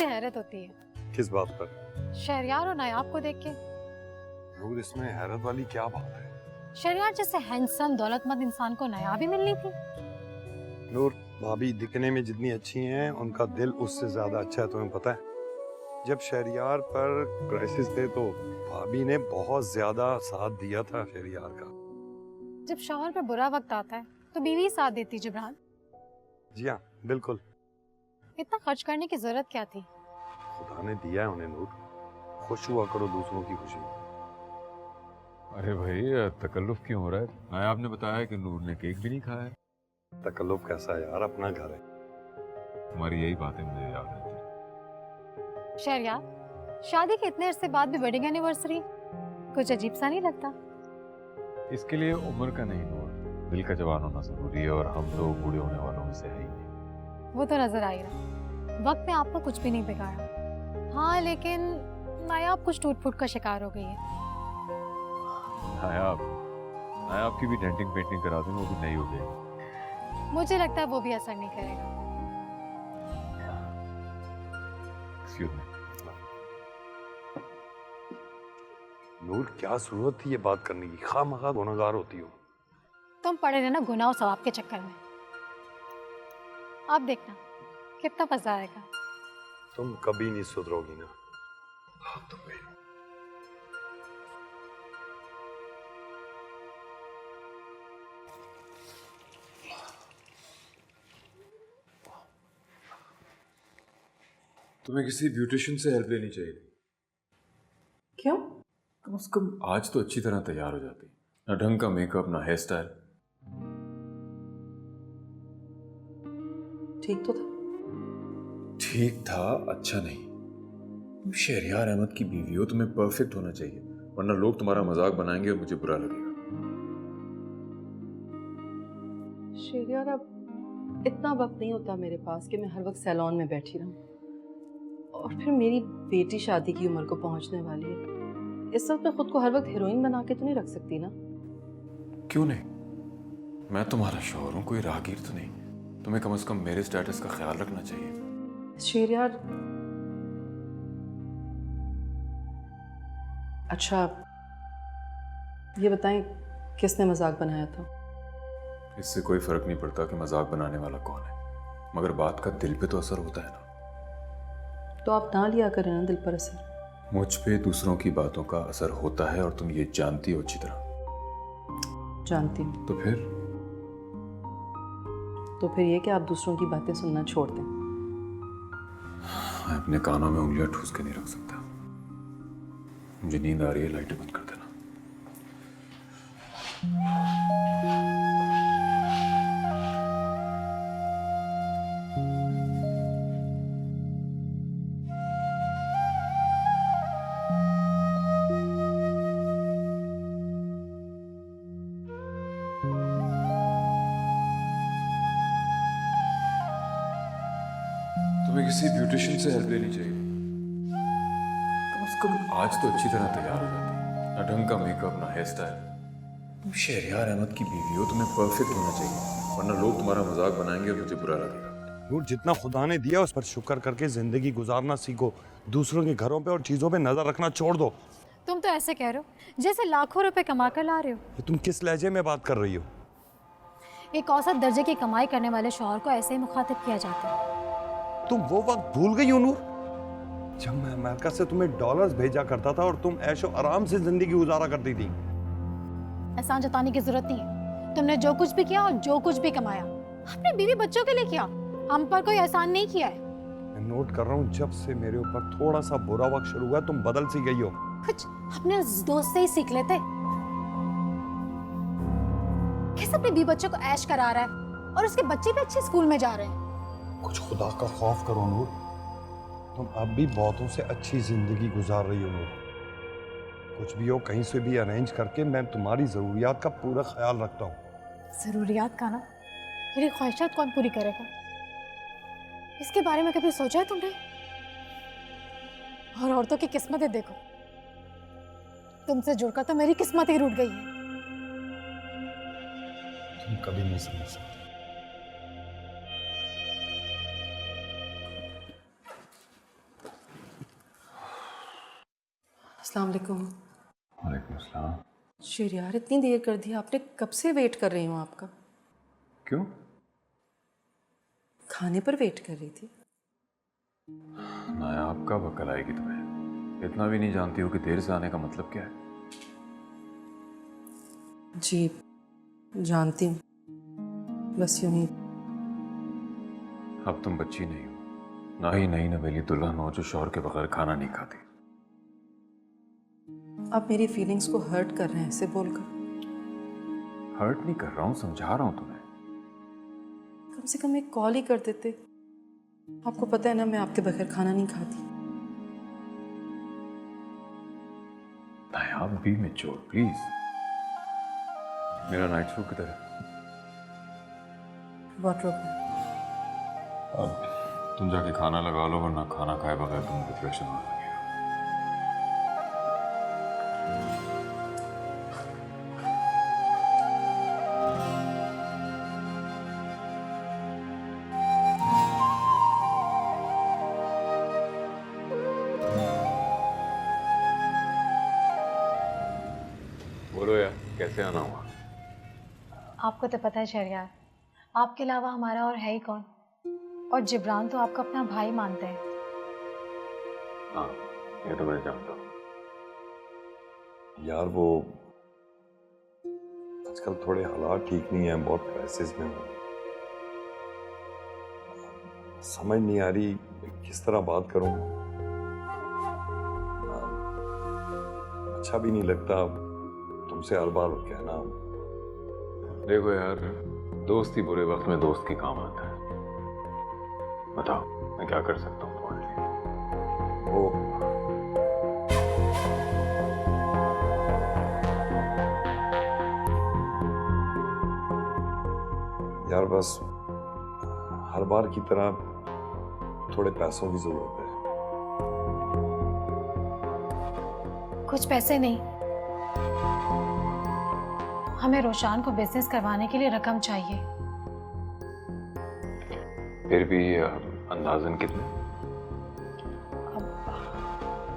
मुझे हैरत होती है। किस बात पर? शहरयार और नायाब को देख के। नूर, इसमें हैरत वाली क्या बात है? शहरयार जैसे हैंडसम दौलतमंद इंसान को नायाब ही मिलनी थी। नूर, भाभी दिखने में जितनी अच्छी हैं उनका दिल उससे ज्यादा अच्छा है, तुम्हें पता है? जब शहरयार पर क्राइसिस थे तो भाभी ने बहुत ज्यादा साथ दिया था शहरयार का। जब शौहर पर बुरा वक्त आता है तो बीवी साथ देती। जिब्रान, जी हाँ, बिल्कुल। इतना खर्च करने की जरूरत क्या थी? खुदा ने दिया है उन्हें नूर, खुश हुआ करो दूसरों की खुशी। अरे भाई, तकल्लुफ क्यों हो रहा है? नायाब ने बताया कि नूर ने केक भी नहीं खाया है। तकल्लुफ कैसा है यार, अपना घर है। तुम्हारी यही बातें मुझे याद रहती। शहरयार, शादी के इतने अरसे बाद भी वेडिंग एनिवर्सरी, कुछ अजीब सा नहीं लगता? इसके लिए उम्र का नहीं नूर, दिल का जवान होना जरूरी है, और हम तो बूढ़े होने वालों में से है ही नहीं। वो तो नजर आ ही रहा, वक्त ने आपको कुछ भी नहीं बिगाड़ा। हाँ, लेकिन नायाब कुछ टूट फूट का शिकार हो गई है। नायाब नायाब की भी डेंटिंग पेंटिंग करा दूं, वो भी नई हो जाएगी। मुझे लगता है वो भी असर नहीं करेगा। Excuse me. नूर, क्या जरूरत थी ये बात करने की? खामखा गुनहगार होती हो। तुम पड़े रहना गुनाह और सवाब के चक्कर में। आप देखना कितना मजा आएगा। तुम कभी नहीं सुधरोगी ना। हाँ, तुम गई। तुम्हें किसी ब्यूटिशियन से हेल्प लेनी चाहिए। क्यों? कम से कम आज तो अच्छी तरह तैयार हो जाती। ना ढंग का मेकअप, ना हेयर स्टाइल। ठीक तो था। ठीक था, अच्छा नहीं। तुम शहरयार अहमद की बीवी हो, तुम्हें परफेक्ट होना चाहिए, वरना लोग तुम्हारा मजाक बनाएंगे और मुझे बुरा लगेगा। शहरयार, अब इतना वक्त नहीं होता मेरे पास कि मैं हर वक्त सैलून में बैठी रहूं। और फिर मेरी बेटी शादी की उम्र को पहुंचने वाली है। इस वक्त मैं खुद को हर वक्त हीरोइन बना के तो नहीं रख सकती ना। क्यों नहीं? मैं तुम्हारा शौहर हूं, कोई राहगीर तो नहीं। तुम्हें कम से कम मेरे स्टेटस का ख्याल रखना चाहिए। शहरयार, अच्छा ये बताएं, किसने मजाक बनाया था? इससे कोई फर्क नहीं पड़ता कि मजाक बनाने वाला कौन है, मगर बात का दिल पे तो असर होता है ना। तो आप ना लिया करें ना दिल पर असर। मुझ पे दूसरों की बातों का असर होता है, और तुम ये जानती हो अच्छी तरह। जानती हूँ। तो फिर ये कि आप दूसरों की बातें सुनना छोड़ दें। मैं अपने कानों में उंगलियां ठूस के नहीं रख सकता। मुझे नींद आ रही है, लाइटें बंद कर देना। तुम्हें किसी ब्यूटिशियन से हेल्प लेनी चाहिए। कम से कम आज तो अच्छी तरह तैयार हो जाती। ना ढंग का मेकअप, ना हेयर स्टाइल। तुम शहरयार अहमद की बीवी हो, तुम्हें परफेक्ट होना चाहिए, वरना लोग तुम्हारा मजाक बनाएंगे और मुझे बुरा लगेगा। नूर, जितना खुदा ने दिया उस पर शुक्र करके जिंदगी गुजारना सीखो। दूसरों के घरों पे और चीजों पे नजर रखना छोड़ दो। तुम तो ऐसे कह रहे हो जैसे लाखों रुपए कमा कर ला रहे हो। ये तुम किस लहजे में बात कर रही हो? एक औसत दर्जे की कमाई करने वाले शौहर को ऐसे ही मुखातिब किया जाता है। तुम वो वक्त भूल गई हो नूर, जब मैं अमेरिका से तुम्हें डॉलर्स भेजा करता था और तुम ऐशो आराम से जिंदगी गुजारा करती थी। एहसान जताने की जरूरत नहीं है। तुमने जो कुछ भी किया और जो कुछ भी कमाया अपने बीवी बच्चों के लिए किया, हम पर कोई एहसान नहीं किया है। मैं नोट कर रहा हूँ, जब से मेरे ऊपर थोड़ा सा बुरा वक्त शुरू हुआ तुम बदल सी गई हो। कुछ अपने उस दोस्त से ही सीख लेते। कैसे अपने बीवी बच्चों को ऐश करा रहा है और उसके बच्चे भी अच्छे स्कूल में जा रहे हैं। कुछ खुदा का खौफ करो नूर, तुम अब भी बहुतों से अच्छी जिंदगी गुजार रही हो नूर। कुछ भी हो, कहीं से भी अरेंज करके मैं तुम्हारी जरूरियात का पूरा ख्याल रखता हूँ। जरूरियात का ना, मेरी ख्वाहिशात कौन पूरी करेगा? इसके बारे में कभी सोचा है तुमने? और औरतों की किस्मतें देखो, तुमसे जुड़कर तो मेरी किस्मत ही रूठ गई है। तुम कभी नहीं समझ सकते। अस्सलाम वालेकुम। वालेकुम अस्सलाम। शहरयार इतनी देर कर दी आपने, कब से वेट कर रही हूँ आपका। क्यों? खाने पर वेट कर रही थी। नायाब कब अकल आएगी तुम्हें? इतना भी नहीं जानती हो कि देर से आने का मतलब क्या है? जी जानती हूँ, बस यूं ही। अब तुम बच्ची नहीं हो, ना ही नई नवेली दुल्हन हो जो शौहर के बगैर खाना नहीं खाती। आप मेरी फीलिंग्स को हर्ट कर रहे हैं ऐसे बोलकर। हर्ट नहीं कर रहा हूँ, समझा रहा हूँ तुम्हें। कम से कम एक कॉल ही कर देते। आपको पता है ना मैं आपके बगैर खाना नहीं खाती। नायाब बी मैच्योर प्लीज। मेरा नाइट सूट किधर है? वार्डरोब में। अब तुम जाके खाना लगा लो, वरना खाना खाए बगैर तुम डिप्रेशन होने लगेगा। बोलो यार, कैसे आना हुआ? आपको तो पता है शहरयार, आपके अलावा हमारा और है ही कौन। और जिब्रान तो आपका अपना भाई मानते हैं। हाँ, ये तो मैं जानता हूँ। यार वो आजकल थोड़े हालात ठीक नहीं है, बहुत क्राइसिस में हूँ। समझ नहीं आ रही किस तरह बात करूँ। अच्छा भी नहीं लगता तुमसे हर बार कहना। देखो यार, दोस्त ही बुरे वक्त में दोस्त के काम आता है। बताओ मैं क्या कर सकता हूँ तुम्हारे लिए? वो यार बस हर बार की तरह थोड़े पैसों की जरूरत है। कुछ पैसे नहीं, हमें रोशान को बिजनेस करवाने के लिए रकम चाहिए। फिर भी अंदाजन कितने? अब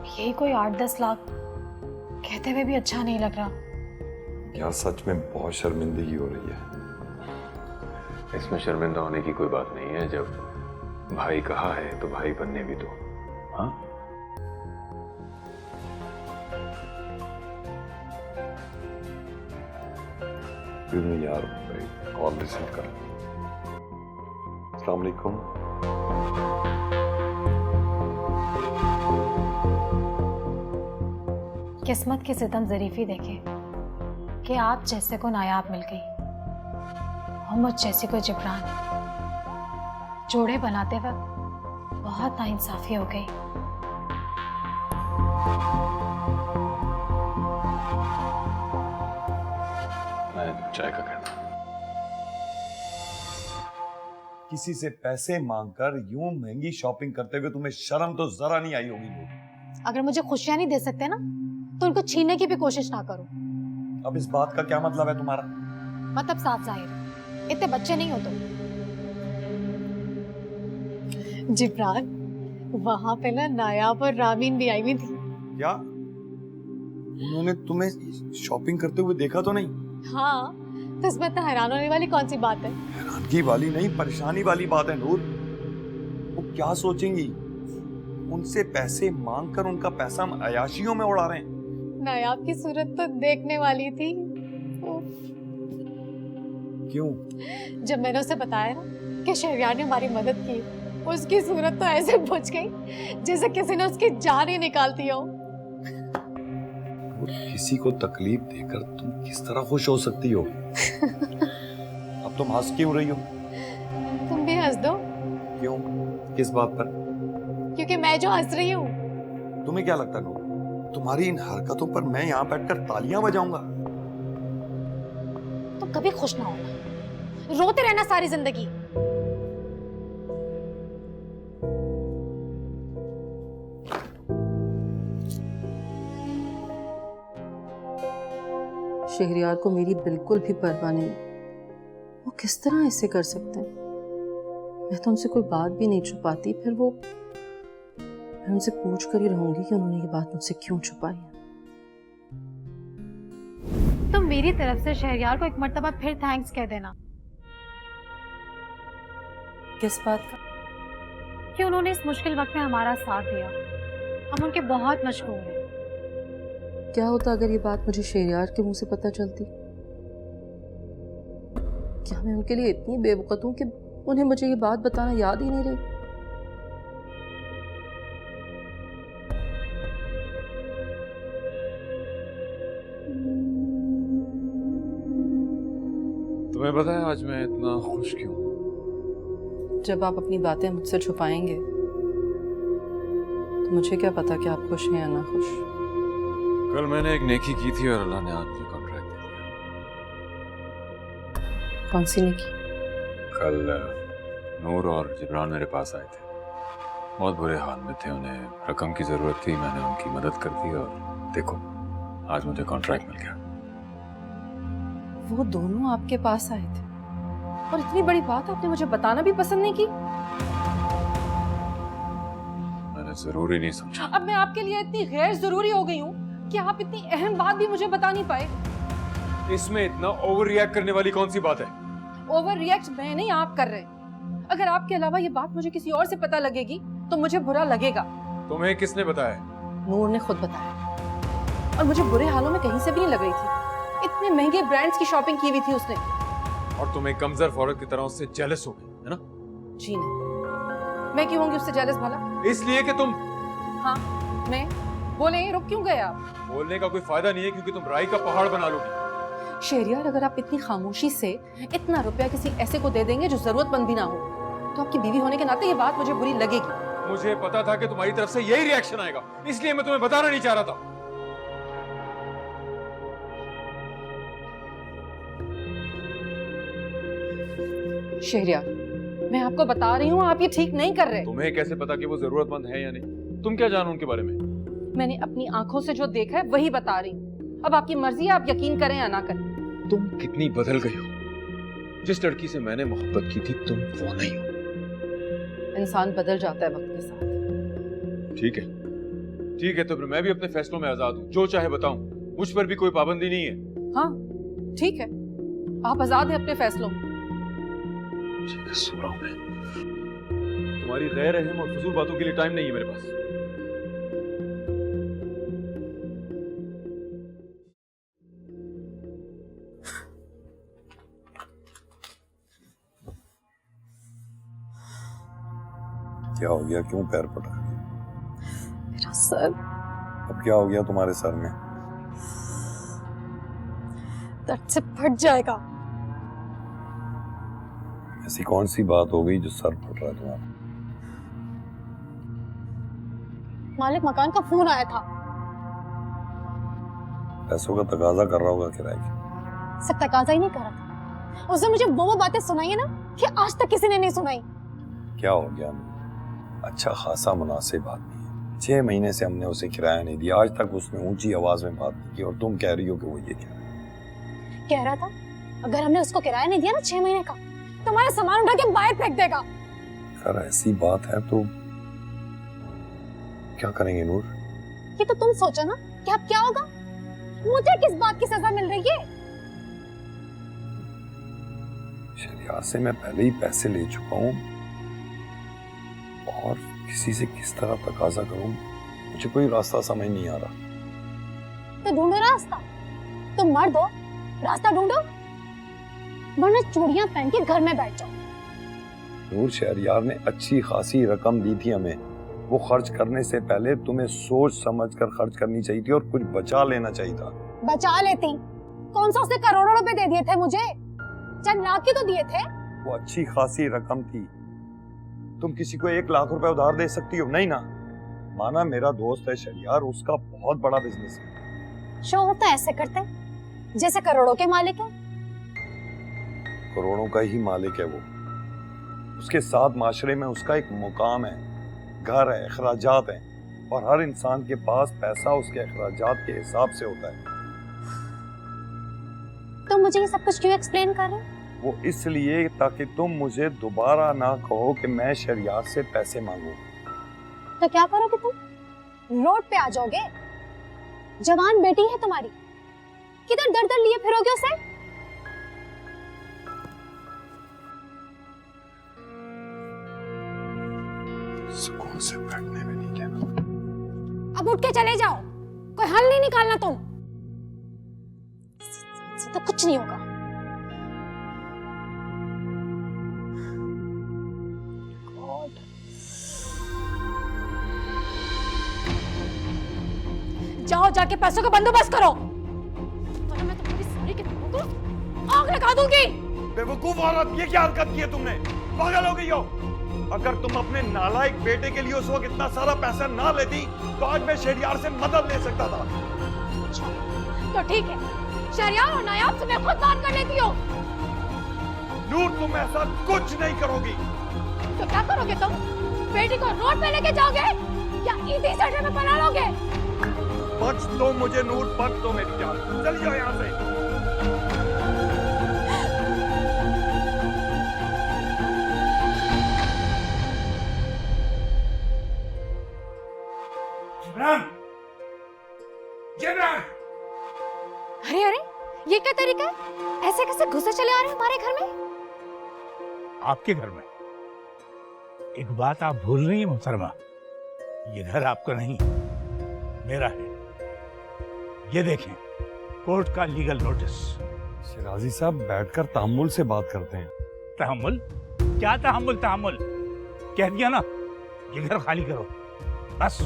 यही कोई 8-10 लाख, कहते हुए भी अच्छा नहीं लग रहा। यार सच में बहुत शर्मिंदगी हो रही है। इसमें शर्मिंदा होने की कोई बात नहीं है। जब भाई कहा है तो भाई बनने भी दो। हाँ, यार कॉल रिसीव कर। अस्सलाम वालेकुम। किस्मत की सितम ज़रीफी देखे कि आप जैसे को नायाब मिल गई और मुझ जैसे को जिब्रान। जोड़े बनाते वक्त बहुत नाइंसाफी हो गई। मैं चाय का कहता हूँ। किसी से पैसे मांगकर यूं महंगी शॉपिंग करते हुए तुम्हें शर्म तो जरा नहीं आई होगी। अगर मुझे खुशियां नहीं दे सकते ना, तो उनको छीनने की भी कोशिश ना करो। अब इस बात का क्या मतलब है तुम्हारा? मतलब साफ जाहिर है, इतने बच्चे नहीं हो तुम। जिब्रान, वहां पे ना नायाब और रामीन भी आई हुई थी। क्या उन्होंने तुम्हें शॉपिंग करते हुए देखा तो नहीं? हाँ, तो इसमें इतना हैरान होने वाली कौन सी बात है? हैरानगी वाली नहीं, परेशानी वाली बात है नूर। वो क्या सोचेंगी? उनसे पैसे मांगकर उनका पैसा हम अयाशियों में उड़ा रहे हैं। नायाब की सूरत तो देखने वाली थी। क्यों? जब मैंने उसे बताया ना कि शहरयार ने हमारी मदद की, उसकी सूरत तो ऐसे बुझ गई जैसे किसी ने उसकी जान ही निकाल दी हो। किसी को तकलीफ देकर तुम किस तरह खुश हो सकती हो? अब तुम हंस क्यों रही हो? तुम भी हंस दो। क्यों? किस बात पर? क्योंकि मैं जो हंस रही हूँ। तुम्हें क्या लगता है तुम्हारी इन हरकतों पर मैं यहाँ बैठकर तालियां बजाऊंगा? तुम कभी खुश ना होना, रोते रहना सारी जिंदगी। शहरयार को मेरी बिल्कुल भी परवाह नहीं। वो किस तरह ऐसे कर सकते हैं? मैं तो उनसे कोई बात भी नहीं छुपाती, फिर वो मैं उनसे पूछ कर ही रहूंगी कि उन्होंने ये बात मुझसे क्यों छुपाई है। तुम मेरी तरफ से शहरयार को एक मर्तबा फिर थैंक्स कह देना किस बात का? कि उन्होंने इस मुश्किल वक्त में हमारा साथ दिया। हम उनके बहुत मशहूर हैं। क्या होता अगर ये बात मुझे शहरयार के मुंह से पता चलती? क्या मैं उनके लिए इतनी बेवकूफ हूं कि उन्हें मुझे ये बात बताना याद ही नहीं रही? तुम्हें पता है आज मैं इतना खुश क्यों? जब आप अपनी बातें मुझसे छुपाएंगे तो मुझे क्या पता कि आप खुश हैं या ना खुश। कल मैंने एक नेकी की थी और अल्लाह ने आज मुझे कॉन्ट्रैक्ट दे दिया। कौन सी नेकी? कल नूर और जिब्रान मेरे पास आए थे। बहुत बुरे हाल में थे, उन्हें रकम की जरूरत थी, मैंने उनकी मदद कर दी और देखो आज मुझे कॉन्ट्रैक्ट मिल गया। वो दोनों आपके पास आए थे और इतनी बड़ी बात आपने मुझे बताना भी पसंद नहीं की। मैंने जरूरी नहीं समझा। अब मैं आपके लिए इतनी गैर जरूरी हो गई हूँ कि आप इतनी अहम बात भी मुझे बता नहीं पाए। इसमें इतना ओवर रिएक्ट करने वाली कौन सी बात है? ओवर रिएक्ट मैं नहीं, आप कर रहे हैं। अगर आपके अलावा ये बात मुझे किसी और से पता लगेगी तो मुझे बुरा लगेगा। तुम्हें किसने बताया? नूर ने खुद बताया और मुझे बुरे हालों में कहीं से भी नहीं लग रही थी। इतने महंगे ब्रांड्स की शॉपिंग की हुई थी उसने। और तुम एक कमजोर औरत की तरह उससे जेलस हो गई, है ना? जी नहीं, मैं क्यों होंगी उससे जेलस भला? इसलिए कि तुम हाँ मैं बोले रुक क्यों गए आप? बोलने का कोई फायदा नहीं है क्योंकि तुम राई का पहाड़ बना लोगी। शहरयार, अगर आप इतनी खामोशी से इतना रुपया किसी ऐसे को दे देंगे जो जरूरतमंद भी ना हो तो आपकी बीवी होने के नाते ये बात मुझे बुरी लगेगी। मुझे पता था कि तुम्हारी तरफ से यही रिएक्शन आएगा, इसलिए मैं तुम्हें बताना नहीं चाह रहा था। शहरयार, मैं आपको बता रही हूँ आप ये ठीक नहीं कर रहे। तुम्हें कैसे पता कि वो जरूरतमंद है या नहीं? तुम क्या जानो उनके बारे में? मैंने अपनी आंखों से जो देखा है वही बता रही हूँ। अब आपकी मर्जी है, आप यकीन करें या ना करें। तुम कितनी बदल गई हो। जिस लड़की से मैंने मोहब्बत की थी तुम वो नहीं हो। इंसान बदल जाता है वक्त के साथ। ठीक है, ठीक है, तो फिर मैं भी अपने फैसलों में आजाद हूँ, जो चाहे बताऊं, मुझ पर भी कोई पाबंदी नहीं है। हाँ ठीक है, आप आजाद हैं अपने फैसलों में। ठीक है, सो रहा हूं मैं। तुम्हारी गैर रहम और फजूल बातों के लिए टाइम नहीं है मेरे पास। क्या हो गया? क्यों पैर पटा? मेरा सर अब क्या हो गया तुम्हारे सर में? दर्द से फट जाएगा। ऐसी कौन सी बात हो गई जो सर फट रहा है तुम्हारा? मालिक मकान का फोन आया था। पैसों का तकाजा कर रहा होगा किराए की। सब तकाजा ही नहीं कर रहा था, उसने मुझे वो बातें सुनाई है ना कि आज तक किसी ने नहीं सुनाई। क्या हो गया? अच्छा खासा मुनासिब आदमी है, 6 महीने से हमने उसे किराया नहीं दिया, आज तक उसने ऊंची आवाज में बात नहीं की और तुम कह रही हो कि वो ये कह रहा था अगर हमने उसको किराया नहीं दिया ना 6 महीने का तो हमारा सामान उठा के बाहर फेंक देगा। अगर ऐसी बात है तो क्या करेंगे नूर? ये तो तुम सोचो ना कि अब क्या होगा। मुझे किस बात की सजा मिल रही है? शहरयार से मैं पहले ही पैसे ले चुका हूँ और किसी से किस तरह तकाजा करूं, मुझे कोई रास्ता समझ नहीं आ रहा। तो ढूंढो रास्ता। तुम मर्द हो, रास्ता ढूंढो, वरना चूड़ियां पहन के घर में बैठ जाओ। नूर, शहरयार ने अच्छी खासी रकम दी थी हमें, वो खर्च करने से पहले तुम्हें सोच समझ कर खर्च करनी चाहिए थी और कुछ बचा लेना चाहिए था। बचा लेती, कौन सा उसने करोड़ों रुपए दे दिए थे मुझे? चंद लाख ही तो दिए थे। वो अच्छी खासी रकम थी, तुम किसी को 1 लाख रुपए उधार दे सकती हो? नहीं ना। माना मेरा दोस्त है शहरयार, उसका बहुत बड़ा बिजनेस है। शो होता है ऐसे करते जैसे करोड़ों के मालिक है। करोड़ों का ही मालिक है वो, उसके साथ माशरे में उसका एक मुकाम है, घर है, अखराजात हैं और हर इंसान के पास पैसा उसके अखराजात के हिसाब से होता है। तो मुझे ये सब कुछ क्यों एक्सप्लेन कर रहे हो? वो इसलिए ताकि तुम मुझे दोबारा ना कहो कि मैं शहरयार से पैसे मांगू। तो क्या करोगे तुम? रोड पे आ जाओगे? जवान बेटी है तुम्हारी, किधर दर दर लिए फिरोगे उसे? सुकून से बैठने में नहीं कहना। अब उठ के चले जाओ, कोई हल नहीं निकालना तुम। से तो कुछ नहीं होगा। God. जाओ जाके पैसों का बंदोबस्त करो, वरना मैं तुम्हारी सारी किताबों को आग लगा दूंगी। बेवकूफ औरत, ये क्या हरकत की है तुमने? पागल हो गई हो? अगर तुम अपने नालायक बेटे के लिए उस वक्त इतना सारा पैसा ना लेती तो आज मैं शहरियार से मदद ले सकता था। अच्छा, तो ठीक है, शहरियार और नायाब से मैं खुद बात कर लेती हूँ। नूर, तुम ऐसा कुछ नहीं करोगी। तो क्या करोगे तुम? बेटी को रोड पे लेके जाओगे या ईदी सेंटर में बना लोगे? बच दो मुझे नूर, बच दो मेरी जान। चल जाओ यहाँ से। जिब्रान! अरे अरे, ये क्या तरीका है? ऐसे कैसे घुसे चले आ रहे हैं हमारे घर में? आपके घर में? एक बात आप भूल रही हैं मोहतरमा, ये घर आपका नहीं, मेरा है। ये देखें, कोर्ट का लीगल नोटिस। शिराजी साहब, बैठकर तहम्मुल से बात करते हैं। तहम्मुल? क्या तहम्मुल? तहम्मुल कह दिया ना, ये घर खाली करो बस।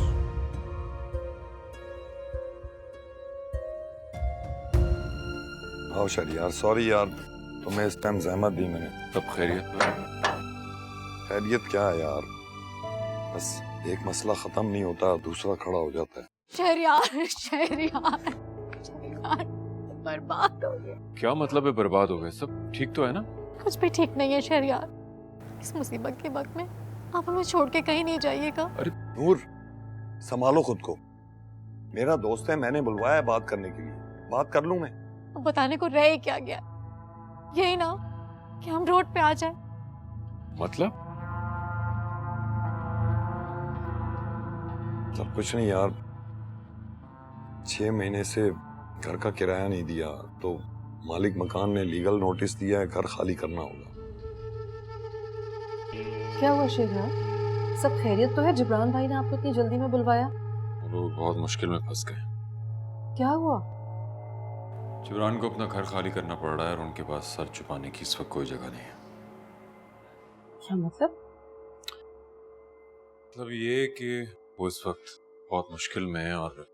आओ शहरियार, सॉरी यार, तुम्हें इस टाइम जहमत दी मैंने। सब खैरियत? खैरियत क्या है यार, बस एक मसला खत्म नहीं होता दूसरा खड़ा हो जाता है। शहरियार, शहरियार, शहरियार बर्बाद हो गए। क्या मतलब है बर्बाद हो गए? सब ठीक तो है ना? कुछ भी ठीक नहीं है शहरियार। इस मुसीबत के वक्त में आप हमें छोड़ के कहीं नहीं जाइएगा। नूर, संभालो खुद को। मेरा दोस्त है, मैंने बुलवाया है बात करने के लिए, बात कर लूं मैं। अब बताने को रह ही क्या गया? यही ना कि हम रोड पे आ जाए। मतलब सब कुछ नहीं यार, 6 महीने से घर का किराया नहीं दिया तो मालिक मकान ने लीगल नोटिस दिया है, घर खाली करना होगा। क्या हुआ शहरियार? सब खैरियत तो है? जिब्रान भाई ने आपको इतनी जल्दी में बुलवाया? वो लोग बहुत मुश्किल में फंस गए। क्या हुआ? जिब्रान को अपना घर खाली करना पड़ रहा है और उनके पास सर छुपाने की इस वक्त कोई जगह नहीं है। क्या मतलब? मतलब ये कि वो इस वक्त बहुत मुश्किल में है और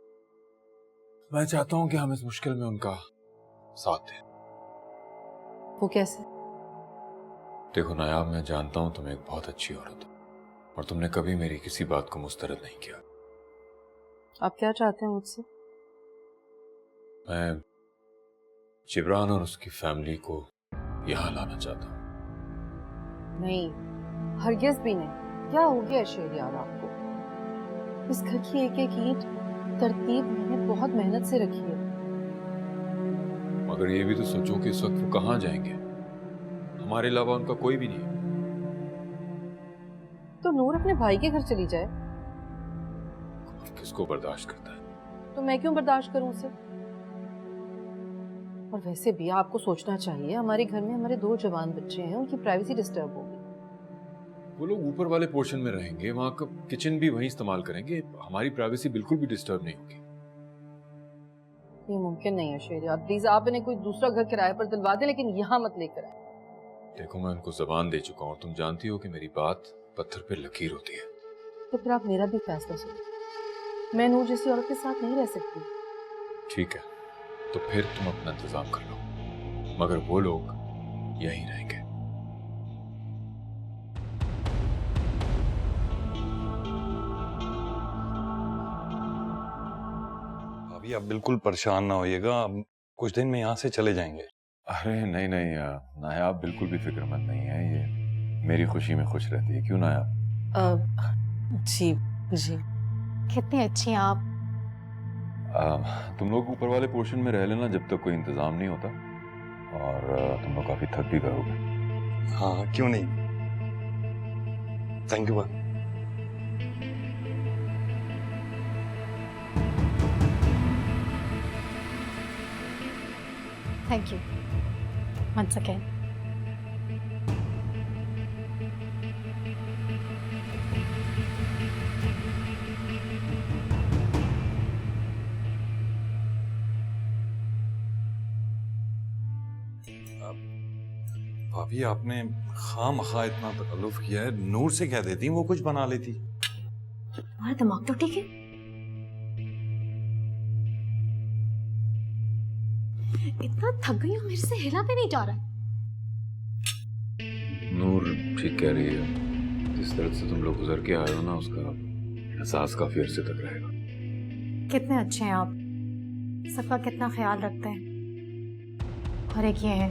मैं चाहता हूं कि हम इस मुश्किल में उनका साथ दें। वो कैसे? देखो नायाब, मैं जानता हूं तुम एक बहुत अच्छी औरत हो और तुमने कभी मेरी किसी बात को मुस्तरद नहीं किया। आप क्या चाहते हैं मुझसे? मैं जिब्रान और उसकी फैमिली को यहाँ लाना चाहता हूँ। नहीं, हरगिज भी नहीं। क्या हो गया शहरियार आपको? इस घर की एक एक ईंट तरतीब मैंने बहुत मेहनत से रखी है। मगर ये भी तो सोचो कि इस वक्त वो कहाँ जाएंगे, हमारे अलावा उनका कोई भी नहीं है। तो नूर अपने भाई के घर चली जाए। किसको बर्दाश्त करता है? तो मैं क्यों बर्दाश्त करूं उसे? और वैसे भी आपको सोचना चाहिए, हमारे घर में हमारे 2 जवान बच्चे हैं, उनकी प्राइवेसी डिस्टर्ब होगी। वो लोग ऊपर वाले पोर्शन में रहेंगे, वहां का किचन भी वहीं इस्तेमाल करेंगे, हमारी प्राइवेसी बिल्कुल भी डिस्टर्ब नहीं होगी। ये मुमकिन नहीं है शहरियार, प्लीज आप इन्हें कोई दूसरा घर किराए पर दिलवा दें, लेकिन यहाँ मत लेकर आए। देखो, मैं उनको जबान दे चुका हूँ, तुम जानती हो कि मेरी बात पत्थर पे लकीर होती है। तो फिर आप मेरा भी फैसला सुनो। मैं नूर जैसी औरत के साथ नहीं रह सकती। ठीक है, तो फिर तुम अपना इंतजाम कर लो, मगर वो लोग यहीं रहेंगे। अभी आप बिल्कुल परेशान ना होइएगा, अब कुछ दिन में यहाँ से चले जाएंगे। अरे नहीं नहीं नायाब बिल्कुल भी फिक्रमंद नहीं है, ये मेरी खुशी में खुश रहती है। क्यों नायाब? जी जी। कितनी अच्छी हैं आप। तुम लोग ऊपर वाले पोर्शन में रह लेना जब तक कोई इंतजाम नहीं होता, और तुम लोग काफी थक भी गए। हाँ, क्यों नहीं। Thank you. Thank you once again. भाभी आपने खामखा इतना तकल्लुफ किया है, नूर से कह देती वो कुछ बना लेती। तुम्हारा दिमाग तो ठीक है? इतना थक गई हूँ, मेरे से हिला भी नहीं जा रहा। नूर ठीक कह रही है, जिस तरह से तुम लोग गुजर के आए हो ना, उसका एहसास काफी अरसे तक रहेगा। कितने अच्छे हैं आप, सबका कितना ख्याल रखते हैं। और एक ये है,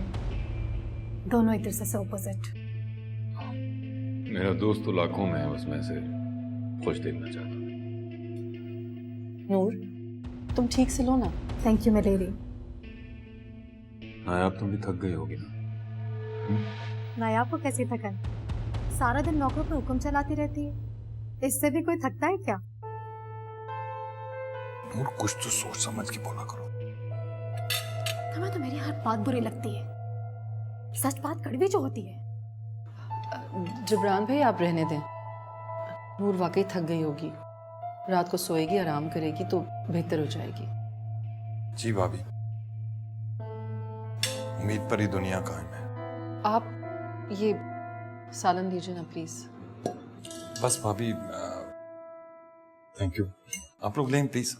दोनों एक दूसरे से ऑपोजिट। मेरा दोस्त तो लाखों में है, बस मैं से खुश देखना चाहता हूँ। नूर, तुम ठीक से लो ना। थैंक यू मैं ले रही। नायाब तुम भी थक गई होगी ना? नायाब को कैसी थकन, सारा दिन नौकरों पे हुक्म चलाती रहती है, इससे भी कोई थकता है क्या? नूर कुछ तो सोच समझ के बोला करो। तुम्हें तो मेरी हर बात बुरी लगती है, सच बात कड़वी जो होती है। जिब्रान भाई आप रहने दें, नूर वाकई थक गई होगी, रात को सोएगी, आराम करेगी तो बेहतर हो जाएगी। जी भाभी, उम्मीद पर ही दुनिया कायम है। आप ये सालन लीजिए ना प्लीज। बस भाभी, थैंक यू। आप लोग लें प्लीज।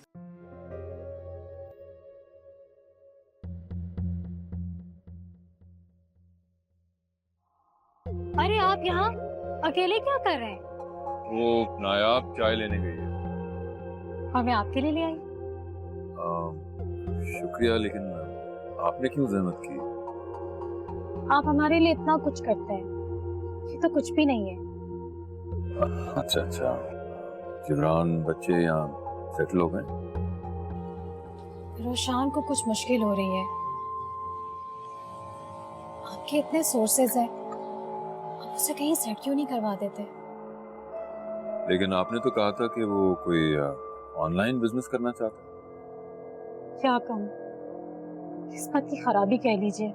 अरे आप यहाँ अकेले क्या कर रहे हैं? वो नायाब चाय लेने गई है। और मैं आपके लिए ले आई। शुक्रिया, लेकिन आपने क्यों जहमत की? आप हमारे लिए इतना कुछ करते हैं, ये तो कुछ भी नहीं है। अच्छा अच्छा, जिब्रान बच्चे यहाँ सेटल हो गए? रोशान को कुछ मुश्किल हो रही है। आपके इतने सोर्सेज हैं, आप उसे कहीं सेट क्यों नहीं करवा देते? लेकिन आपने तो कहा था कि वो कोई ऑनलाइन बिजनेस करना चाहता है। क्या कहूँ, किस्मत की खराबी कह लीजिए,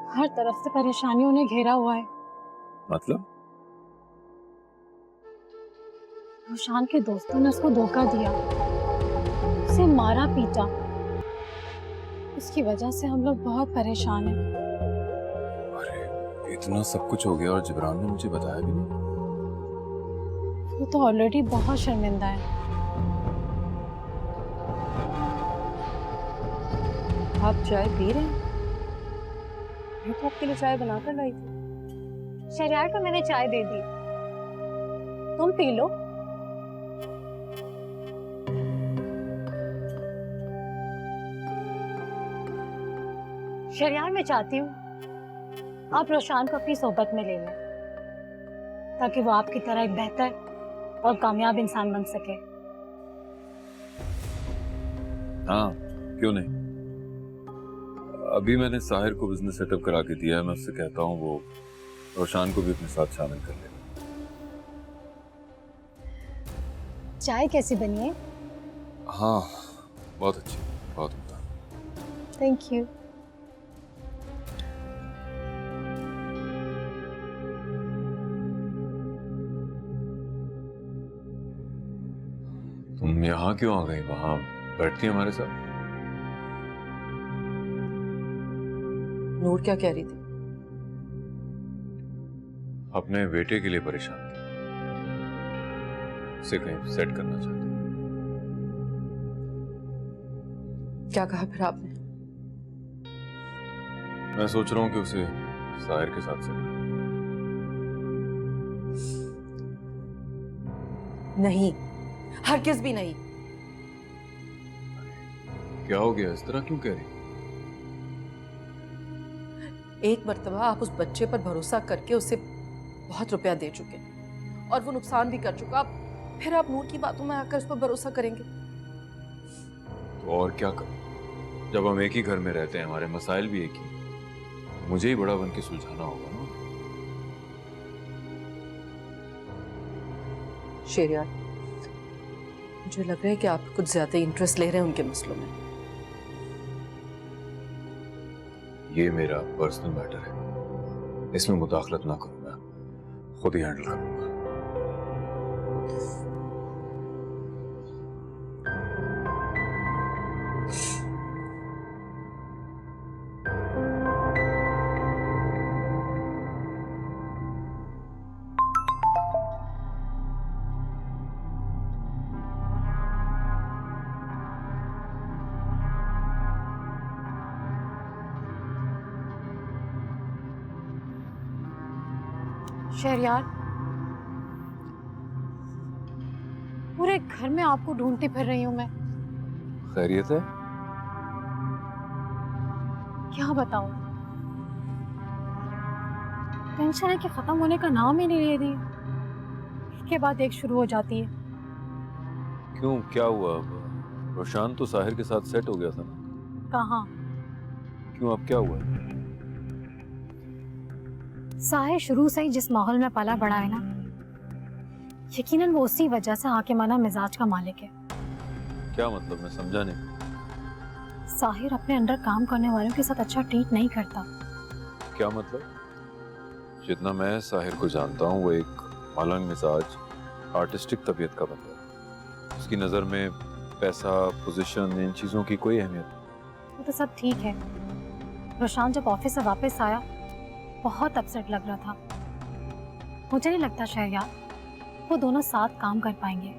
हर तरफ से परेशानियों ने घेरा हुआ है। मतलब? रोशान के दोस्तों ने उसको धोखा दिया, उसे मारा पीटा। उसकी वजह से हम लोग बहुत परेशान हैं। अरे इतना सब कुछ हो गया और जिब्रान ने मुझे बताया भी नहीं। वो तो ऑलरेडी बहुत शर्मिंदा है। आप चाय पी रहे हैं? मैं तो आपके लिए चाय बनाकर लाई थी। शरियार को मैंने चाय दे दी, तुम पी लो। शरियार, मैं चाहती हूँ आप रोशान को अपनी सोहबत में ले लें, ताकि वो आपकी तरह एक बेहतर और कामयाब इंसान बन सके। हाँ, क्यों नहीं। अभी मैंने साहिर को बिजनेस सेटअप करा के दिया है, मैं उससे कहता हूँ वो रोशान को भी अपने साथ शामिल कर ले। चाय कैसी बनी है? हाँ, बहुत अच्छी, बहुत उम्दा। Thank you. तुम यहाँ क्यों आ गई? वहां बैठती हमारे साथ। नूर क्या कह रही थी? अपने बेटे के लिए परेशान थी, उसे कहीं सेट करना चाहती। क्या कहा फिर आपने? मैं सोच रहा हूँ कि उसे साहिर के साथ सेट करूं। नहीं, हरगिज़ भी नहीं। क्या हो गया? इस तरह क्यों कह रही? एक मर्तबा आप उस बच्चे पर भरोसा करके उसे बहुत रुपया दे चुके और वो नुकसान भी कर चुका, फिर आप नूर की बातों में आकर उस पर भरोसा करेंगे? तो और क्या करूं? जब हम एक ही घर में रहते हैं, हमारे मसाइल भी एक ही, मुझे ही बड़ा बन के सुलझाना होगा ना। शेरियार, मुझे लग रहा है कि आप कुछ ज्यादा इंटरेस्ट ले रहे हैं उनके मसलों में। ये मेरा पर्सनल मैटर है, इसमें मुदाखलत ना करूं, मैं खुद ही हैंडल करूंगा। शहरयार, पूरे घर में आपको ढूंढती फिर रही हूं मैं। खैरियत है? क्या बताऊं, टेंशन है कि खत्म होने का नाम ही नहीं ले रही। एक के बाद एक शुरू हो जाती है। क्यों, क्या हुआ? अब रोशान तो साहिर के साथ सेट हो गया था ना? कहाँ? क्यों, अब क्या हुआ? साहिर शुरू से ही जिस माहौल में पला बड़ा है ना, यकीनन वो उसी वजह से हाकिमाना मिजाज का मालिक है। क्या मतलब, मैं समझा नहीं। साहिर अपने अंडर काम करने वालों के साथ अच्छा ट्रीट नहीं करता। क्या मतलब? जितना मैं साहिर को जानता हूँ, वो एक मलंग मिजाज, आर्टिस्टिक तबीयत का बंदा है। उसकी नज़र में पैसा, पोजीशन, इन चीज़ों की कोई अहमियत नहीं। वो तो सब ठीक है। रोशान जब ऑफिस से वापस आया, बहुत अपसेट लग रहा था। मुझे नहीं लगता शहरयार वो दोनों साथ काम कर पाएंगे।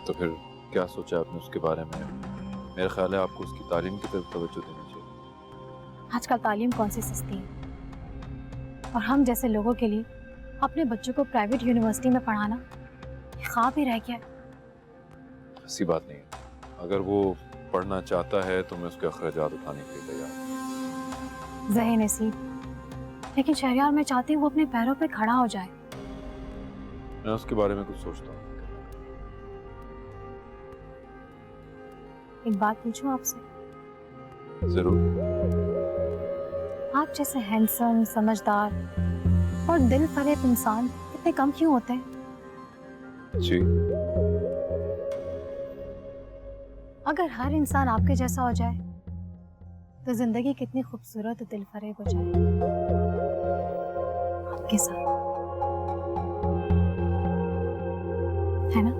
तो फिर क्या सोचा आपने उसके बारे में? मेरा ख्याल है आपको उसकी तालीम की तरफ तवज्जो देनी चाहिए। आजकल तालीम कौन सी सस्ती है, और हम जैसे लोगों के लिए अपने बच्चों को प्राइवेट यूनिवर्सिटी में पढ़ाना ख्वाब ही रह गया। ऐसी बात नहीं है। अगर वो पढ़ना चाहता है तो मैं उसके अखराजात उठाने के लिए तैयार हूँ। ज़हे नसीब, लेकिन शहरयार मैं चाहती हूँ वो अपने पैरों पे खड़ा हो जाए। मैं उसके बारे में कुछ सोचता हूँ। एक बात पूछूं आपसे? जरूर। आप जैसे हैंडसम, समझदार और दिल फरेब इंसान इतने कम क्यों होते हैं? जी, अगर हर इंसान आपके जैसा हो जाए तो जिंदगी कितनी खूबसूरत और दिल फरेब हो जाए। आपके साथ, है ना?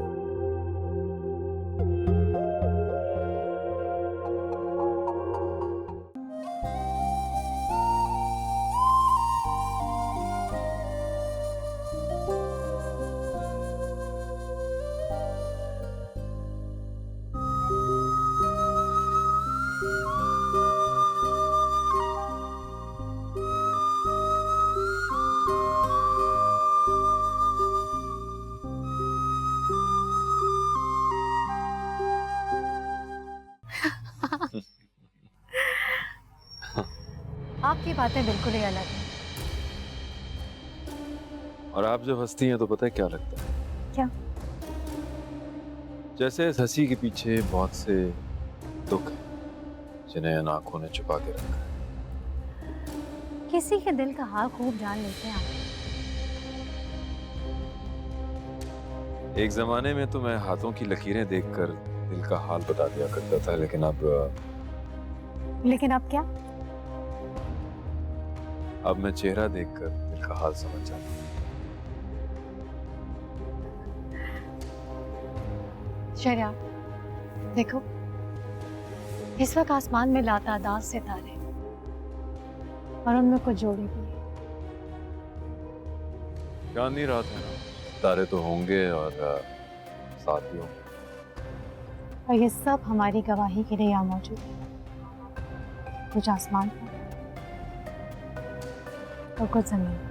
आपकी बातें बिल्कुल ही अलग हैं। और आप जब हंसती हैं तो पता है क्या लगता है? क्या? जैसे इस हंसी के पीछे बहुत से दुख हैं जिन्हें इन आंखों ने छुपा के रखा है। किसी के दिल का हाल खूब जान लेते हैं आप। एक जमाने में तो मैं हाथों की लकीरें देखकर दिल का हाल बता दिया करता था, लेकिन अब क्या? अब मैं चेहरा देखकर दिल का हाल समझ जाता हूँ। शहरयार, देखो, इस वक्त आसमान में लातादाद सितारे और उनमें कुछ जोड़े भी हैं। चांदनी रात है ना, तारे तो होंगे और साथ भी होंगे। और ये सब हमारी गवाही के लिए यहाँ मौजूद है। कुछ आसमान पर और कुछ जमीन पर।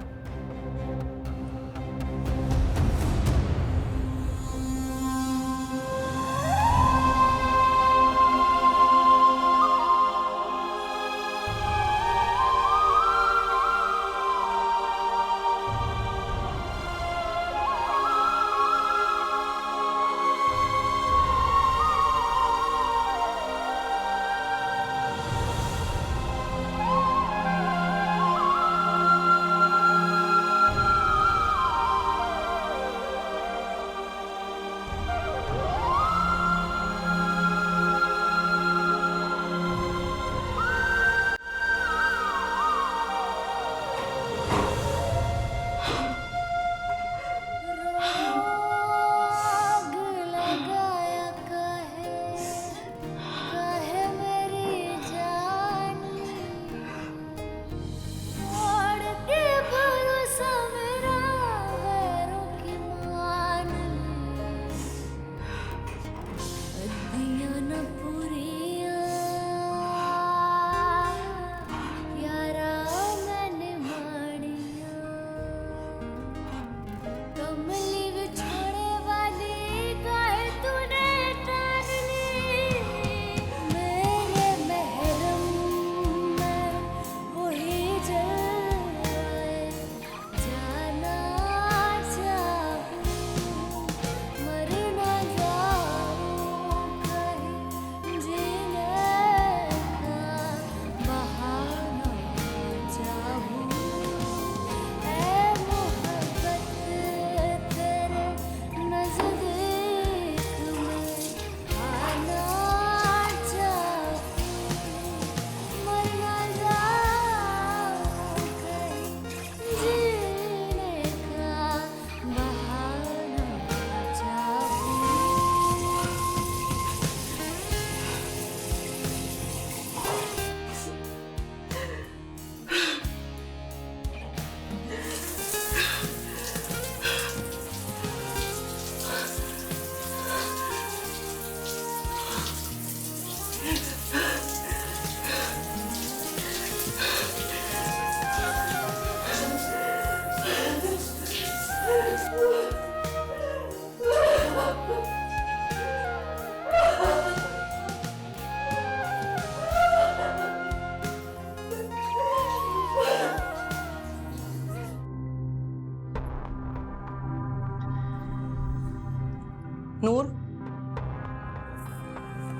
नूर,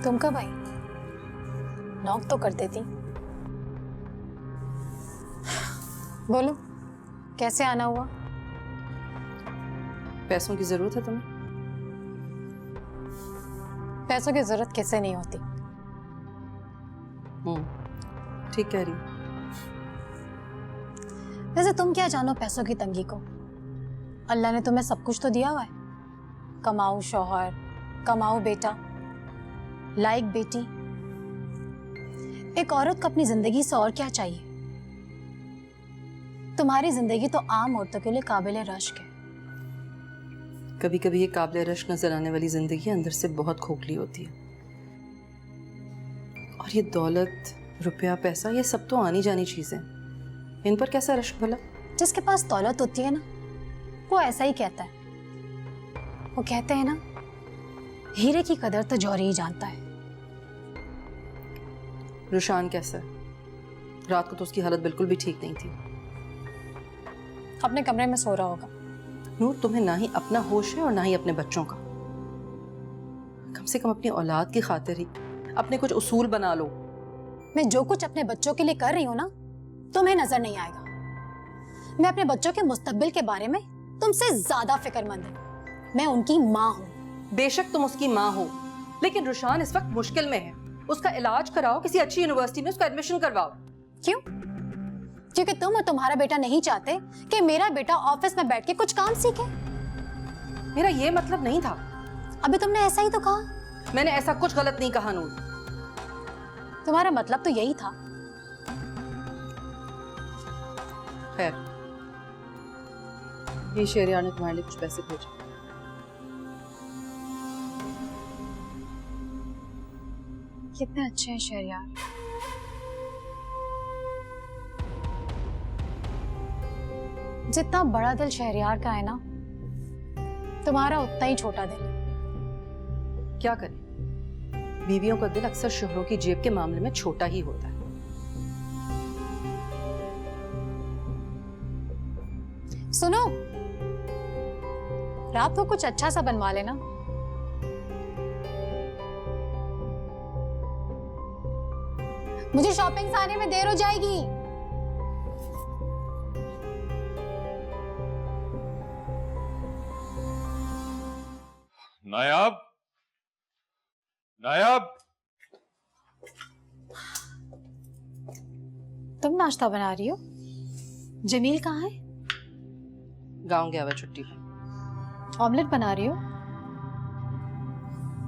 तुम कब आई? नॉक तो कर देती। बोलो, कैसे आना हुआ? पैसों की जरूरत है तुम्हें? पैसों की जरूरत किसे नहीं होती। ठीक कह रही हो। वैसे तुम क्या जानो पैसों की तंगी को? अल्लाह ने तुम्हें सब कुछ तो दिया हुआ है। कमाऊ शौहर, कमाऊ बेटा, लाइक बेटी। एक औरत को अपनी जिंदगी से और क्या चाहिए? तुम्हारी जिंदगी तो आम औरतों के लिए काबिल रश्क है। कभी कभी ये काबिल रश्क नजर आने वाली जिंदगी अंदर से बहुत खोखली होती है। और ये दौलत, रुपया, पैसा, ये सब तो आनी जानी चीजें, इन पर कैसा रश्क भला? जिसके पास दौलत होती है ना, वो ऐसा ही कहता है। वो कहते हैं ना, हीरे की कदर तो जौहरी ही जानता है। रुशान कैसा है? रात को तो उसकी हालत बिल्कुल भी ठीक नहीं थी। अपने कमरे में सो रहा होगा। नूर, तुम्हें ना ही अपना होश है और ना ही अपने बच्चों का। कम से कम अपनी औलाद की खातिर ही अपने कुछ उसूल बना लो। मैं जो कुछ अपने बच्चों के लिए कर रही हूँ ना, तुम्हें नजर नहीं आएगा। मैं अपने बच्चों के मुस्तकबिल के बारे में तुमसे ज्यादा फिक्रमंद हूँ। मैं उनकी माँ हूँ। बेशक तुम उसकी माँ हो, लेकिन रुशान इस वक्त मुश्किल में है। उसका इलाज कराओ, किसी अच्छी यूनिवर्सिटी में उसका एडमिशन करवाओ। क्यों? क्योंकि तुम और तुम्हारा बेटा नहीं चाहते कि मेरा बेटा ऑफिस में बैठ के कुछ काम सीखे। मेरा ये मतलब नहीं था। अभी तुमने ऐसा ही तो कहा। मैंने ऐसा कुछ गलत नहीं कहा नूर। तुम्हारा मतलब तो यही था। खैर, ये शहरियार ने तुम्हारे लिए कुछ पैसे भेजे। कितने अच्छे हैं शहरियार। जितना बड़ा दिल शहरियार का है ना, तुम्हारा उतना ही छोटा दिल है। क्या करें, बीवियों का दिल अक्सर शोहरों की जेब के मामले में छोटा ही होता है। सुनो, रात को कुछ अच्छा सा बनवा लेना। मुझे शॉपिंग से आने में देर हो जाएगी। नायाब, नायाब, तुम नाश्ता बना रही हो? जमील कहाँ है? गांव गया हुआ छुट्टी पर। ऑमलेट बना रही हो?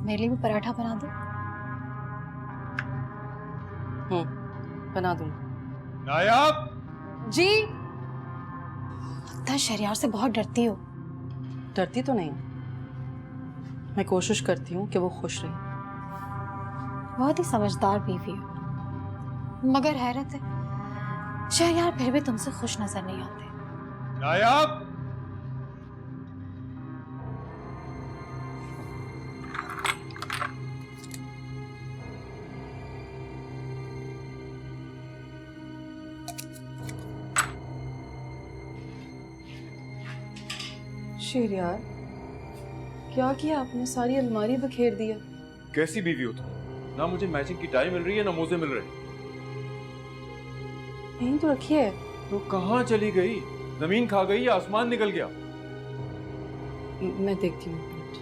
मेरे लिए भी पराठा बना दो। बना दूंगी। नायाब। जी। लगता है शहरियार से बहुत डरती हो। डरती तो नहीं, मैं कोशिश करती हूँ कि वो खुश रहे। बहुत ही समझदार बीवी हो, मगर हैरत है, शहरियार फिर भी तुमसे खुश नजर नहीं आते। नायाब। शहरियार, क्या किया आपने? सारी अलमारी बखेर दिया। कैसी बीवी हो तुम? ना मुझे मैचिंग की टाई मिल रही है, ना मोजे मिल रहे। यहीं तो रखी है। तो कहाँ चली गई? जमीन खा गई या आसमान निकल गया? मैं देखती हूँ। एक मिनट।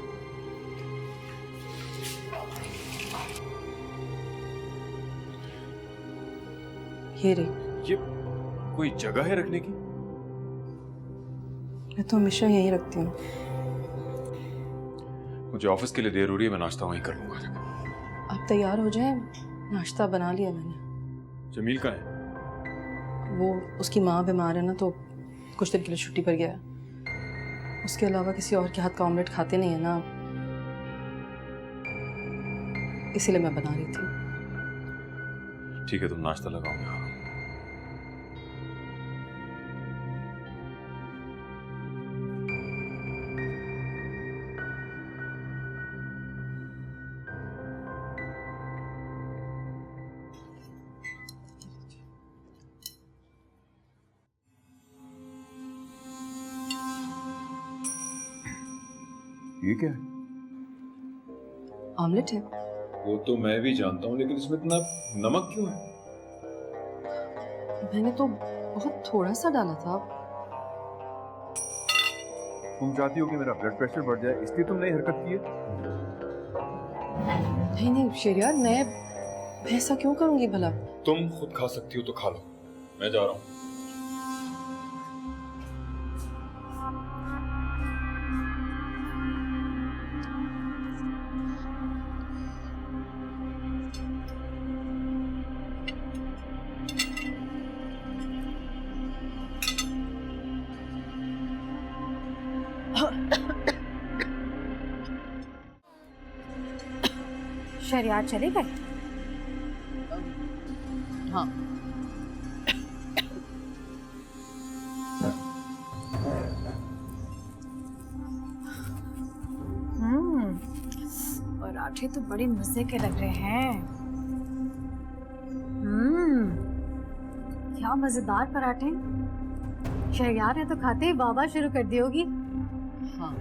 ये रही। ये कोई जगह है रखने की? मैं तो हमेशा यहीं रखती हूँ। मुझे ऑफिस के लिए देर हो रही है, मैं नाश्ता वहीं कर लूंगा। आप तैयार हो जाएं, नाश्ता बना लिया मैंने। जमील का है? वो उसकी माँ बीमार है ना, तो कुछ दिन के लिए छुट्टी पर गया है। उसके अलावा किसी और के हाथ का ऑमलेट खाते नहीं है ना, इसीलिए मैं बना रही थी। ठीक है, तुम नाश्ता लगाओ, मैं आ रहा हूं। ये क्या है? ऑमलेट है। वो तो मैं भी जानता हूँ, लेकिन इसमें इतना नमक क्यों है? मैंने तो बहुत थोड़ा सा डाला था। तुम चाहती हो कि मेरा ब्लड प्रेशर बढ़ जाए, इसलिए तुमने ये हरकत की है? नहीं नहीं शेरियार, मैं ऐसा क्यों करूंगी भला? तुम खुद खा सकती हो तो खा लो, मैं जा रहा हूँ। शहरयार चले गए? हाँ। पराठे तो बड़े मजे के लग रहे हैं। क्या मजेदार पराठे। शहरयार ने तो खाते ही वाह शुरू कर दी होगी। हाँ।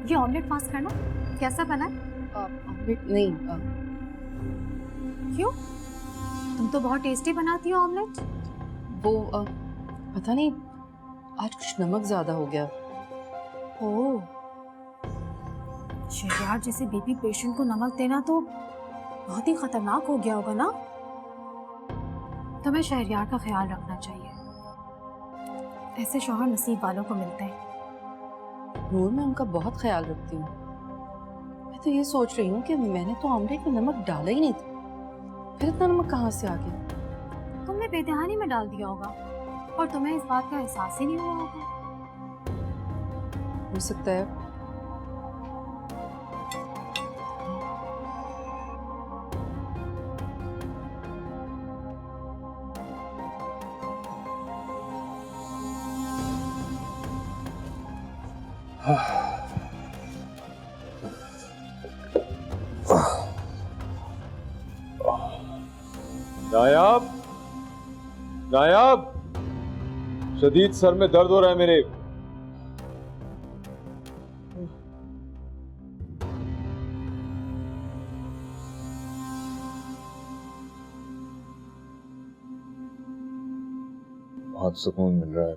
ये ऑमलेट पास करना, कैसा बना है? ऑमलेट नहीं। क्यों? तुम तो बहुत टेस्टी बनाती हो ऑमलेट। वो पता नहीं, आज कुछ नमक ज्यादा हो गया। ओह, शहरयार जैसे बीपी पेशेंट को नमक देना तो बहुत ही खतरनाक हो गया होगा ना। तुम्हें शहरयार का ख्याल रखना चाहिए, ऐसे शौहर नसीब वालों को मिलते हैं। नूर, मैं उनका बहुत ख्याल रखती हूँ। मैं तो ये सोच रही हूँ कि मैंने तो ऑमलेट में नमक डाला ही नहीं था, फिर इतना नमक कहाँ से आ गया? तुमने बेदहानी में डाल दिया होगा और तुम्हें इस बात का एहसास ही नहीं हुआ होगा। हो सकता है। नायाब, नायाब, शदीद सर में दर्द हो रहा है मेरे। बहुत सुकून मिल रहा है।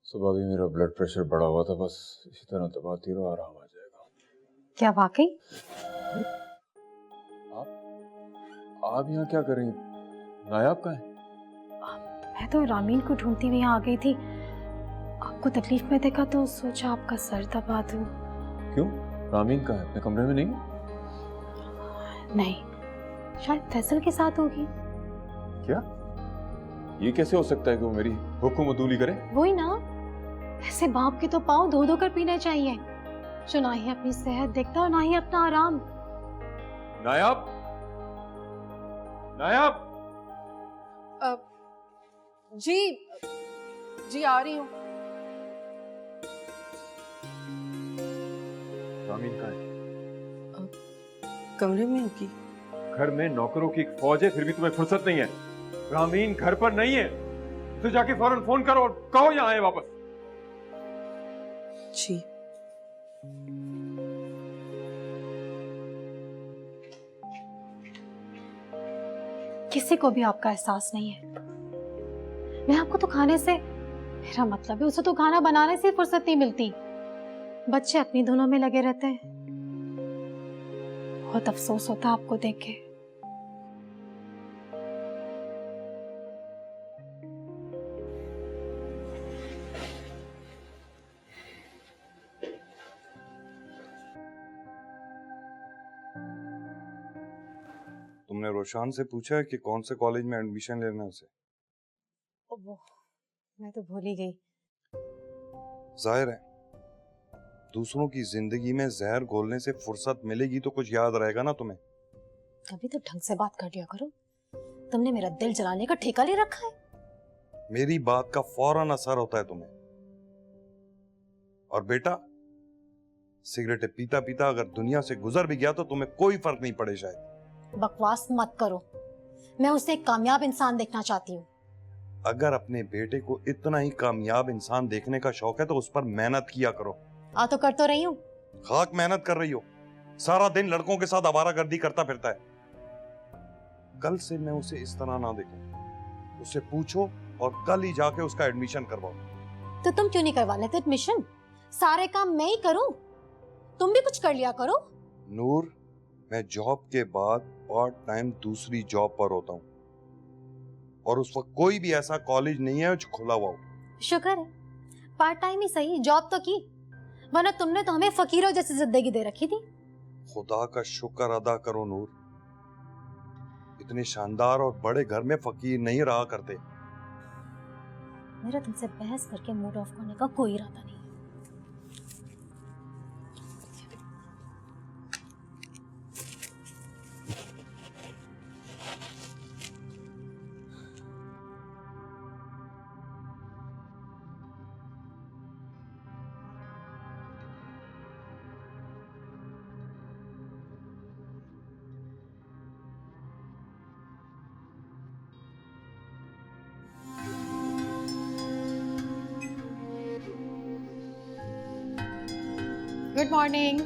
सुबह भी मेरा ब्लड प्रेशर बढ़ा हुआ था, बस इसी तरह दबाती रहो, आराम आ जाएगा। क्या वाकई? आप यहाँ क्या कर रही हैं? नायाब कहाँ है? मैं तो रामीन को ढूंढती हुई यहाँ आ गई थी। आपको तकलीफ में देखा तो सोचा आपका सर दबा दूं। क्यों? रामीन कहाँ है? अपने कमरे में नहीं? नहीं, शायद फैसल के साथ होगी। क्या? ये कैसे हो सकता है कि वो मेरी हुक्म अदूली करे? वही ना, ऐसे बाप के तो पाँव धो धो कर पीने चाहिए, जो ना ही अपनी सेहत देखता और ना ही अपना आराम। नायाब, नायाब, जी जी आ रही हूँ। रामीन कहाँ है? कमरे में होगी। घर में नौकरों की एक फौज है, फिर भी तुम्हें फुर्सत नहीं है। रामीन घर पर नहीं है, तो जाके फौरन फोन करो और कहो यहाँ आए वापस। जी। किसी को भी आपका एहसास नहीं है। मैं आपको तो खाने से, मेरा मतलब है उसे तो खाना बनाने से फुर्सत नहीं मिलती। बच्चे अपनी धुनों में लगे रहते हैं। बहुत अफसोस होता है आपको देख के। तुमने रोशान से पूछा है कि कौन से कॉलेज में एडमिशन लेना है उसे? वो मैं तो भूल ही गई। जाहिर है, दूसरों की जिंदगी में जहर घोलने से फुर्सत मिलेगी तो कुछ याद रहेगा ना तुम्हें। कभी तो ढंग से बात कर लिया करो। तुमने मेरा दिल जलाने का ठेका ले रखा है। मेरी बात का फौरन असर होता है तुम्हें। और बेटा, सिगरेटें पीता पीता अगर दुनिया से गुजर भी गया तो तुम्हें कोई फर्क नहीं पड़े शायद। बकवास मत करो, मैं उसे एक कामयाब इंसान देखना चाहती हूँ। अगर अपने बेटे को इतना ही कामयाब इंसान देखने का शौक है तो उस पर मेहनत किया करो। तो कर तो रही हूँ, खाक मेहनत कर रही हो, सारा दिन लड़कों के साथ आवारागर्दी करता फिरता है। कल से मैं उसे इस तरह ना देखूं। उससे पूछो और कल ही जाके उसका एडमिशन करवाओ। तो तुम क्यों नहीं करवा लेते एडमिशन? सारे काम मैं ही करूं, तुम भी कुछ कर लिया करो। नूर, मैं जॉब के बाद पार्ट टाइम दूसरी जॉब पर होता हूँ, और उस वक्त कोई भी ऐसा कॉलेज नहीं है जो खुला हुआ हो। शुक्र है, पार्ट टाइम ही सही, जॉब तो की, वरना तुमने तो हमें फकीरों जैसी जिंदगी दे रखी थी। खुदा का शुक्र अदा करो नूर, इतने शानदार और बड़े घर में फकीर नहीं रहा करते। मेरा तुमसे बहस करके मूड ऑफ करने का कोई इरादा नहीं। Good morning.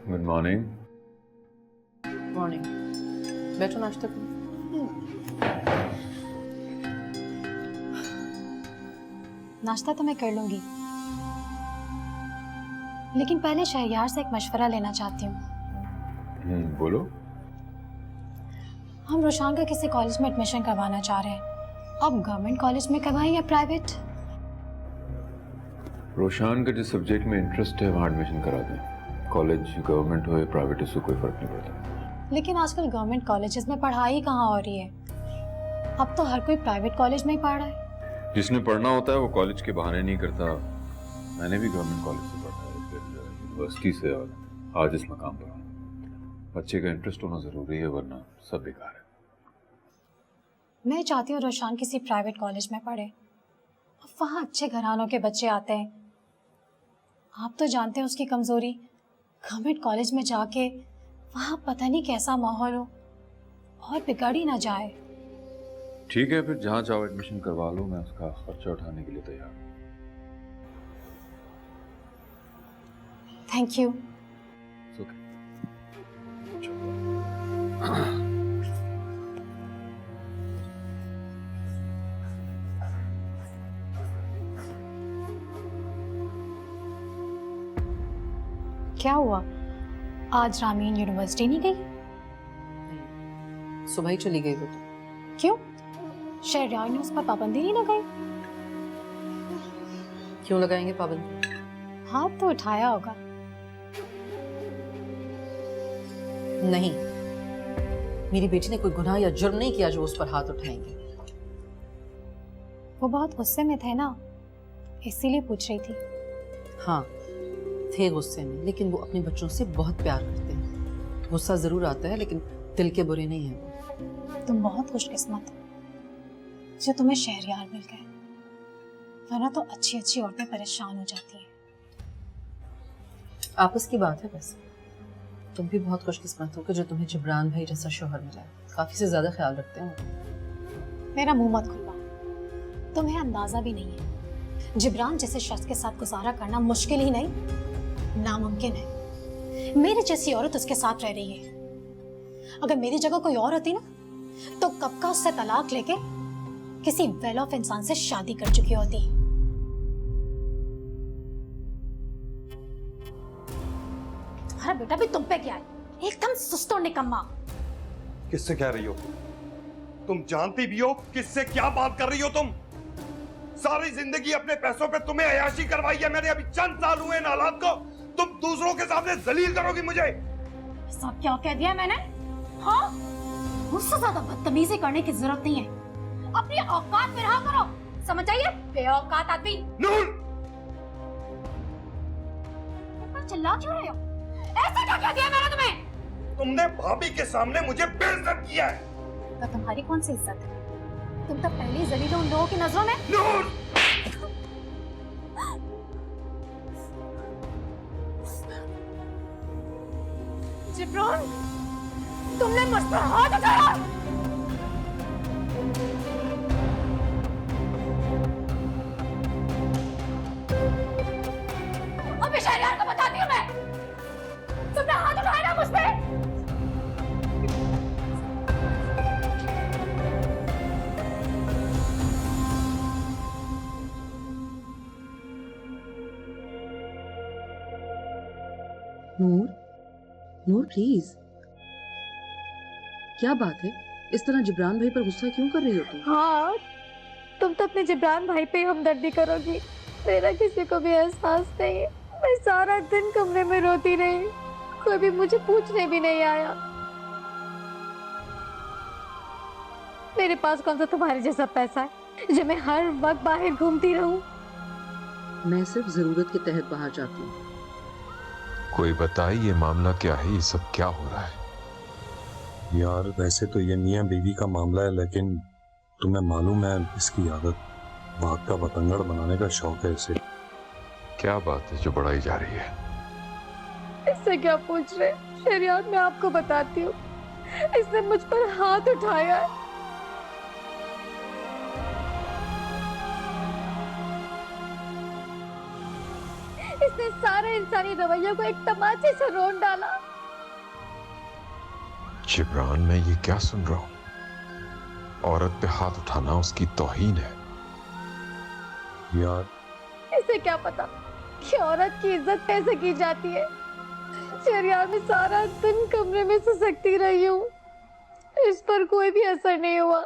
Good morning. Morning. बैठो, नाश्ता करो। नाश्ता तो मैं कर लूंगी, लेकिन पहले शहरयार से एक मशवरा लेना चाहती हूँ। बोलो। हम रोशान का किसी कॉलेज में एडमिशन करवाना चाह रहे हैं। अब गवर्नमेंट कॉलेज में करवाएं या प्राइवेट? रोशान का जिस सब्जेक्ट में इंटरेस्ट है वहाँ एडमिशन करा दें। कॉलेज गवर्नमेंट हो या प्राइवेट, इससे कोई फर्क नहीं पड़ता। लेकिन आजकल गवर्नमेंट कॉलेजेस में पढ़ाई कहाँ हो रही है? अब तो हर कोई प्राइवेट कॉलेज में ही पढ़ रहा है। जिसने पढ़ना होता है वो कॉलेज के बहाने नहीं करता। मैंने भी गवर्नमेंट कॉलेज से पढ़ा है, फिर यूनिवर्सिटी से, और आज इस मकाम पर हूँ। बच्चे का इंटरेस्ट होना ज़रूरी है, वरना सब बेकार है। मैं चाहती हूँ रोशान किसी प्राइवेट कॉलेज में पढ़े। अब वहाँ अच्छे घरानों के बच्चे आते हैं। आप तो जानते हैं उसकी कमज़ोरी। गवर्नमेंट कॉलेज में जाके वहाँ पता नहीं कैसा माहौल हो और बिगड़ ही ना जाए। ठीक है, फिर जहाँ चाहो एडमिशन करवा लो, मैं उसका खर्चा उठाने के लिए तैयार हूँ। Thank you. It's okay. क्या हुआ, आज रामीन यूनिवर्सिटी नहीं गई? सुबह ही चली गई वो तो। क्यों? शहरयार ने उस पर पाबंदी नहीं लगाई? क्यों लगाएंगे पाबंदी? हाथ तो उठाया होगा। नहीं, मेरी बेटी ने कोई गुनाह या जुर्म नहीं किया जो उस पर हाथ उठाएंगे। वो बहुत गुस्से में थे ना, इसीलिए पूछ रही थी। हाँ, थे गुस्से में, लेकिन वो अपने बच्चों से बहुत प्यार करते हैं। गुस्सा जरूर आता है, लेकिन दिल के बुरे नहीं हैं वो। तुम बहुत खुशकिस्मत हो जो तुम्हें शहरयार मिल गए, वरना तो अच्छी अच्छी औरतें परेशान हो जाती हैं। आपस की बात है। वैसे तुम भी बहुत खुशकिस्मत हो कि जो तुम्हें जिब्रान भाई जैसा शोहर मिला है। काफी से ज्यादा ख्याल रखते हैं। मेरा मुंह मत खुलवा, तुम्हें अंदाजा भी नहीं है। जिब्रान जैसे शख्स के साथ गुजारा करना मुश्किल ही नहीं, नामुमकिन है। मेरी जैसी औरत उसके साथ रह रही है। अगर मेरी जगह कोई और होती ना, तो कब का उससे तलाक लेके किसी वेल ऑफ इंसान से शादी कर चुकी होती। अरे बेटा, भी तुम पे क्या है? एकदम सुस्त और निकम्मा। किससे कह रही हो? तुम जानती भी हो किससे क्या बात कर रही हो तुम? सारी जिंदगी अपने पैसों पे तुम्हें अयाशी करवाई है मैंने। अभी चंद साल हुए इन हालात को, तुम दूसरों के सामने जलील करोगी मुझे। सब क्या कह दिया मैंने? हाँ, मुझसे ज्यादा बदतमीजी करने की जरूरत नहीं है। अपनी औकात में रहा करो, समझ आइए? बेऔकात आदमी। नूर, चिल्ला क्यों रहे हो? ऐसा क्या कह दिया मैंने तुम्हें? तुमने भाभी के सामने मुझे बेइज्जत किया है। तो तुम्हारी कौन सी इज्जत है? तुम तो पहली जलील हो उन लोगों की नजरों में। नूर, जिब्रान, तुमने मुझ पर हाथ उठाया। अबे शहरयार को बताती हूँ मैं। नूर, नूर प्लीज, क्या बात है? इस तरह जिब्रान भाई पर गुस्सा क्यों कर रही हो तुम? हाँ, तुम तो अपने जिब्रान भाई पे हमदर्दी करोगी, मेरा किसी को भी एहसास नहीं है। मैं सारा दिन कमरे में रोती रही, कोई भी मुझे पूछने भी नहीं आया। मेरे पास कौन सा तुम्हारे जैसा पैसा है जो मैं हर वक्त बाहर घूमती रहूं? मैं सिर्फ जरूरत के तहत बाहर जाती हूँ। कोई बताए ये मामला क्या है, ये सब क्या हो रहा है? यार वैसे तो ये मियाँ बीवी का मामला है, लेकिन तुम्हें मालूम है इसकी आदत बात का बतंगड़ बनाने का शौक है इसे। क्या बात है जो बढ़ाई जा रही है? इससे क्या पूछ रहे? शरियात मैं आपको बताती हूँ, इसने मुझ पर हाथ उठाया है। इसने सारे इंसानी रवैयों को एक तमाचे से रोन डाला। जिब्रान, मैं ये क्या सुन रहा हूँ? औरत पे हाथ उठाना उसकी तौहीन है। यार इसे क्या पता कि औरत की इज्जत कैसे की जाती है। शरियात में सारा दिन कमरे में सिसकती रही हूँ, इस पर कोई भी असर नहीं हुआ।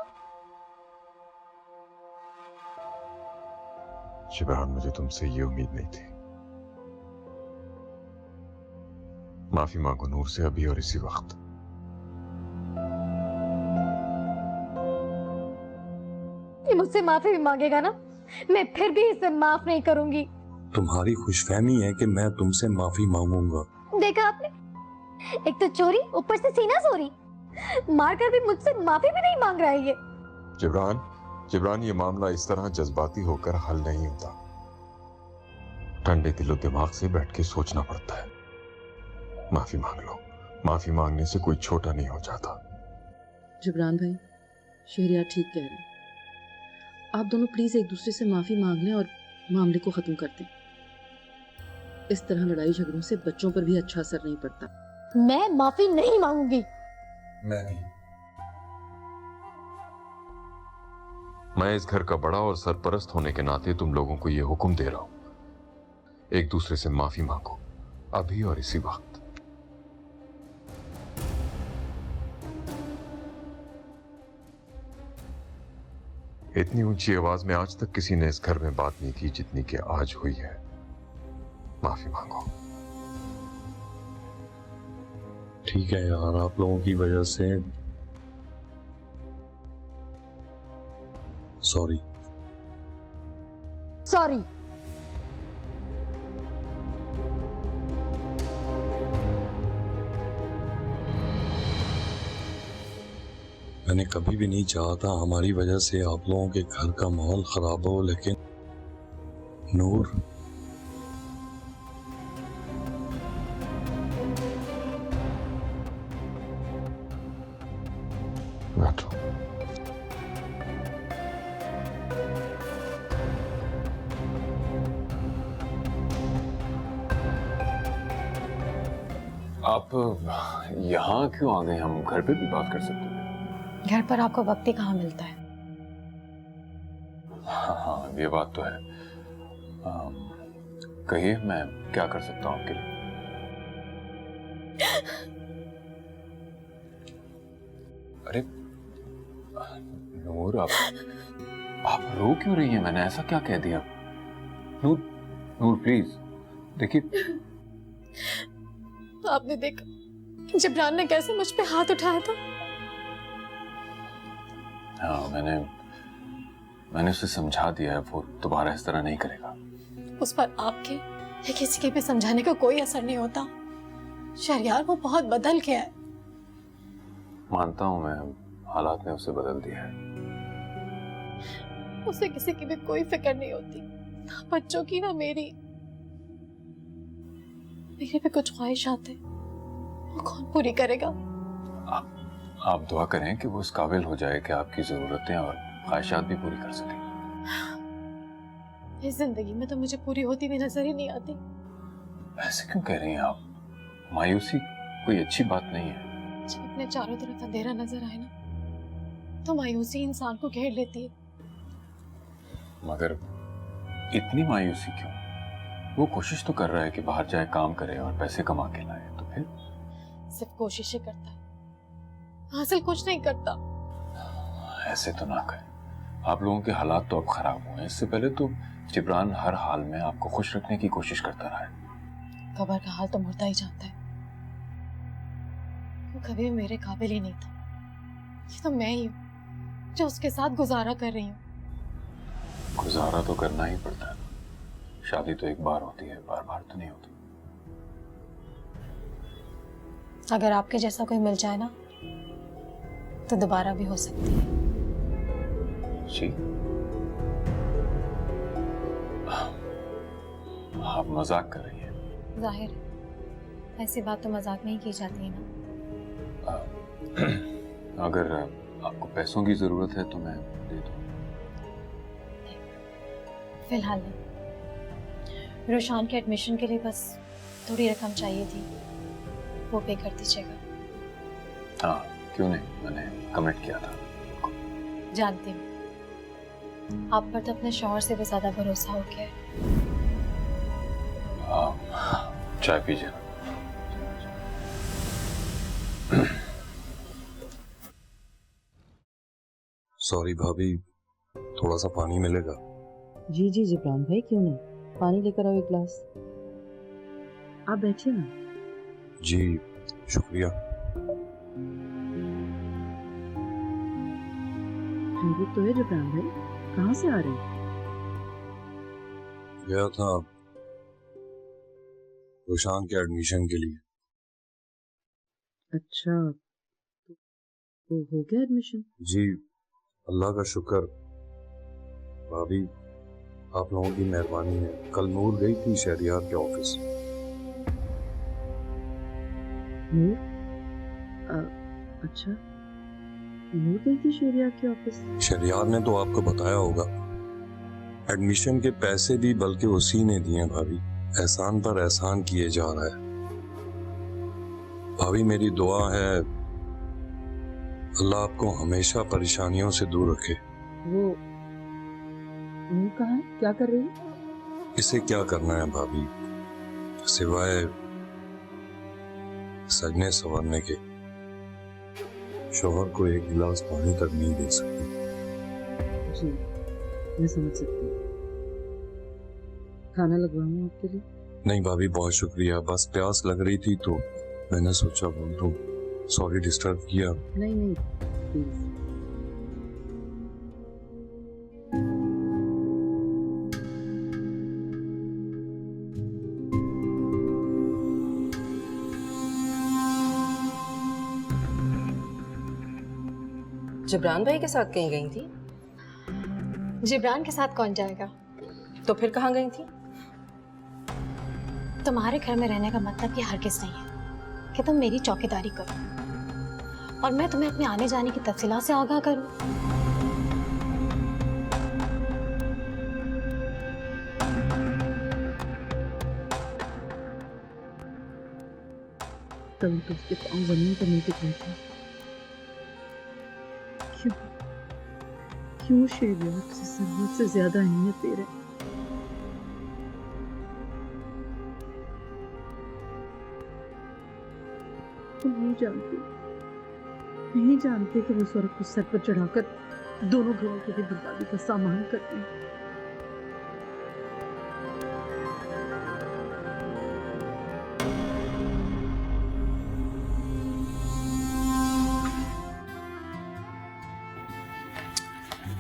जिब्रान, मुझे तुमसे ये उम्मीद नहीं थी। माफी मांगो नूर से अभी और इसी वक्त। ये मुझसे माफी भी मांगेगा ना, मैं फिर भी इसे माफ नहीं करूंगी। तुम्हारी खुशफहमी है कि मैं तुमसे माफी मांगूंगा। देखा आपने, एक तो चोरी, ऊपर से सीना चोरी, मारकर भी मुझसे माफी भी नहीं मांग रहा है ये। जिब्रान, जिब्रान, ये मामला इस तरह जज्बाती होकर हल नहीं होता। ठंडे दिलो दिमाग से बैठ के सोचना पड़ता है। माफी मांग लो। माफी मांगने से कोई छोटा नहीं हो जाता। जिब्रान भाई, शहरियार ठीक कह रहे हैं। आप दोनों प्लीज एक दूसरे से माफी मांग लें और मामले को खत्म कर दें। इस तरह लड़ाई झगड़ों से बच्चों पर भी अच्छा असर नहीं पड़ता। मैं माफी नहीं मांगूंगी। मैं भी। मैं इस घर का बड़ा और सरपरस्त होने के नाते तुम लोगों को यह हुक्म दे रहा हूं, एक दूसरे से माफी मांगो, अभी और इसी वक्त। इतनी ऊंची आवाज में आज तक किसी ने इस घर में बात नहीं की जितनी कि आज हुई है। माफी मांगो। ठीक है यार, आप लोगों की वजह से सॉरी। सॉरी। मैंने कभी भी नहीं चाहा था हमारी वजह से आप लोगों के घर का माहौल खराब हो, लेकिन नूर, बैठो। आप यहाँ क्यों आ गए? हम घर पे भी बात कर सकते हैं। घर पर आपको वक्त ही कहाँ मिलता है? हाँ, ये बात तो है। कहिए, मैं क्या कर सकता हूँ आपके लिए? अरे नूर, आप रो क्यों रही हैं? मैंने ऐसा क्या कह दिया? नूर, नूर प्लीज देखिए। आपने देखा जिब्रान ने कैसे मुझ पे हाथ उठाया था? हाँ, मैंने उसे समझा दिया है, वो दोबारा इस तरह नहीं करेगा। उस पर आपके या किसी के भी समझाने का कोई असर नहीं होता। शहरियार वो बहुत बदल गया है। मानता हूं मैं, हालात ने उसे बदल दिया है। उसे किसी की भी कोई फिक्र नहीं होती, ना बच्चों की ना मेरी। मेरे भी कुछ ख्वाहिशात हैं, वो कौन पूरी करेगा? आप दुआ करें कि वो इस काबिल हो जाए कि आपकी जरूरतें और ख्वाहिशात भी पूरी कर सके। इस जिंदगी में तो मुझे पूरी होती भी नजर ही नहीं आती। ऐसे क्यों कह रही हैं आप? मायूसी कोई अच्छी बात नहीं है। जब अपने चारों तरफ अंधेरा नजर आए ना, तो मायूसी इंसान को घेर लेती है। मगर इतनी मायूसी क्यों? वो कोशिश तो कर रहा है कि बाहर जाए, काम करे और पैसे कमा के लाए, तो फिर सिर्फ कोशिश ही करता है, हासिल कुछ नहीं करता। ऐसे तो ना कहें। आप लोगों के हालात तो अब खराब हुए हैं। इससे पहले तो जिब्रान हर हाल में आपको खुश रखने की कोशिश करता रहा है। खबर का हाल तो मुर्दा ही जानता है। वो कभी भी मेरे काबिल ही नहीं था। ये तो मैं ही हूँ जो उसके साथ गुजारा कर रही हूँ। गुजारा तो करना ही पड़ता है। शादी तो एक बार होती है, बार बार तो नहीं होती। अगर आपके जैसा कोई मिल जाए ना तो दोबारा भी हो सकती है। जी, आप मजाक कर रही हैं। जाहिर है, ऐसी बात तो मजाक में ही की जाती है ना। अगर आपको पैसों की जरूरत है तो मैं दे दूं। फिलहाल नहीं। रोशान के एडमिशन के लिए बस थोड़ी रकम चाहिए थी, वो पे कर दीजिएगा। हाँ, क्यों नहीं, मैंने कमिट किया था। जानती हूँ आप पर तो अपने शौहर से भी ज्यादा भरोसा हो गया है। चाय पीजिए। सॉरी भाभी, थोड़ा सा पानी मिलेगा? जी जी जिब्रान भाई, क्यों नहीं, पानी लेकर आओ एक गिलास। आप बैठिए ना। जी शुक्रिया। खैरियत तो है जिब्रान भाई, कहाँ से आ रहे हैं? गया था रोशान के एडमिशन के लिए। अच्छा, तो हो गया एडमिशन? जी अल्लाह का शुक्र। भाभी आप लोगों की मेहरबानी है। कल नूर गई थी शहरियार के ऑफिस। नूर? अच्छा, नूर गई थी शहरियार के ऑफिस? शहरियार ने तो आपको बताया होगा, एडमिशन के पैसे भी बल्कि उसी ने दिए हैं भाभी। एहसान पर एहसान किए जा रहा है। भाभी मेरी दुआ है अल्लाह आपको हमेशा परेशानियों से दूर रखे। वो नूर कहाँ है, क्या कर रही है? इसे क्या करना है भाभी, सिवाय सजने संवरने के। शौहर को एक गिलास पानी तक नहीं दे सकती। जी मैं समझ सकती हूँ। खाना लगवाऊँ आपके लिए? नहीं भाभी बहुत शुक्रिया, बस प्यास लग रही थी तो मैंने सोचा बोल दूं। सॉरी डिस्टर्ब किया। नहीं नहीं प्लीज। जिब्रान भाई के साथ कहीं गई थी? जिब्रान के साथ कौन जाएगा? तो फिर कहाँ गई थी? तुम्हारे घर में रहने का मतलब ये हरगिज नहीं है कि तुम मेरी चौकीदारी करो और मैं तुम्हें अपने आने जाने की तफसीलात से आगाह करूं। कभी तो उसके पाँव जमीन पर नहीं टिक रहे थे। क्यों क्यों शेरिया तुझे जरूरत से ज्यादा अहमियत दे रहे? तुम नहीं जानते कि वो स्वर्ग को सर पर चढ़ाकर दोनों घरों की भी बर्बादी का सामान करते हैं।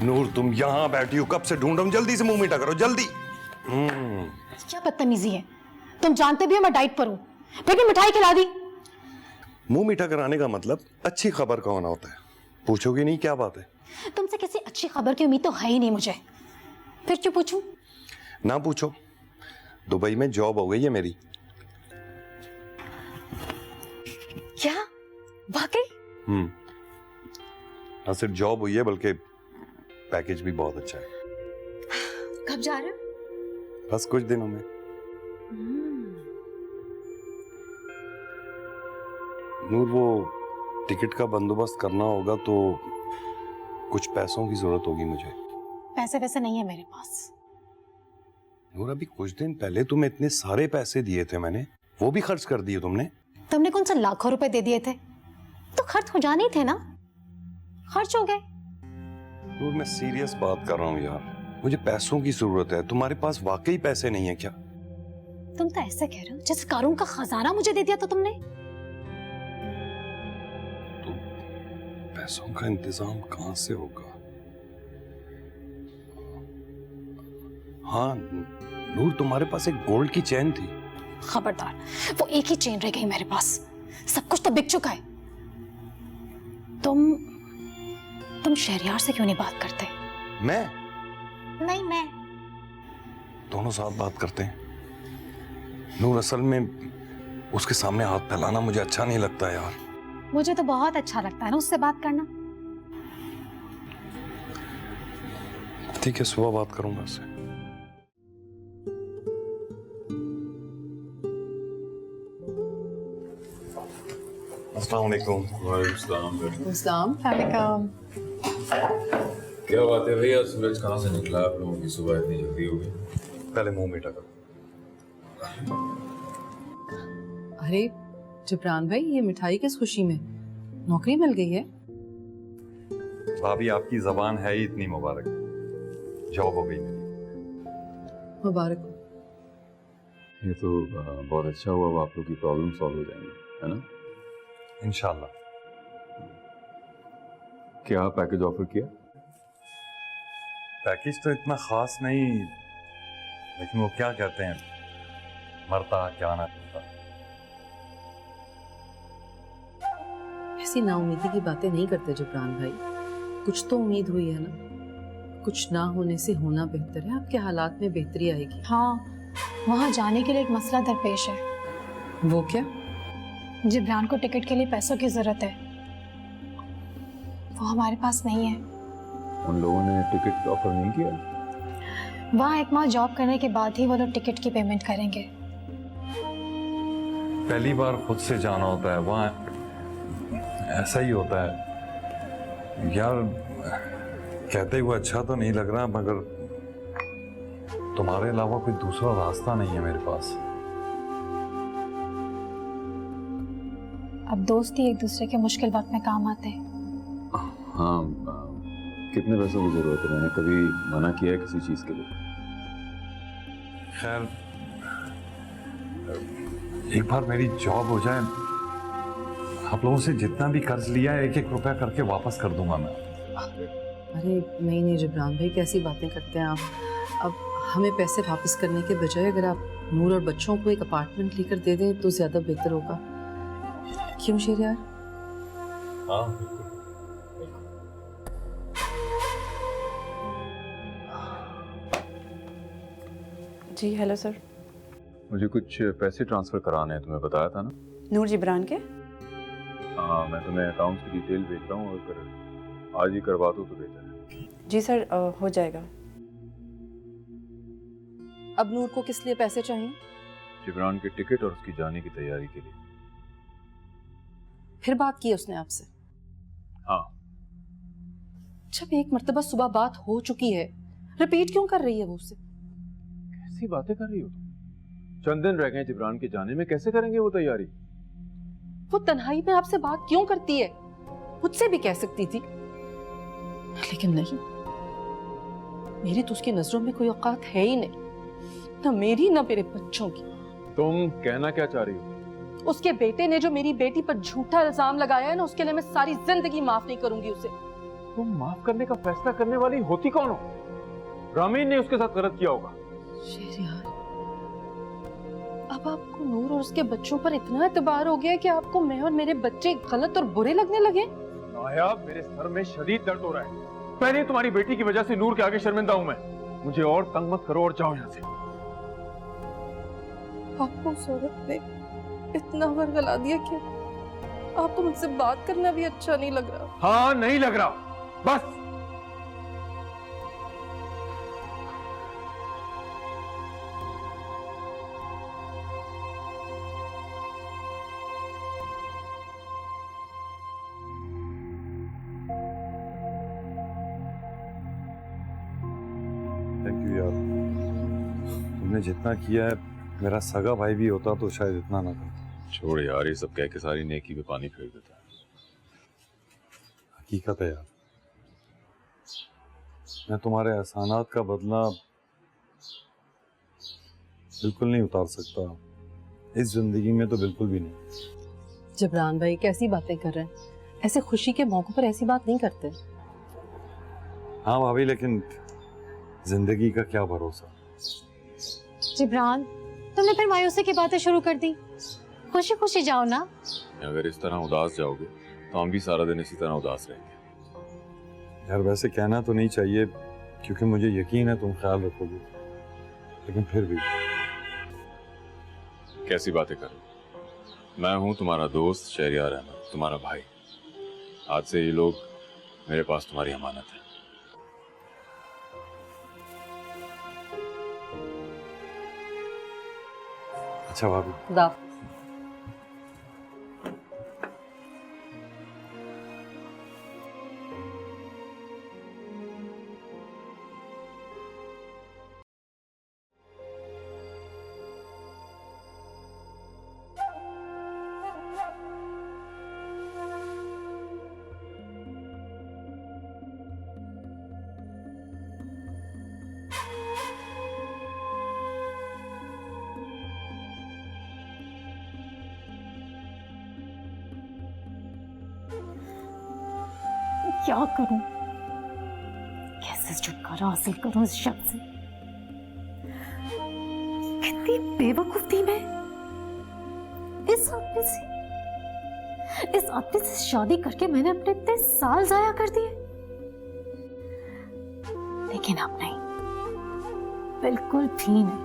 नूर तुम यहाँ बैठी हो, कब से ढूंढ रहा हूं, जल्दी से मुंह मीठा करो जल्दी। क्या बदतमीजी है, तुम जानते भी हो मैं डाइट पर हूँ, फिर भी मिठाई खिला दी। मुंह मीठा कराने का मतलब अच्छी खबर का होना होता है। पूछोगे नहीं क्या बात है? तुमसे किसी अच्छी खबर की उम्मीद तो है ही नहीं मुझे, फिर क्यों पूछूं? ना पूछो, दुबई में जॉब हो गई है मेरी। क्या वाकई? ना सिर्फ जॉब हुई है बल्कि पैकेज भी बहुत अच्छा है। कब जा रहे हो? बस कुछ दिनों में। नूर वो टिकट का बंदोबस्त करना होगा तो कुछ पैसों की जरूरत होगी मुझे। पैसे वैसे नहीं है मेरे पास। नूर अभी कुछ दिन पहले तुम्हें इतने सारे पैसे दिए थे मैंने, वो भी खर्च कर दिए तुमने। तुमने कौन सा लाखों रुपए दे दिए थे, तो खर्च हो जाने ही थे ना, खर्च हो गए। नूर मैं सीरियस बात कर रहा हूँ यार, मुझे पैसों की जरूरत है। तुम्हारे पास वाकई पैसे नहीं है क्या? तुम तो ऐसे कह रहे हो जैसे कारून का खजाना मुझे दे दिया तो तुमने। तो पैसों का इंतजाम कहाँ से होगा? हाँ नूर, तुम्हारे पास एक गोल्ड की चेन थी। खबरदार, वो एक ही चेन रह गई मेरे पास, सब कुछ तो बिक चुका है। तुम शहरयार से क्यों नहीं बात करते? मैं? नहीं, मैं। दोनों साथ बात करते हैं। नूर असल में उसके सामने हाथ फैलाना मुझे अच्छा नहीं लगता यार। मुझे तो बहुत अच्छा लगता है ना उससे बात करना। ठीक है, सुबह बात करूंगा उससे। अस्सलाम वालेकुम। इस्लाम क्या बात है भैया, सूरज कहाँ से निकला? आप लोगों की सुबह इतनी जल्दी हो गई। पहले मुंह मीठा करो। अरे जिब्रान भाई, ये मिठाई किस खुशी में? नौकरी मिल गई है? भाभी आपकी जबान है ही इतनी मुबारक, जॉब हो गई मेरी। मुबारक हो। ये तो बहुत अच्छा हुआ, अब आप लोग की प्रॉब्लम सॉल्व हो जाएंगी, है ना? इंशाल्लाह। क्या पैकेज ऑफर किया? पैकेज तो इतना खास नहीं, लेकिन वो क्या कहते हैं, मरता क्या ना करता। ऐसी नाउमीदी की बातें नहीं करते जिब्रान भाई। कुछ तो उम्मीद हुई है ना। कुछ ना होने से होना बेहतर है। आपके हालात में बेहतरी आएगी। हाँ, वहाँ जाने के लिए एक मसला दरपेश है। वो क्या? जिब्रान को टिकट के लिए पैसों की जरूरत है, वो हमारे पास नहीं है। उन लोगों ने टिकट ऑफर नहीं किया? वहाँ एक माह जॉब करने के बाद ही वो लोग टिकट की पेमेंट करेंगे। पहली बार खुद से जाना होता है, वहाँ ऐसा ही होता है यार। कहते हुए अच्छा तो नहीं लग रहा, मगर तुम्हारे अलावा कोई दूसरा रास्ता नहीं है मेरे पास। अब दोस्त ही एक दूसरे के मुश्किल वक्त में काम आते हैं। हाँ, कितने पैसों की जरूरत है? मैंने कभी मना किया है किसी चीज के लिए? खैर, एक बार मेरी जॉब हो जाए, आप लोगों से जितना भी कर्ज लिया है 1-1 रुपया करके वापस कर दूंगा मैं। अरे नहीं जिब्रान भाई, कैसी बातें करते हैं आप। अब हमें पैसे वापस करने के बजाय अगर आप नूर और बच्चों को एक अपार्टमेंट लेकर दे दें तो ज्यादा बेहतर होगा। क्यों शहरयार? हाँ बिल्कुल। जी हेलो सर। मुझे कुछ पैसे ट्रांसफर कराने हैं, तुम्हें बताया था ना? नूर जिब्रान के? हाँ, मैं तुम्हें अकाउंट की डिटेल भेज रहा हूँ, अगर आज ही करवा दो तो बेहतर है। जी सर, हो जाएगा। अब नूर को किस लिए पैसे चाहिए? जिब्रान के टिकट और उसकी जाने की तैयारी के लिए। फिर बात की उसने आपसे? हाँ। जब एक मर्तबा सुबह बात हो चुकी है, रिपीट क्यों कर रही है वो उससे? कैसी बातें कर रही हो तुम? चंद दिन रह गए जिब्रान के जाने में, कैसे करेंगे वो तैयारी? वो तन्हाई में आपसे बात क्यों करती है? मुझसे भी कह सकती थी, लेकिन नहीं। मेरी तो उसकी नजरों में कोई औकात है ही नहीं, ना मेरी ना मेरे बच्चों की। तुम कहना क्या चाह रही हो? उसके बेटे ने जो मेरी बेटी पर झूठा इल्जाम लगाया है ना, उसके लिए मैं सारी जिंदगी माफ नहीं करूंगी उसे। तुम माफ करने का फैसला करने वाली होती कौन हो? रामीन ने उसके साथ गलत किया होगा। शहरयार, अब आपको नूर और उसके बच्चों पर इतना एतबार हो गया है कि आपको मैं और मेरे बच्चे गलत और बुरे लगने लगे? नायाब, मेरे सर में शदीद दर्द हो रहा है। पहले तुम्हारी बेटी की वजह से नूर के आगे शर्मिंदा हूं मैं। मुझे और तंग मत करो और जाओ यहाँ से। आपको उस औरत ने इतना वर्गला दिया कि आपको मुझसे बात करना भी अच्छा नहीं लग रहा। हाँ, नहीं लग रहा, बस। थैंक यू यार, तुमने जितना किया है, मेरा सगा भाई भी होता तो शायद इतना ना करता। छोड़ यार, ये सब कह के सारी नेकी पे पानी फेर देता है। हकीकत है यार, मैं तुम्हारे एहसानात का बदला बिल्कुल नहीं उतार सकता, इस जिंदगी में तो बिल्कुल भी नहीं। जबरान भाई कैसी बातें कर रहे हैं? ऐसे खुशी के मौकों पर ऐसी बात नहीं करते। हाँ भाभी, लेकिन जिंदगी का क्या भरोसा। जिब्रान, तुमने फिर मायूसी की बातें शुरू कर दी। खुशी खुशी जाओ ना। अगर इस तरह उदास जाओगे तो हम भी सारा दिन इसी तरह उदास रहेंगे। यार वैसे कहना तो नहीं चाहिए, क्योंकि मुझे यकीन है तुम ख्याल रखोगे, लेकिन फिर भी। कैसी बातें कर रहे हो? मैं हूँ तुम्हारा दोस्त शहरियार अहमद, तुम्हारा भाई। आज से ये लोग मेरे पास तुम्हारी अमानत है। अच्छा भाभी, खुदा क्या करूं? कैसे छुटकारा हासिल करूं इस शख्स से? कितनी बेवकूफ थी मैं। इस आदमी से शादी करके मैंने अपने इतने साल जाया कर दिए। लेकिन अब नहीं, बिल्कुल भी नहीं।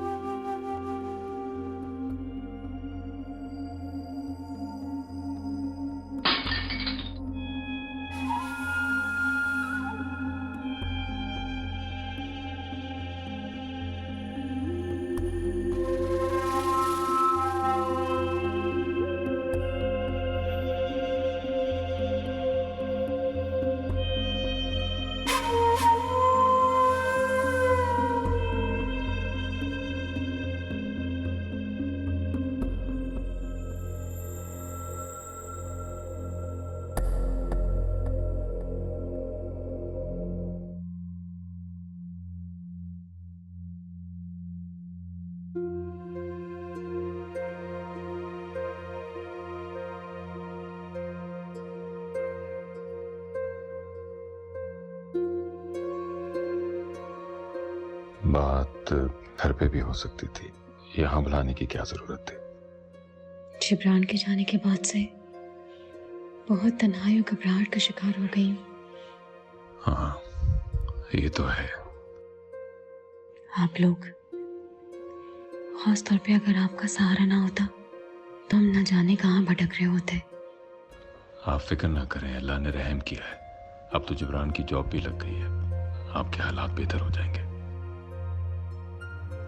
बात घर पे भी हो सकती थी, यहाँ बुलाने की क्या जरूरत थी? जिब्रान के जाने के बाद से बहुत तन्हाई और घबराहट का शिकार हो गई हूँ। हाँ, ये तो है। आप लोग, खास तौर पे अगर आपका सहारा ना होता तो हम न जाने कहाँ भटक रहे होते। आप फिक्र ना करें, अल्लाह ने रहम किया है। अब तो जिब्रान की जॉब भी लग गई है, आपके हालात बेहतर हो जाएंगे।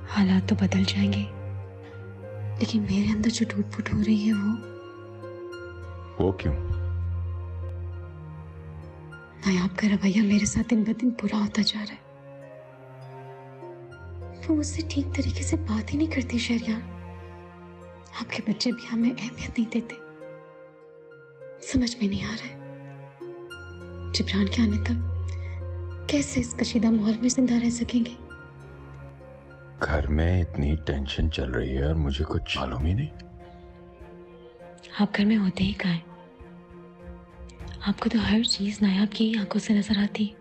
हालात तो बदल जाएंगे, लेकिन मेरे अंदर जो टूट फूट हो रही है वो क्यों? नायाब का रवैया मेरे साथ दिन ब दिन बुरा होता जा रहा है। वो मुझसे ठीक तरीके से बात ही नहीं करती। शहरियार, आपके बच्चे भी हमें अहमियत नहीं देते। समझ में नहीं आ रहा है जिब्रान के आने तक कैसे इस कशीदा माहौल में जिंदा रह सकेंगे। घर में इतनी टेंशन चल रही है और मुझे कुछ मालूम ही नहीं। आप घर में होते ही कहाँ हैं? आपको तो हर चीज नायाब की ही आंखों से नजर आती है।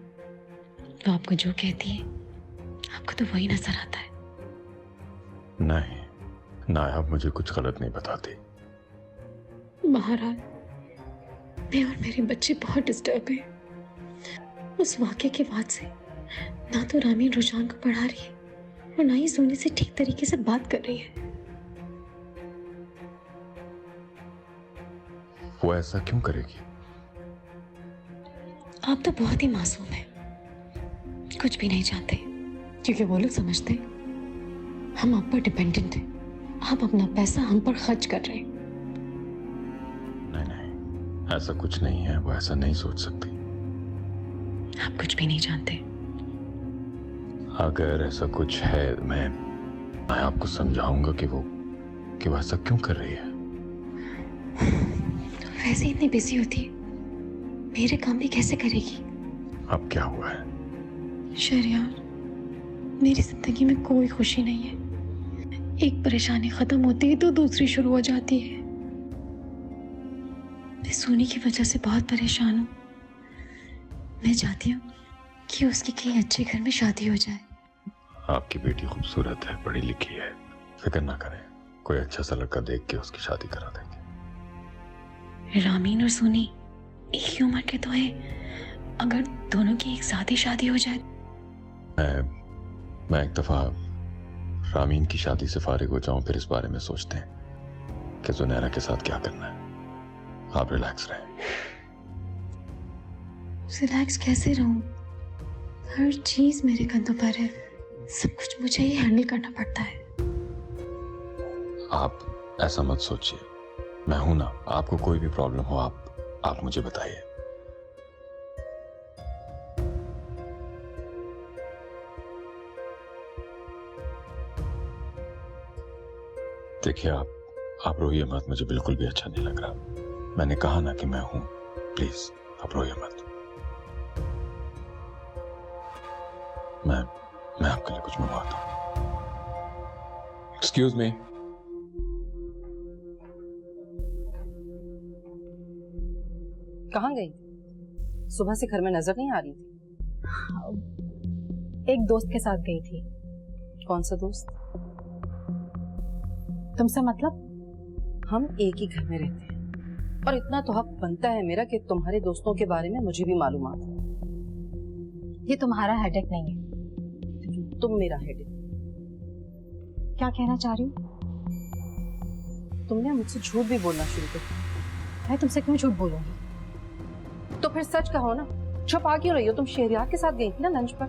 वो आपको जो कहती है आपको तो वही नजर आता है। नहीं, नायाब मुझे कुछ गलत नहीं बताती। बहरहाल, मैं और मेरे बच्चे बहुत डिस्टर्ब हैं। उस वाक़े के बाद से ना तो रामीन रुझान को पढ़ा रही है और ना ही सोनी से ठीक तरीके से बात कर रही है। वो ऐसा क्यों करेगी? आप तो बहुत ही मासूम हैं, कुछ भी नहीं जानते, क्योंकि वो लोग समझते हैं हम आप पर डिपेंडेंट हैं। आप अपना पैसा हम पर खर्च कर रहे हैं। नहीं, ऐसा कुछ नहीं है। वो ऐसा नहीं सोच सकती। आप कुछ भी नहीं जानते। अगर ऐसा कुछ है, मैं मैं आपको समझाऊंगा कि वो ऐसा क्यों कर रही है। वैसे इतनी बिजी होती है, मेरे काम भी कैसे करेगी? अब क्या हुआ है? शहरयार, मेरी जिंदगी में कोई खुशी नहीं है। एक परेशानी खत्म होती है तो दूसरी शुरू हो जाती है। मैं सोनी की वजह से बहुत परेशान हूँ। मैं चाहती हूँ कि उसकी कहीं अच्छे घर में शादी हो जाए। आपकी बेटी खूबसूरत है, पढ़ी लिखी है, फिक्र ना करें, कोई अच्छा सा लड़का देख के उसकी शादी करा देंगे। रामीन और सोनी एक ही उम्र के तो हैं। अगर दोनों की एक साथ ही शादी हो जाए। मैं एक दफा रामीन की शादी से फारिग हो जाऊं, फिर इस बारे में सोचते हैं कि जुनैरा के साथ क्या करना है। आप रिलैक्स रहें। रिलैक्स कैसे रहूं? हर चीज मेरे कंधों पर है, सब कुछ मुझे ही हैंडल करना पड़ता है। आप ऐसा मत सोचिए, मैं हूं ना। आपको कोई भी प्रॉब्लम हो आप मुझे बताइए। देखिए आप रोइए मत, मुझे बिल्कुल भी अच्छा नहीं लग रहा। मैंने कहा ना कि मैं हूं, प्लीज आप रोइए मत। मैं आपके लिए कुछ मंगवाता हूं। Excuse me. कहाँ गई? सुबह से घर में नजर नहीं आ रही थी। एक दोस्त के साथ गई थी। कौन सा दोस्त? तुमसे मतलब? हम एक ही घर में रहते हैं और इतना तो हक बनता है मेरा कि तुम्हारे दोस्तों के बारे में मुझे भी मालूमात हो। ये तुम्हारा हेडेक नहीं है। तुम मेरा हेडेक। क्या कहना चाह रही हो? तुमने मुझसे झूठ भी बोलना शुरू कर दिया। मैं तुमसे क्यों झूठ बोलूंगी? तो फिर सच कहो ना, छुपा क्यों रही हो? तुम शहरयार के साथ गई थी ना लंच पर।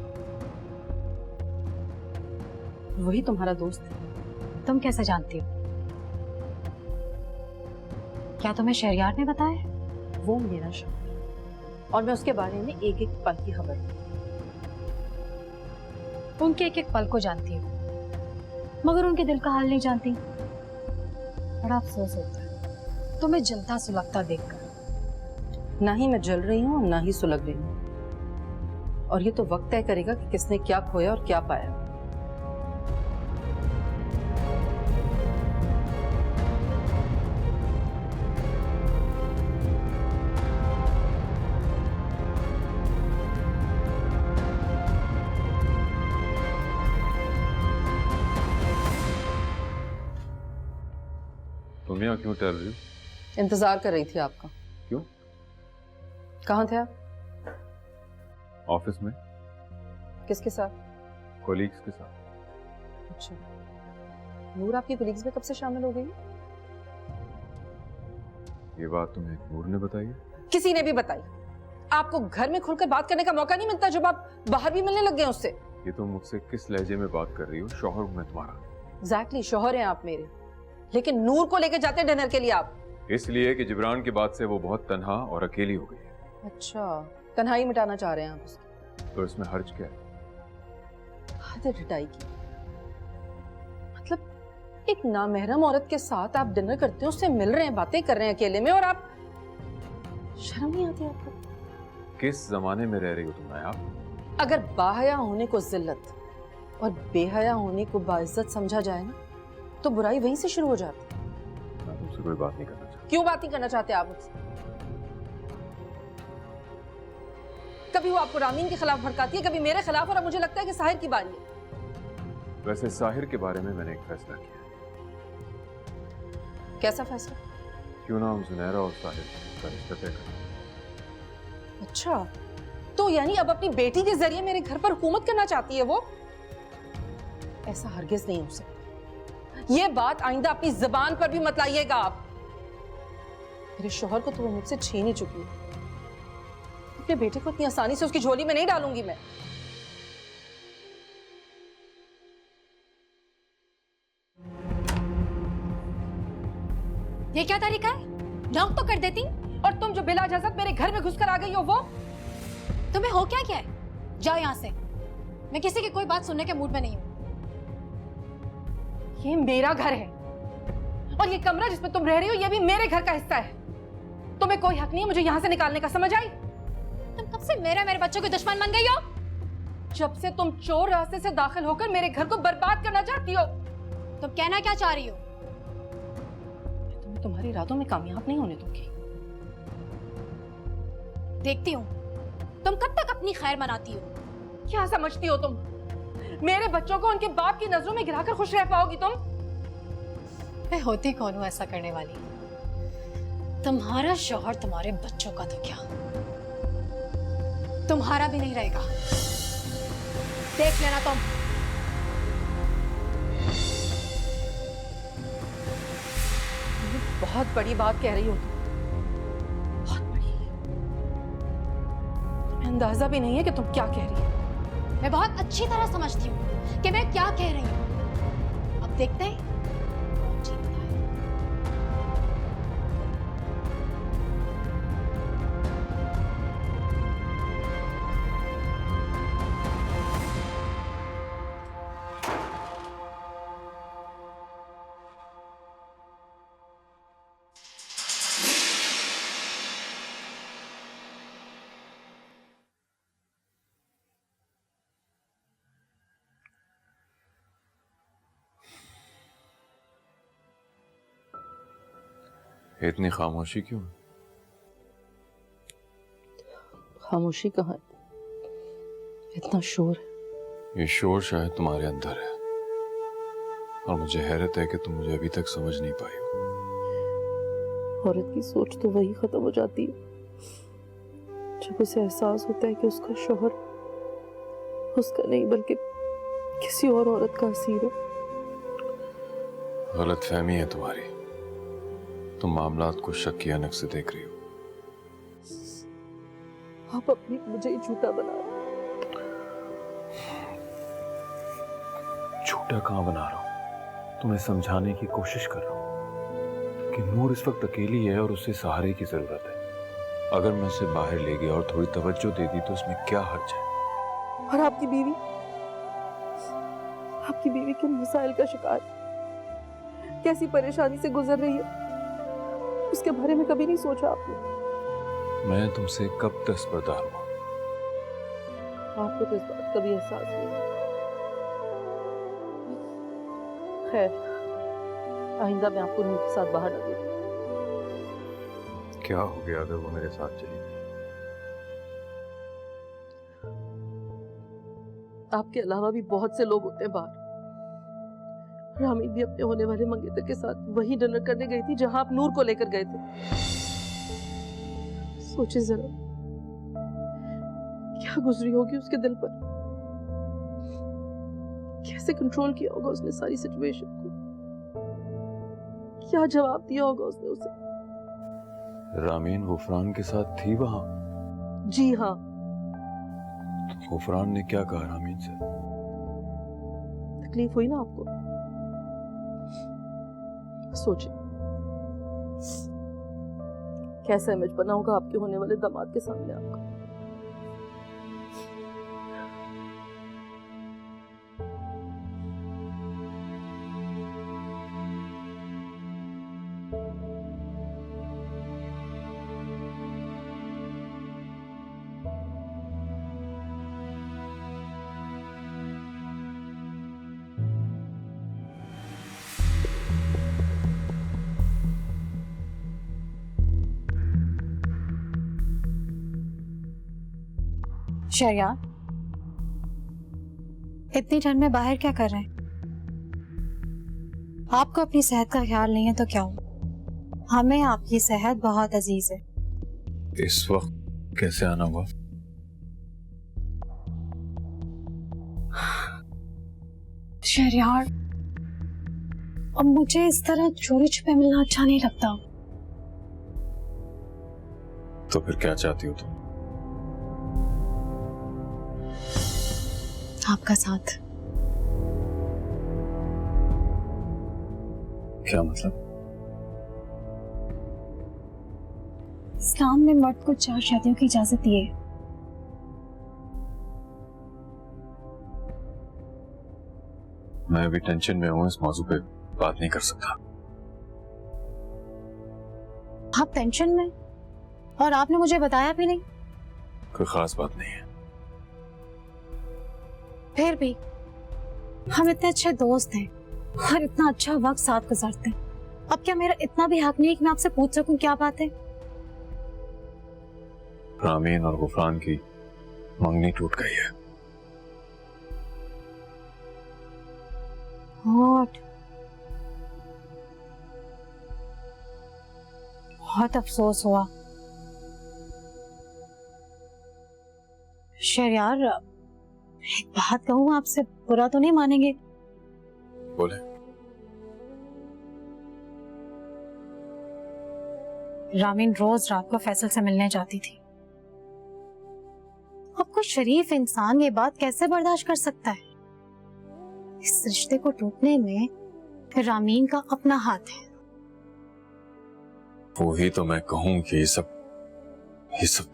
वही तुम्हारा दोस्त है। तुम कैसे जानती हो? क्या तुम्हें शहरयार ने बताया? वो मेरा शौहर और मैं उसके बारे में एक एक पल की खबर हूं। उनके एक एक पल को जानती हूँ, मगर उनके दिल का हाल नहीं जानती। बड़ा अफसोस होता है तुम्हें जलता सुलगता देखकर। ना ही मैं जल रही हूँ और ना ही सुलग रही हूँ, और ये तो वक्त तय करेगा कि किसने क्या खोया और क्या पाया। तुम यहाँ क्यों टहल रही हो? इंतजार कर रही थी आपका। क्यों? कहाँ थे आप? ऑफिस में किसके साथ? कोलीग्स के साथ। अच्छा, नूर आपकी कोलीग्स में कब से शामिल हो गई? ये बात तुम्हें नूर ने बताई है? किसी ने भी बताई। आपको घर में खुलकर बात करने का मौका नहीं मिलता जब आप बाहर भी मिलने लग गए उससे। ये तुम मुझसे किस लहजे में बात कर रही हो? शौहर हूं मैं तुम्हारा। एग्जैक्टली, शौहर हैं आप मेरे, लेकिन नूर को लेकर जाते हैं डिनर के लिए आप। इसलिए कि जिब्रान के बाद से वो बहुत तन्हा और अकेली हो गई है। अच्छा, तन्हाई मिटाना चाह रहे हैं आप उसकी। तो इसमें हर्ज क्या है? हद रिटाई की। मतलब एक नामहरम औरत के साथ आप डिनर करते हो, उससे मिल रहे हैं, बातें कर रहे हैं अकेले में, और आप शर्म नहीं आती आपको? किस जमाने में रह रही हो तुम नायाब? अगर बाहया होने को जिल्लत और बेहया होने को बाइज्जत समझा जाए ना, तो बुराई वहीं से शुरू हो जाती है। मैं तुमसे कोई बात नहीं करना चाहता। क्यों बात नहीं करना चाहते आप मुझसे? कभी वो आपको रामीन के खिलाफ भड़काती है, कभी मेरे खिलाफ, और अब मुझे लगता है कि साहिर की बारी है। वैसे साहिर के बारे में मैंने एक फैसला किया है। कैसा फैसला? क्यों ना हम जुनैरा और साहिर का रिश्ता तय करें। अच्छा, तो यानी अब अपनी बेटी के जरिए मेरे घर पर हुकूमत करना चाहती है वो? ऐसा हरगिज नहीं हो सकता। ये बात आइंदा अपनी जुबान पर भी मत लाइएगा आप। मेरे शौहर को तो वो मुझसे छीन ही चुकी है। अपने बेटे को इतनी आसानी से उसकी झोली में नहीं डालूंगी मैं। ये क्या तरीका है? नॉक तो कर देती। और तुम जो बिला इजाजत मेरे घर में घुसकर आ गई हो, वो तुम्हें हो क्या क्या है? जाओ यहाँ से। मैं किसी की कोई बात सुनने के मूड में नहीं हूँ। ये मेरा घर है और ये कमरा जिसमें तुम रह रही हो ये भी मेरे घर का हिस्सा है। तुम्हें कोई हक नहीं है मुझे यहाँ से निकालने का, समझ आई? तुम कब से मेरे बच्चों की दुश्मन बन गई हो? जब से तुम चोर रास्ते से दाखिल होकर मेरे घर को बर्बाद करना चाहती हो। तुम कहना क्या चाह रही हो? मैं तुम्हें तुम्हारे इरादों में कामयाब नहीं होने दूंगी। देखती हूँ तुम कब तक अपनी खैर मनाती हो। क्या समझती हो तुम? मेरे बच्चों को उनके बाप की नजरों में गिराकर खुश रह पाओगी तुम? मैं होती कौन हूँ ऐसा करने वाली? तुम्हारा शौहर तुम्हारे बच्चों का तो क्या, तुम्हारा भी नहीं रहेगा। देख लेना तुम। बहुत बड़ी बात कह रही हो तुम, बहुत बड़ी। तुम्हें अंदाजा भी नहीं है कि तुम क्या कह रही हो। मैं बहुत अच्छी तरह समझती हूँ कि मैं क्या कह रही हूँ। अब देखते हैं कौन जीतता है। इतनी खामोशी क्यों? खामोशी कहाँ है, इतना शोर है। ये शोर शायद तुम्हारे अंदर है और मुझे हैरत है कि तुम मुझे अभी तक समझ नहीं पाई हो। औरत की सोच तो वही खत्म हो जाती है जब उसे एहसास होता है कि उसका शौहर उसका नहीं बल्कि किसी और औरत का असीर है। गलतफहमी है तुम्हारी, तुम मामलात को शक की ऐनक से देख रही हो। आप अपनी मुझे ही झूठा बना रहे हो। झूठा कहाँ बना रहा हूं? तुम्हें समझाने की कोशिश कर रहा हूं कि नूर इस वक्त अकेली है और उसे सहारे की जरूरत है। अगर मैं उसे बाहर ले गया और थोड़ी तवज्जो दे दी तो उसमें क्या हर्ज है? और आपकी बीवी किन मसाइल का शिकार, कैसी परेशानी से गुजर रही है, उसके बारे में कभी नहीं सोचा आपने? मैं तुमसे कब दस्तबरदार हूं? आपको तो इस बात का भी एहसास नहीं। खैर, आइंदा मैं आपको नूर के साथ बाहर न देखूं। क्या हो गया अगर वो मेरे साथ चली गई? आपके अलावा भी बहुत से लोग होते हैं बाहर। रामी भी अपने होने वाले मंगेतर के साथ वही डिनर करने गई थी जहां आप नूर को लेकर गए थे। सोचिए जरा क्या गुजरी होगी उसके दिल पर, कैसे कंट्रोल किया होगा उसने सारी सिचुएशन को, क्या जवाब दिया होगा उसने उसे। रामीन गुफरान के साथ थी वहां? जी हाँ। तो गुफरान ने क्या कहा रामीन से? तकलीफ हुई ना आपको? सोचिए कैसा इमेज बना होगा आपके होने वाले दामाद के सामने आपका। शरियार, इतनी ठंड में बाहर क्या कर रहे हैं? आपको अपनी सेहत का ख्याल नहीं है तो क्या हुआ? हमें आपकी सेहत बहुत अजीज है। इस वक्त कैसे आना हुआ? शरियार, अब मुझे इस तरह चोरी छुपे मिलना अच्छा नहीं लगता। तो फिर क्या चाहती हो तुम? आपका साथ। क्या मतलब? इस्लाम ने मर्द को 4 शादियों की इजाजत दी है। मैं अभी टेंशन में हूँ, इस मौजू पे बात नहीं कर सकता। आप टेंशन में, और आपने मुझे बताया भी नहीं। कोई खास बात नहीं है। फिर भी हम इतने अच्छे दोस्त हैं और इतना अच्छा वक्त साथ गुजारते हैं। अब क्या मेरा इतना भी हक नहीं है कि मैं आपसे पूछ सकूं क्या बात है? रामीन और गुफरान की मंगनी टूट गई है। What? बहुत अफसोस हुआ। शहरयार, एक बात कहूँ आपसे, बुरा तो नहीं मानेंगे? बोले। रामीन रोज रात को फैसल से मिलने जाती थी। अब कोई शरीफ इंसान ये बात कैसे बर्दाश्त कर सकता है? इस रिश्ते को टूटने में रामीन का अपना हाथ है। वो ही तो मैं कहूँ कि ये सब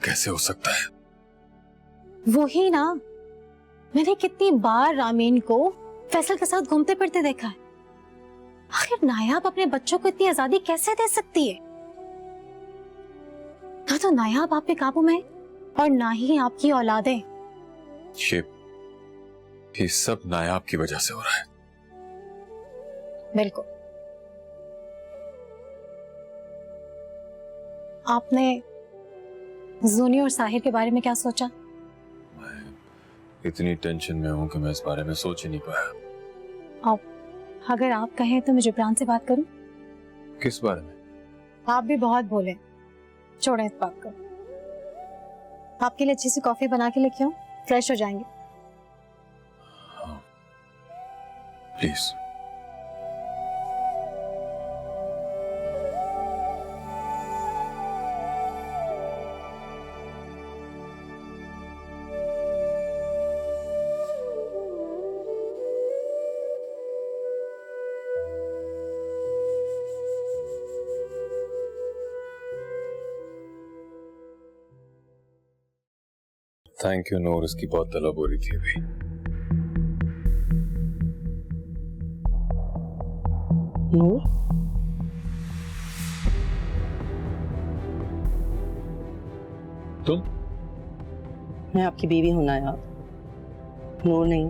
कैसे हो सकता है? वो ही ना, मैंने कितनी बार रामीन को फैसल के साथ घूमते फिरते देखा है। आखिर नायाब अपने बच्चों को इतनी आजादी कैसे दे सकती है? ना तो नायाब आप पे काबू में और ना ही आपकी औलादें। ये सब नायाब की वजह से हो रहा है। बिल्कुल। आपने जूनी और साहिर के बारे में क्या सोचा? मैं इतनी टेंशन में हूं कि मैं इस बारे में सोच ही नहीं पाया। अब अगर आप कहें तो मैं जिब्रान से बात करूं? किस बारे में? आप भी बहुत बोले, छोड़ें इस बात को। आपके लिए अच्छी सी कॉफी बना के लेके आऊं, फ्रेश हो जाएंगे। प्लीज। थैंक यू नूर, इसकी बहुत तलब हो रही थी अभी। नूर, तुम? मैं आपकी बीवी हूं नायाब, नूर नहीं।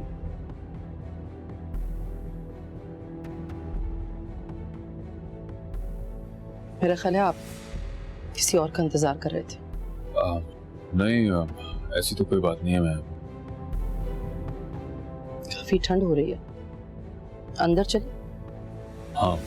मेरा ख्याल है आप किसी और का इंतजार कर रहे थे। नहीं, ऐसी तो कोई बात नहीं है। मैं काफी ठंड हो रही है, अंदर चले। हाँ।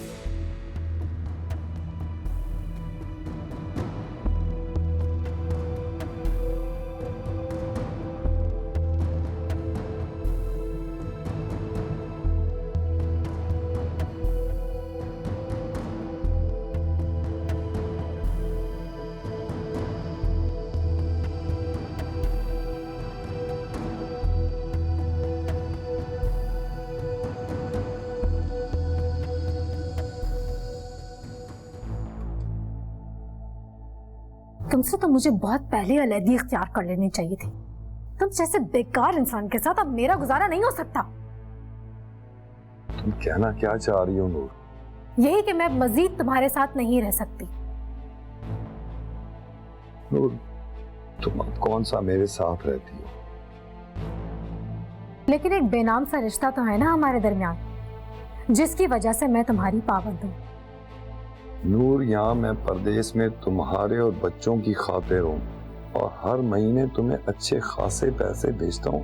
तुमसे तो मुझे बहुत पहले अलैदी इख्तियार कर लेनी चाहिए थी। तुम जैसे बेकार इंसान के साथ अब मेरा गुजारा नहीं हो सकता। तुम कहना क्या चाह रही हो नूर? यही कि मैं मजीद तुम्हारे साथ नहीं रह सकती। नूर, तुम अब कौन सा मेरे साथ रहती हो? लेकिन एक बेनाम सा रिश्ता तो है ना हमारे दरमियान, जिसकी वजह से मैं तुम्हारी पाबंद हूँ। नूर, यहाँ मैं परदेश में तुम्हारे और बच्चों की खातिर हूँ और हर महीने तुम्हें अच्छे खासे पैसे भेजता हूँ।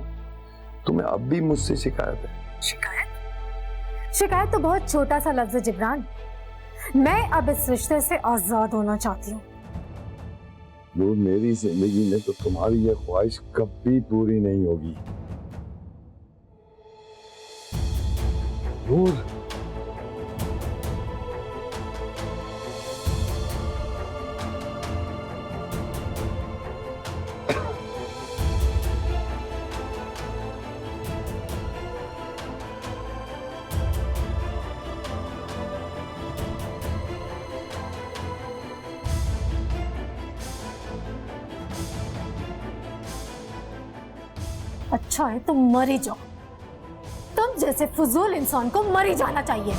तुम्हें अब भी मुझसे शिकायत है? शिकायत? शिकायत तो बहुत छोटा सा लफ्ज है जिब्रान। मैं अब इस रिश्ते से आजाद होना चाहती हूँ। नूर, मेरी जिंदगी में तो तुम्हारी ये ख्वाहिश कभी पूरी नहीं होगी। नूर, अच्छा है तुम मर ही जाओ। तुम जैसे फजूल इंसान को मर ही जाना चाहिए।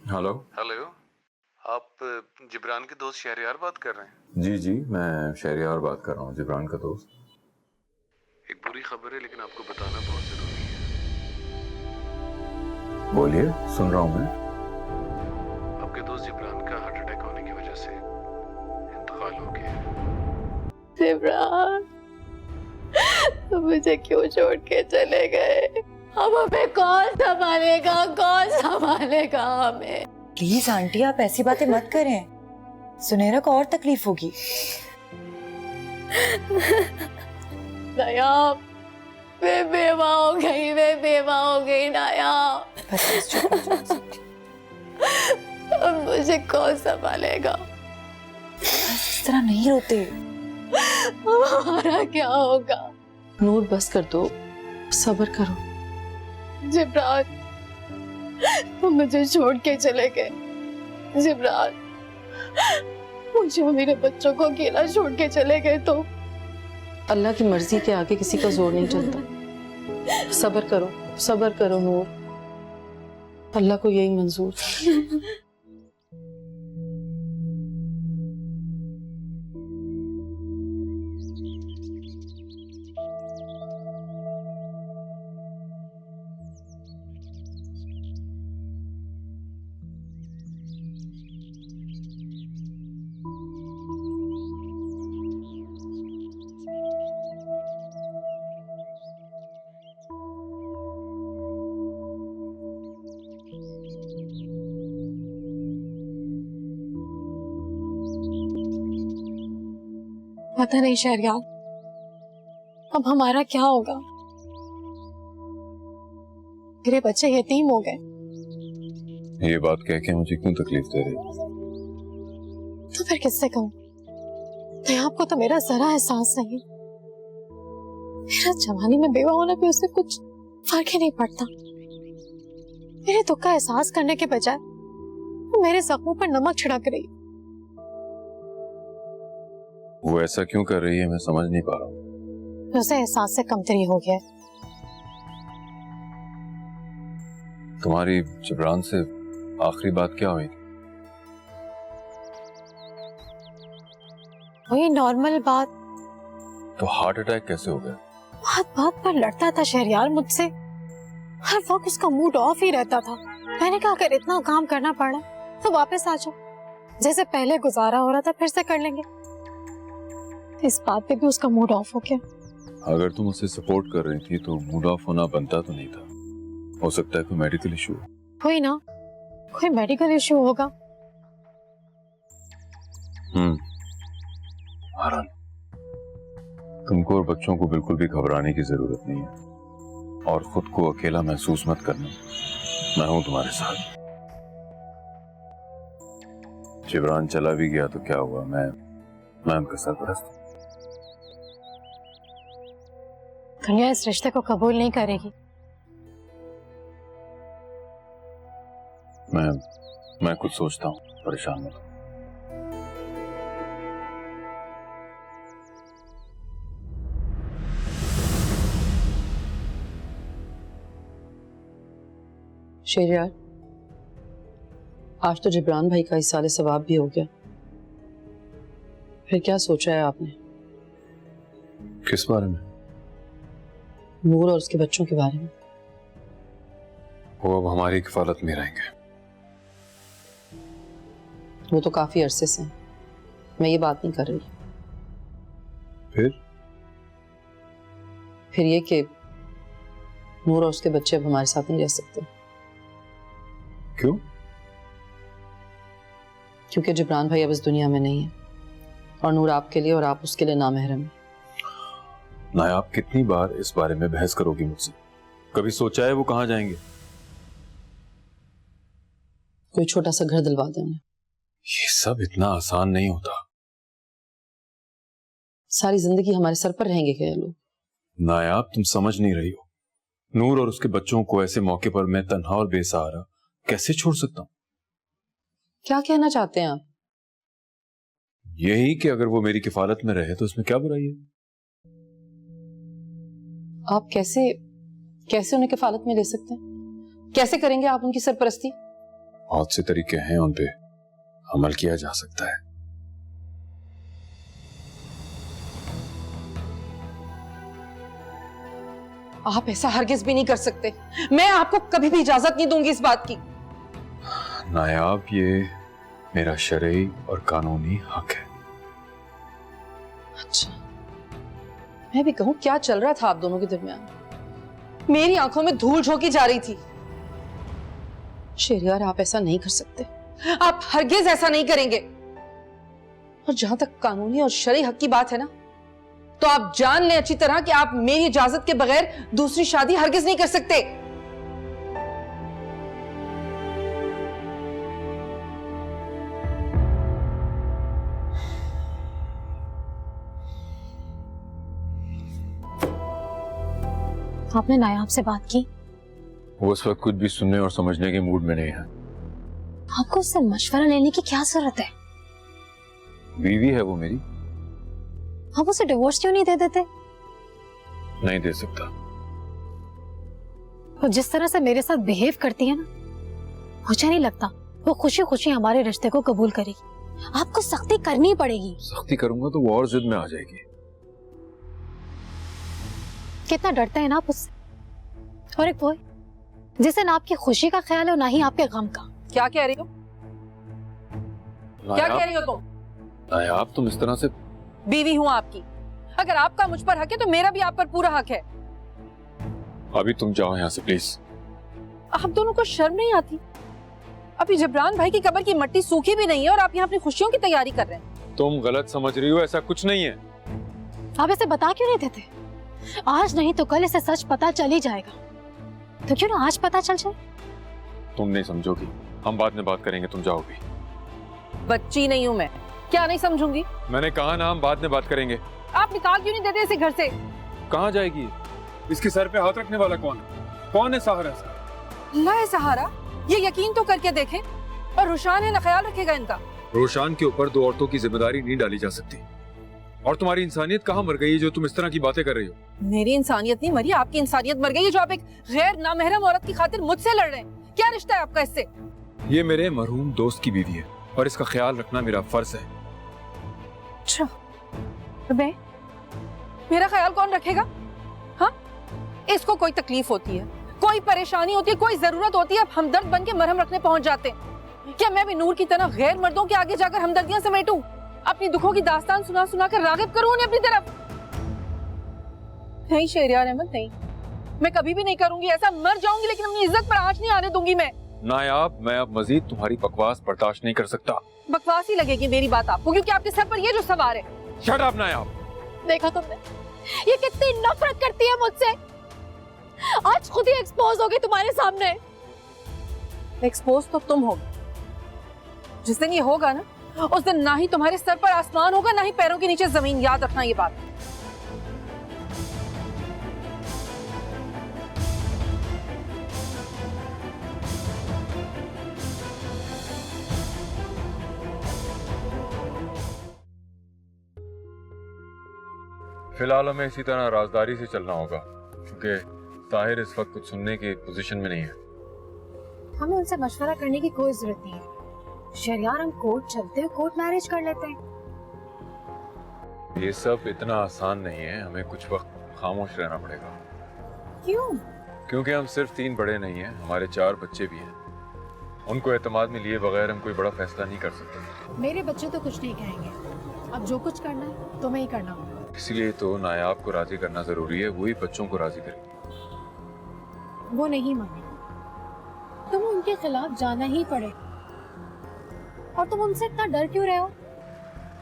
हेलो। हेलो, आप जिब्रान के दोस्त शहरयार बात कर रहे हैं? जी जी, मैं शहरयार बात कर रहा हूँ, जिब्रान का दोस्त। एक बुरी खबर है लेकिन आपको बताना बहुत जरूरी है। बोलिए, सुन रहा हूँ मैं। आपके दोस्त जिब्रान का हार्ट अटैक होने की वजह से इंतकाल हो गया है। जिब्रान, तुम मुझे क्यों छोड़ के चले गए? अब हमें कौन संभालेगा, कौन संभालेगा हमें? प्लीज आंटी, आप ऐसी बातें मत करें, सुनहरा को और तकलीफ होगी। नया, मैं बेवा हो गई, मैं बेवा हो गई नया। बस चुप हो जाओ। अब मुझे कौन संभालेगा? बस इस तरह नहीं रोते। हमारा क्या होगा? नूर, बस कर दो, सब्र करो। जिब्रान, तुम मुझे छोड़ के चले गए। जिब्रान, मुझे और मेरे बच्चों को अकेला छोड़ के चले गए तो अल्लाह की मर्जी के आगे किसी का जोर नहीं चलता। सब्र करो नूर, अल्लाह को यही मंजूर। पता नहीं शहरयार, अब हमारा क्या होगा। मेरे बच्चे यतीम हो गए। ये बात कह के मुझे क्यों तकलीफ दे रही है? तो फिर किससे कहूँ? तो आपको तो मेरा जरा एहसास नहीं। मेरा जवानी में बेवा होना भी उससे कुछ फर्क ही नहीं पड़ता। मेरे दुख का एहसास करने के बजाय वो मेरे जख्मों पर नमक छिड़क रही। वो ऐसा क्यों कर रही है, मैं समझ नहीं पा रहा हूँ। उसे एहसास से कमतरी हो गया। तुम्हारी जिब्रान से आखिरी बात क्या हुई? वही नॉर्मल बात। तो हार्ट अटैक कैसे हो गया? बात बात पर लड़ता था शहरयार मुझसे। हर वक्त उसका मूड ऑफ ही रहता था। मैंने कहा अगर इतना काम करना पड़ा तो वापस आ जाओ, जैसे पहले गुजारा हो रहा था फिर से कर लेंगे। इस बात पे भी उसका मूड ऑफ हो गया। अगर तुम उसे सपोर्ट कर रही थी तो मूड ऑफ होना बनता तो नहीं था। हो सकता है कोई मेडिकल इशू। कोई ना, कोई मेडिकल इशू होगा। आराम, तुमको और बच्चों को बिल्कुल भी घबराने की जरूरत नहीं है और खुद को अकेला महसूस मत करना। मैं हूं तुम्हारे साथ। जिब्रान चला भी गया तो क्या हुआ, मैं उनका सरपरस्त हूं। दुनिया इस रिश्ते को कबूल नहीं करेगी। मैं कुछ सोचता हूँ, परेशान मत हो। शहरयार, आज तो जिब्रान भाई का इसाले सवाब भी हो गया। फिर क्या सोचा है आपने? किस बारे में? नूर और उसके बच्चों के बारे में। वो अब हमारी किफालत में रहेंगे। वो तो काफी अरसे से हैं। मैं ये बात नहीं कर रही। फिर ये कि नूर और उसके बच्चे अब हमारे साथ नहीं रह सकते। क्यों? क्योंकि जिब्रान भाई अब इस दुनिया में नहीं है और नूर आपके लिए और आप उसके लिए नामहरम है। नायाब, कितनी बार इस बारे में बहस करोगी मुझसे? कभी सोचा है वो कहाँ जाएंगे? कोई छोटा सा घर दिलवा दें उन्हें। ये सब इतना आसान नहीं होता। सारी जिंदगी हमारे सर पर रहेंगे क्या ये लोग? नायाब, तुम समझ नहीं रही हो। नूर और उसके बच्चों को ऐसे मौके पर मैं तन्हा और बेसहारा कैसे छोड़ सकता हूँ? क्या कहना चाहते हैं आप? यही कि अगर वो मेरी किफालत में रहे तो इसमें क्या बुराई है? आप कैसे कैसे उन्हें किफालत में ले सकते हैं? कैसे करेंगे आप उनकी सरपरस्ती? बहुत से तरीके हैं, उन पे अमल किया जा सकता है। आप ऐसा हरगिज भी नहीं कर सकते। मैं आपको कभी भी इजाजत नहीं दूंगी इस बात की। नायाब, ये मेरा शरई और कानूनी हक है। अच्छा, मैं भी कहूं क्या चल रहा था आप दोनों के दरमियान? मेरी आंखों में धूल झोंकी जा रही थी। शहरयार, आप ऐसा नहीं कर सकते। आप हरगिज ऐसा नहीं करेंगे। और जहां तक कानूनी और शरई हक की बात है ना, तो आप जान लें अच्छी तरह कि आप मेरी इजाजत के बगैर दूसरी शादी हरगिज नहीं कर सकते। आपने नायाब से बात की? वो उस वक्त कुछ भी सुनने और समझने के मूड में नहीं है। आपको उससे मशवरा लेने की क्या जरूरत है? बीवी है वो मेरी। आप उसे डिवोर्स क्यों नहीं दे देते? नहीं दे सकता। वो जिस तरह से मेरे साथ बिहेव करती है ना, मुझे नहीं लगता वो खुशी खुशी हमारे रिश्ते को कबूल करेगी। आपको सख्ती करनी पड़ेगी। सख्ती करूंगा तो वो और जिद में आ जाएगी। कितना डरते हैं ना आप उससे। और एक वो है, जिसे ना आपकी खुशी का ख्याल है और ना ही आपके गम का। क्या कह रही हो? क्या कह रही हो तुम? नायाब, तुम इस तरह से। बीवी हूं आपकी। अगर आपका मुझ पर हक है तो मेरा भी आप पर पूरा हक है। अभी तुम जाओ यहाँ से प्लीज। आप दोनों को शर्म नहीं आती? अभी जबरान भाई की कब्र की मट्टी सूखी भी नहीं है और आप यहाँ अपनी खुशियों की तैयारी कर रहे हैं। तुम गलत समझ रही हो, ऐसा कुछ नहीं है। आप इसे बता क्यों नहीं देते? आज नहीं तो कल इसे सच पता चल ही जाएगा। तो क्यों ना आज पता चल जाए? तुम नहीं समझोगी, हम बाद में बात करेंगे, तुम जाओगी। बच्ची नहीं हूं मैं, क्या नहीं समझूंगी? मैंने कहा ना, हम बाद में बात करेंगे। आप निकाल क्यों नहीं देते इसे घर से? कहाँ जाएगी? इसके सर पे हाथ रखने वाला कौन है? कौन है सहारा इसका? अल्लाह है सहारा, ये यकीन तो करके देखें। और रुशान है ना, ख्याल रखेगा इनका। रोशान के ऊपर दो औरतों की जिम्मेदारी नहीं डाली जा सकती। और तुम्हारी इंसानियत कहाँ मर गई है जो तुम इस तरह की बातें कर रही हो? मेरी इंसानियत नहीं मरी, आपकी इंसानियत मर गई है जो आप एक गैर नामहरम औरत की खातिर मुझसे लड़ रहे हैं। क्या रिश्ता है आपका इससे? ये मेरे मरहूम दोस्त की बीवी है और इसका ख्याल रखना मेरा फर्ज है। अच्छा, मैं मेरा ख्याल कौन रखेगा? हाँ, इसको कोई तकलीफ होती है, कोई परेशानी होती है, कोई जरूरत होती है, आप हमदर्द बन के मरहम रखने पहुंच जाते हैं। क्या मैं भी नूर की तरह गैर मर्दों के आगे जाकर हमदर्दियां समेटूं? अपनी दुखों की दास्तान सुना सुना कर रागिब करूं उन्हें अपनी तरफ? नहीं शहरयार अहमद, नहीं, मैं कभी भी नहीं करूंगी ऐसा। मर जाऊंगी लेकिन अपनी इज्जत पर आंच नहीं आने दूंगी मैं। नायाब, मैं अब मजीद तुम्हारी बकवास बर्दाश्त नहीं कर सकता। बकवास ही लगेगी मेरी बात आपको, क्योंकि आपके सर पर ये जो सवार है। शट अप नायाब। देखा तुमने, ये कितनी नफरत करती है मुझसे। आज खुद ही एक्सपोज होगी तुम्हारे सामने। एक्सपोज तो तुम होगे। जिस दिन ये होगा ना, उस दिन ना ही तुम्हारे सर पर आसमान होगा, ना ही पैरों के नीचे जमीन। याद रखना ये बात। फिलहाल हमें इसी तरह राजदारी से चलना होगा, क्योंकि ताहिर इस वक्त कुछ सुनने की पोजीशन में नहीं है। हमें उनसे मशवरा करने की कोई जरूरत नहीं है। शहरयार, हम कोर्ट चलते हैं, कोर्ट मैरिज कर लेते हैं। ये सब इतना आसान नहीं है, हमें कुछ वक्त खामोश रहना पड़ेगा। क्यों? क्योंकि हम सिर्फ 3 बड़े नहीं हैं, हमारे 4 बच्चे भी हैं। उनको एतमाद में लिए बगैर हम कोई बड़ा फैसला नहीं कर सकते। मेरे बच्चे तो कुछ नहीं कहेंगे। अब जो कुछ करना है तुम्हें ही करना होगा। इसलिए तो नायाब को राजी करना जरूरी है, वही बच्चों को राजी करेगी। वो नहीं माने, तुम्हें उनके खिलाफ जाना ही पड़े। और तुम उनसे इतना डर क्यों रहे हो?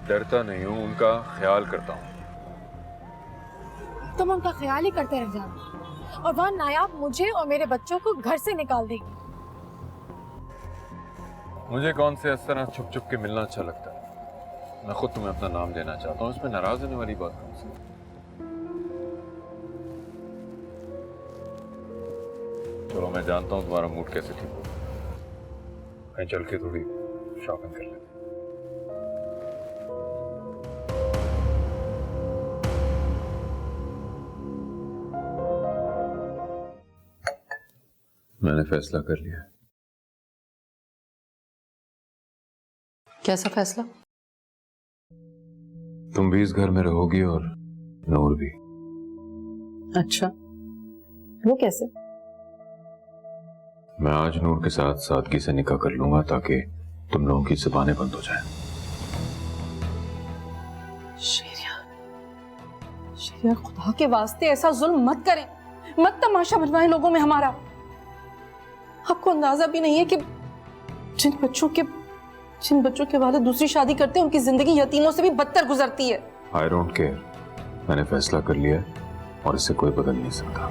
डरता नहीं हूँ, उनका ख्याल करता हूँ। तुम उनका ख्याल ही करते रह जाओ और वहाँ नायाब मुझे और मेरे बच्चों को घर से निकाल देगी। मुझे कौन से इस तरह छुप छुप के मिलना अच्छा लगता है। मैं खुद तुम्हें अपना नाम देना चाहता हूँ, इसमें नाराज होने वाली बात कौन सी? चलो मैं जानता हूँ तुम्हारा मूड कैसे ठीक हो, कहीं चल के थोड़ी शॉपिंग कर लेते। मैंने फैसला कर लिया है। कैसा फैसला? तुम भी इस घर में रहोगी और नूर भी। अच्छा, वो कैसे? मैं आज नूर के साथ सादगी से निकाह कर लूंगा ताकि तुम लोगों की जुबानें बंद हो जाएं। शेरिया, खुदा के वास्ते ऐसा जुल्म मत करें, मत तमाशा बनवाएं लोगों में हमारा। आपको अंदाजा भी नहीं है कि जिन बच्चों के वालिद दूसरी शादी करते हैं उनकी जिंदगी यतीमों से भी बदतर गुजरती है। आई डोंट केयर, मैंने फैसला कर लिया है और इसे कोई बदल नहीं सकता।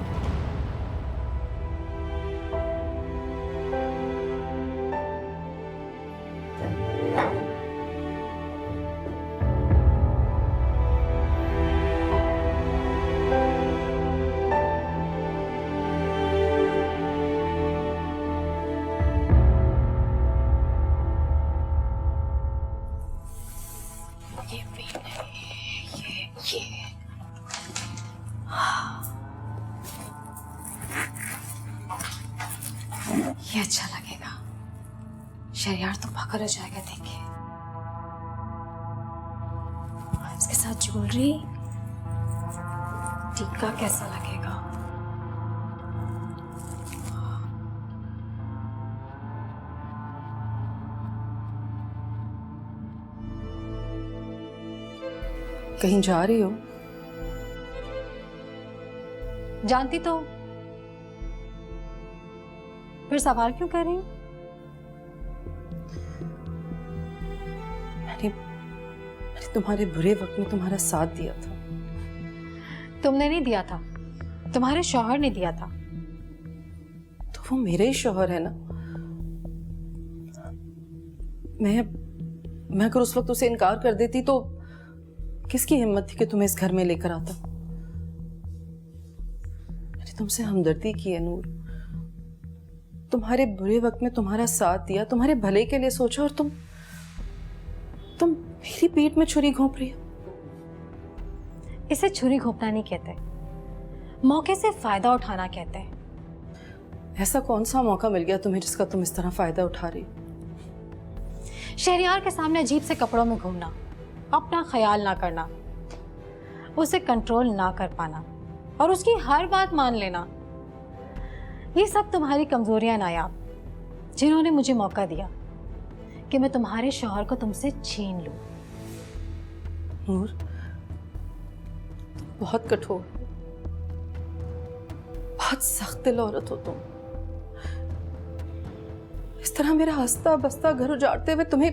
ये अच्छा लगेगा। शहरयार तो पागल हो जाएगा देख के। इसके साथ ज्वेलरी, टीका कैसा लगेगा? कहीं जा रही हो? जानती तो फिर सवाल क्यों कर रही हूँ? मैंने तुम्हारे बुरे वक्त में तुम्हारा साथ दिया था। तुमने नहीं दिया था, तुम्हारे शौहर ने दिया था। तो वो मेरे ही शौहर है ना। मैं अगर उस वक्त उसे इनकार कर देती तो किसकी हिम्मत थी कि तुम्हें इस घर में लेकर आता। मैंने तुमसे हमदर्दी की है नूर, तुम्हारे बुरे वक्त में तुम्हारा साथ दिया, तुम्हारे भले के लिए सोचा, और तुम मेरी पेट में छुरी घोंप रही हो। इसे छुरी घोंपना नहीं कहते, मौके से फायदा उठाना कहते हैं। ऐसा कौन सा मौका मिल गया तुम्हें जिसका तुम इस तरह फायदा उठा रही हो? शहरयार के सामने अजीब से कपड़ों में घूमना, अपना ख्याल ना करना, उसे कंट्रोल ना कर पाना और उसकी हर बात मान लेना, ये सब तुम्हारी कमजोरियां नायाब, जिन्होंने मुझे मौका दिया कि मैं तुम्हारे शौहर को तुमसे छीन लूं। नूर, तुम बहुत कठोर हो, बहुत सख्त दिल औरत हो तुम। इस तरह मेरा हंसता बसता घर उजाड़ते हुए तुम्हें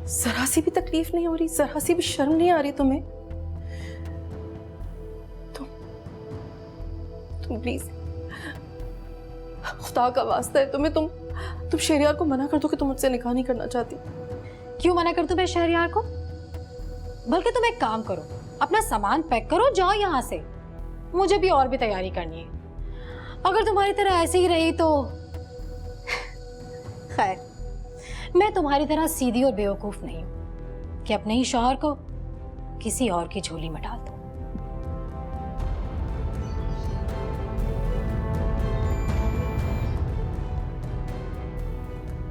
जरा सी भी तकलीफ नहीं हो रही, जरा सी भी शर्म नहीं आ रही तुम्हें? तुम प्लीज, खुदा का वास्ता है तुम्हें, तुम शहरयार को मना कर दो कि तुम मुझसे निकाह नहीं करना चाहती। क्यों मना कर दूं मैं शहरयार को? बल्कि तुम एक काम करो, अपना सामान पैक करो, जाओ यहाँ से। मुझे भी और भी तैयारी करनी है। अगर तुम्हारी तरह ऐसे ही रही तो खैर, मैं तुम्हारी तरह सीधी और बेवकूफ नहीं हूं कि अपने ही शौहर को किसी और की झोली में डाल दूं।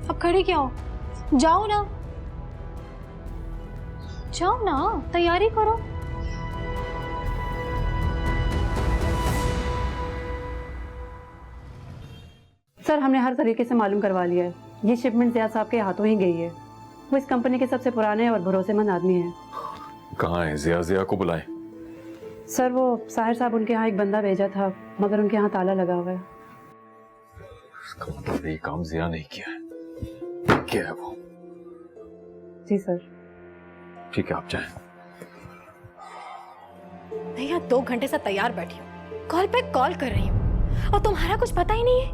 अब खड़ी क्या हो? जाओ ना, तैयारी करो। सर, हमने हर तरीके से मालूम करवा लिया है। ये शिपमेंट ज़िया साहब के हाथों ही गई है। वो इस कंपनी के सबसे पुराने और भरोसेमंद आदमी हैं। कहाँ है ज़िया को बुलाएं। सर, वो साहिर साहब उनके यहाँ एक बंदा भेजा था, मगर उनके यहाँ ताला लगा हुआ है। इसका मतलब ये काम ज़िया नहीं किया है। क्या है वो? जी सर। ठीक है, आप जाएं। मैं यहाँ 2 घंटे से तैयार बैठी हूँ, कॉल पे कॉल कर रही हूँ और तुम्हारा कुछ पता ही नहीं है।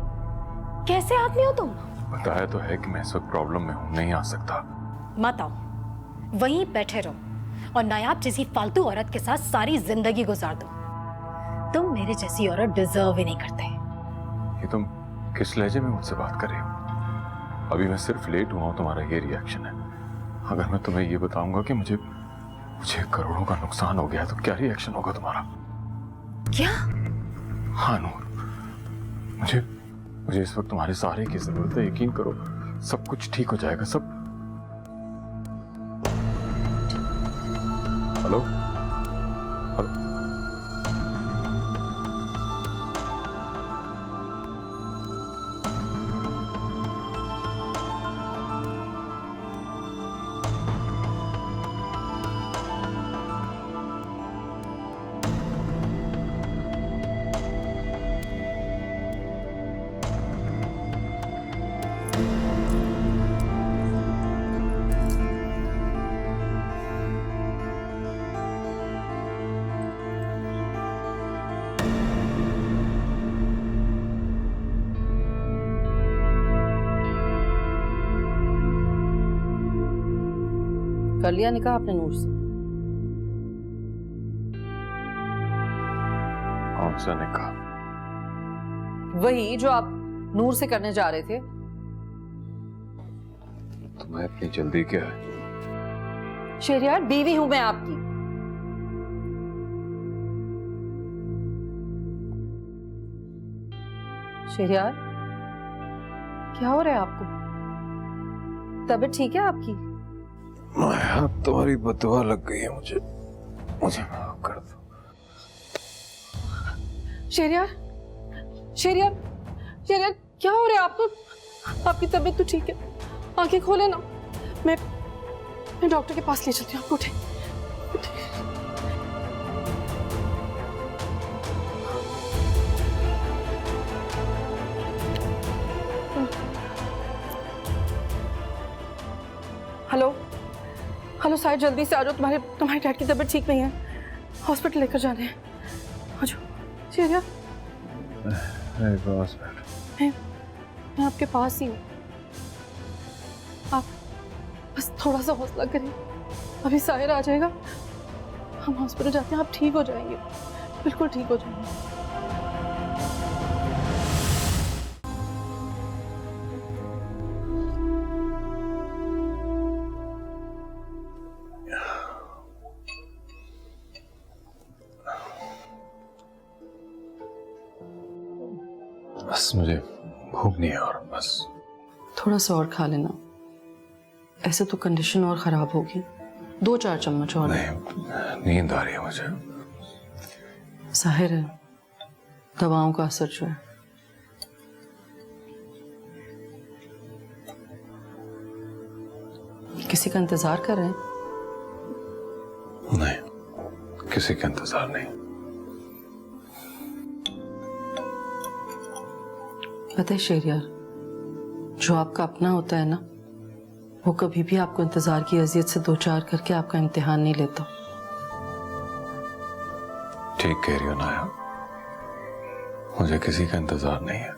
कैसे आदमी हो तुम? बताया तो है कि मैं इस वक्त प्रॉब्लम में हूँ, नहीं आ सकता। मत आओ, वहीं बैठे रहो और नायाब जैसी फालतू औरत के साथ सारी जिंदगी गुजार दो। तुम मेरे जैसी औरत डिजर्व ही नहीं करते। ये तुम किस लहजे में मुझसे बात कर रही हो? अभी मैं सिर्फ लेट हुआ हूं, तुम्हारा ये रिएक्शन है। अगर मैं तुम्हें ये बताऊंगा कि मुझे करोड़ों का नुकसान हो गया तो क्या रिएक्शन होगा तुम्हारा? क्या? हाँ नूर, मुझे इस वक्त तुम्हारे सहारे की जरूरत है। यकीन करो, सब कुछ ठीक हो जाएगा। सब। हेलो हेलो, कर लिया निकाह आपने नूर से? कौन सा निकाह? वही जो आप नूर से करने जा रहे थे। तुम्हें इतनी जल्दी क्या है? शहरियार, बीवी हूं मैं आपकी। शहरियार, क्या हो रहा है आपको? तबीयत ठीक है आपकी? माया, तुम्हारी बददुआ लग गई है मुझे माफ कर दो। शहरियार, शहरियार, शहरियार, क्या हो रहा है आपको? आपकी तबीयत तो ठीक है? आंखें खोले ना। मैं डॉक्टर के पास ले चलती हूँ आपको। उठे, उठे। हेलो हेलो साहिर, जल्दी से आ जाओ। तुम्हारे डैड की तबीयत ठीक नहीं है, हॉस्पिटल लेकर जाने हैं। आ जाओ शहरियार। मैं आपके पास ही हूँ। आप बस थोड़ा सा हौसला करिए, अभी साहिर आ जाएगा। हम हॉस्पिटल जाते हैं, आप ठीक हो जाएंगे, बिल्कुल ठीक हो जाएंगे। बस मुझे भूख नहीं है और बस थोड़ा सा और खा लेना, ऐसे तो कंडीशन और खराब होगी। 2-4 चम्मच और। नहीं, नींद आ रही है मुझे। जाहिर है दवाओं का असर जो है। किसी का इंतजार कर रहे हैं? नहीं, किसी का इंतजार नहीं। पता है शहरियार, जो आपका अपना होता है ना, वो कभी भी आपको इंतजार की अजियत से 2-4 करके आपका इम्तिहान नहीं लेता। ठीक कह रही हो नाया, मुझे किसी का इंतजार नहीं है,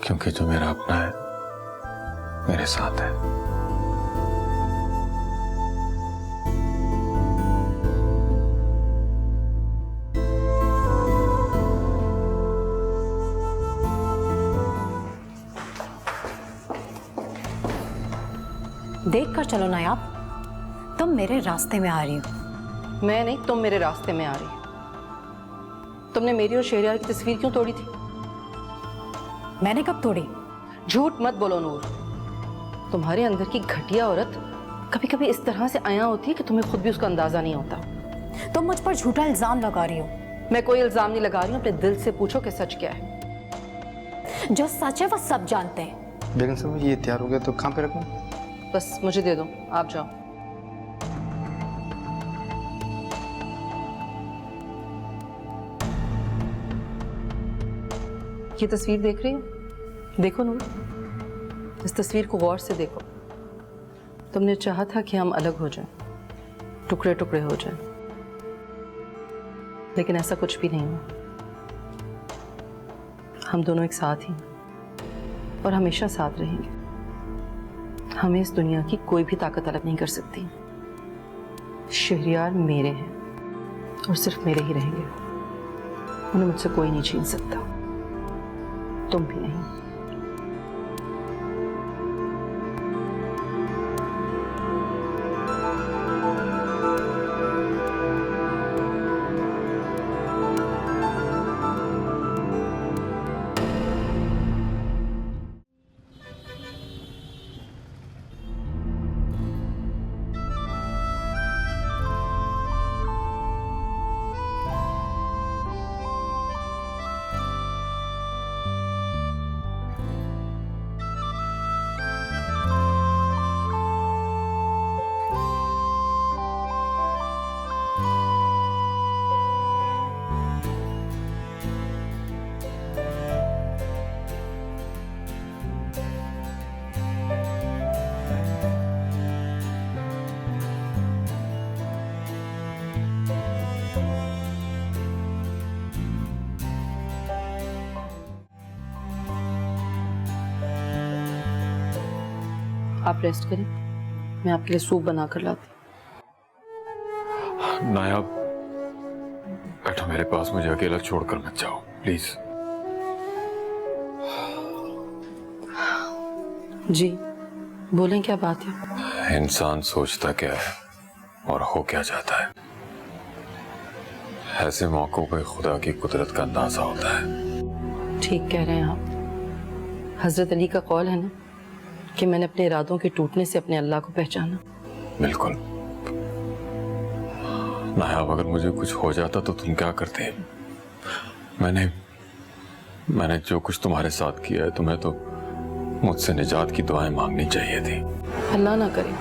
क्योंकि जो मेरा अपना है मेरे साथ है। देख कर चलो नायाब, तुम मेरे रास्ते में आ रही हो। मैं नहीं, तुम मेरे रास्ते में आ रही हो। तुमने मेरी और शहरियार की तस्वीर क्यों तोड़ी थी? मैंने कब तोड़ी? झूठ मत बोलो नूर। तुम्हारे अंदर की घटिया औरत कभी कभी इस तरह से आया होती है कि तुम्हें खुद भी उसका अंदाजा नहीं होता। तुम मुझ पर झूठा इल्जाम लगा रही हो। मैं कोई इल्जाम नहीं लगा रही हूँ, अपने दिल से पूछो कि सच क्या है। जो सच है वो सब जानते हैं। बेगम साहब, ये तैयार हो गया तो कहाँ पे रखूं? बस मुझे दे दो, आप जाओ। ये तस्वीर देख रही हो? देखो नूर, इस तस्वीर को गौर से देखो। तुमने चाहा था कि हम अलग हो जाएं, टुकड़े टुकड़े हो जाएं, लेकिन ऐसा कुछ भी नहीं हुआ। हम दोनों एक साथ ही और हमेशा साथ रहेंगे। हमें इस दुनिया की कोई भी ताकत अलग नहीं कर सकती। शहरियार मेरे हैं और सिर्फ मेरे ही रहेंगे, उन्हें मुझसे कोई नहीं छीन सकता। तुम भी नहीं। आप रेस्ट करें, मैं आपके लिए सूप बना कर लाती। नायाब, बैठो मेरे पास, मुझे अकेला छोड़कर मत जाओ प्लीज। जी बोलें, क्या बात है? इंसान सोचता क्या है और हो क्या जाता है, ऐसे मौकों पे खुदा की कुदरत का अंदाजा होता है। ठीक कह रहे हैं आप। हजरत अली का कौल है ना कि मैंने अपने इरादों के टूटने से अपने अल्लाह को पहचाना। बिल्कुल। नायाब, अगर मुझे कुछ हो जाता तो तुम क्या करते? मैंने जो कुछ तुम्हारे साथ किया है, तुम्हें तो मुझसे निजात की दुआएं मांगनी चाहिए थी। अल्लाह ना करे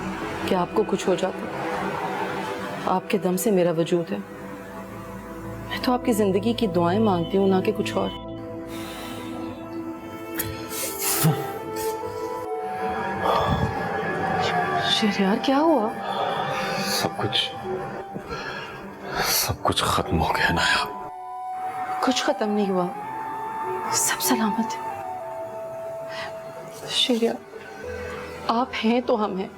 कि आपको कुछ हो जाता। आपके दम से मेरा वजूद है। मैं तो आपकी जिंदगी की दुआएं मांगती हूँ, ना कि कुछ और। शहरयार, क्या हुआ? सब कुछ खत्म हो गया नायाब। कुछ खत्म नहीं हुआ, सब सलामत है। शहरयार, आप हैं तो हम हैं।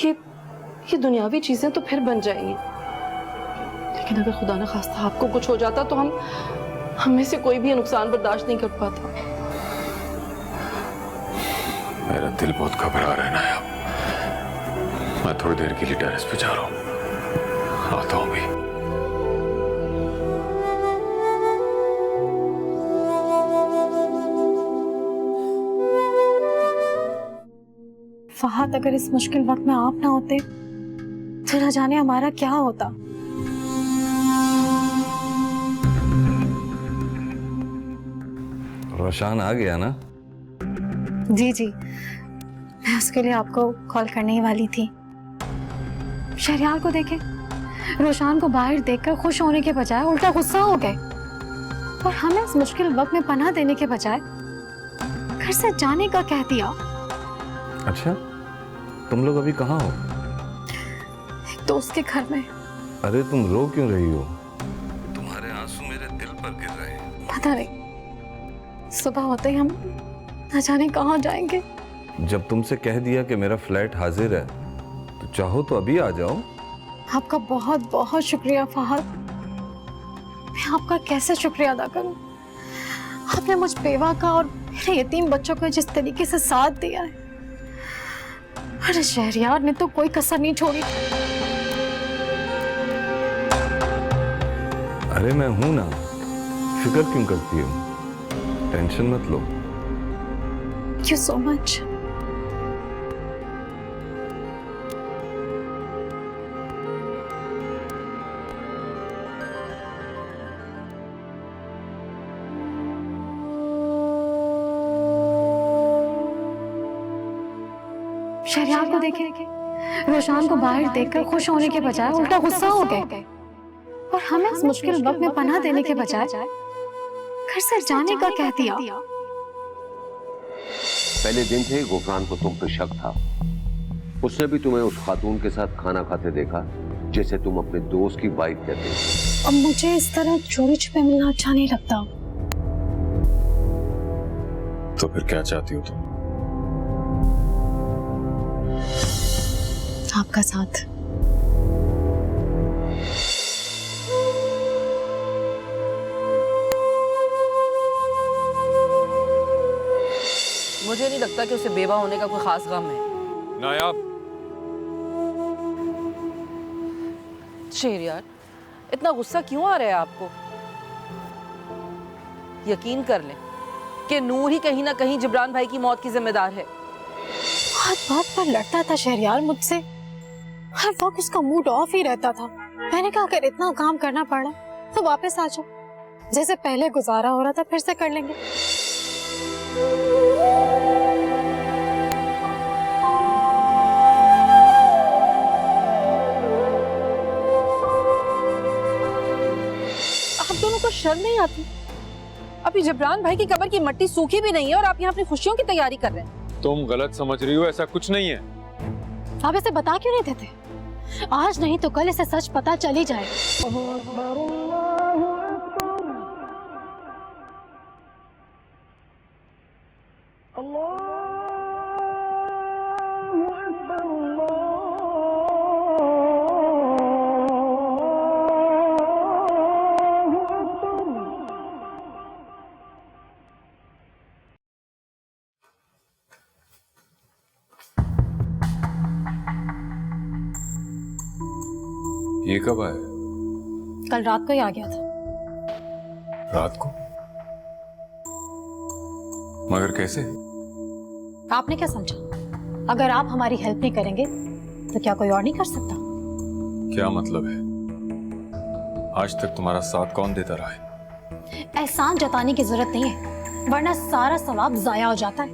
ये दुनियावी चीजें तो फिर बन जाएंगी, लेकिन अगर खुदा न खास्ता आपको कुछ हो जाता तो हम में से कोई भी ये नुकसान बर्दाश्त नहीं कर पाता। मेरा दिल बहुत घबरा रहा है नायाब। मैं थोड़ी देर के लिए टेरेस पे जा रहा हूँ, आता हूँ भी। फहद, अगर इस मुश्किल वक्त में आप ना होते तो न जाने हमारा क्या होता। रोशान आ गया ना? जी जी, मैं उसके लिए आपको कॉल करने ही वाली थी। शहरयार को देखे, रोशान को बाहर देखकर खुश होने के बजाय उल्टा गुस्सा हो गए, और हमें इस मुश्किल वक्त में पनाह देने के बजाय घर से जाने का कह दिया। अच्छा, तुम लोग अभी कहाँ हो? एक दोस्त के घर में। अरे तुम रो क्यों रही हो? तुम्हारे आंसू मेरे दिल पर गिर रहे हैं। पता नहीं, सुबह होते ही हम न जाने कहाँ जाएंगे। जब तुमसे कह दिया कि मेरा फ्लैट हाजिर है, तो चाहो तो अभी आ जाओ। आपका बहुत बहुत शुक्रिया फहद। मैं आपका कैसे शुक्रिया अदा करूं? आपने मुझ बेवा का और मेरे यतीम बच्चों को जिस तरीके से साथ दिया है, अरे शहरयार ने तो कोई कसर नहीं छोड़ी। अरे मैं हूं ना, फिक्र क्यों करती हो? टेंशन मत लो। Thank you so much. Shahryar को देखे, रोशान को बाहर देखकर खुश होने के बजाय उल्टा गुस्सा हो गए, और हमें इस मुश्किल वक्त में पनाह देने के बजाय घर से जाने का कह दिया। पहले दिन से ही गुफरान को तुम पे शक था। उसने भी तुम्हें उस खातून के साथ खाना खाते देखा जैसे तुम अपने दोस्त की वाइफ कहते हो। अब मुझे इस तरह चोरी छुपे मिलना अच्छा नहीं लगता। तो फिर क्या चाहती हो तुम? आपका साथ। मुझे नहीं लगता कि उसे बेवा होने का कोई खास गम है। नायाब, शेर यार, इतना गुस्सा क्यों आ रहा है आपको? यकीन कर लें कि नूर ही कहीं ना कहीं जिब्रान भाई की मौत की जिम्मेदार है। बात बात पर लड़ता था शहरयार मुझसे, हर वक्त उसका मूड ऑफ ही रहता था। मैंने कहा अगर इतना काम करना पड़ा तो वापस आ जाओ, जैसे पहले गुजारा हो रहा था फिर से कर लेंगे। आप दोनों को शर्म नहीं आती? अभी जिब्रान भाई की कब्र की मट्टी सूखी भी नहीं है और आप यहाँ अपनी खुशियों की तैयारी कर रहे हैं। तुम गलत समझ रही हो, ऐसा कुछ नहीं है। आप इसे बता क्यों नहीं देते? आज नहीं तो कल इसे सच पता चल ही जाए। ये कब आया? कल रात को ही आ गया था। रात को? मगर कैसे? आपने क्या समझा? अगर आप हमारी हेल्प नहीं करेंगे तो क्या कोई और नहीं कर सकता? क्या मतलब है? आज तक तुम्हारा साथ कौन देता रहा है? एहसान जताने की जरूरत नहीं है, वरना सारा सवाब जाया हो जाता है।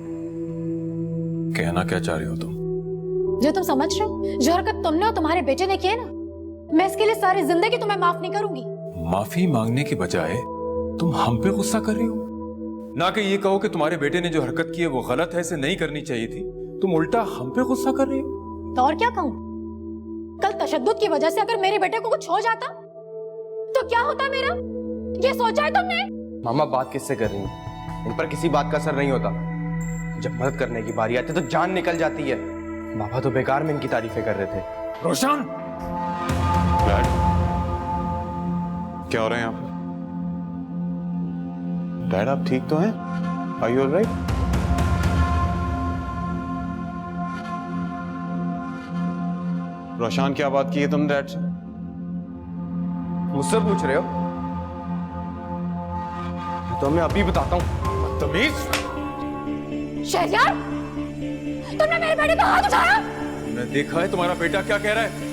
कहना क्या चाह रही हो तुम? जो तुम समझ रहे हो, जो हरकत तुमने और तुम्हारे बेटे ने किए ना, मैं इसके लिए सारी जिंदगी तुम्हें माफ नहीं करूंगी। माफी मांगने के बजाय तुम हम पे गुस्सा कर रही हो। ना कि ये कहो कि तुम्हारे बेटे ने जो हरकत की है वो गलत है, इसे नहीं करनी चाहिए थी। तुम उल्टा हम पे गुस्सा कर रही हो। तो और क्या कहूँ? कल तशद्दुद की वजह से अगर मेरे बेटे को कुछ हो जाता तो क्या होता मेरा? ये सोचा है तुमने? मामा बात किससे कर रही हैं? इन पर किसी बात का असर नहीं होता। जब मदद करने की बारी आती है तो जान निकल जाती है। बाबा तो बेकार में इनकी तारीफें कर रहे थे। रोशन! डैड, क्या हो रहा है यहाँ पे? डैड आप ठीक तो हैं? Are you alright? रोशन क्या बात की है तुम डैड से? मुझसे पूछ रहे हो? तो मैं अभी बताता हूँ। बदतमीज! शहरयार, तुमने मेरे बेटे का हाथ उठाया? तुमने देखा है तुम्हारा बेटा क्या कह रहा है?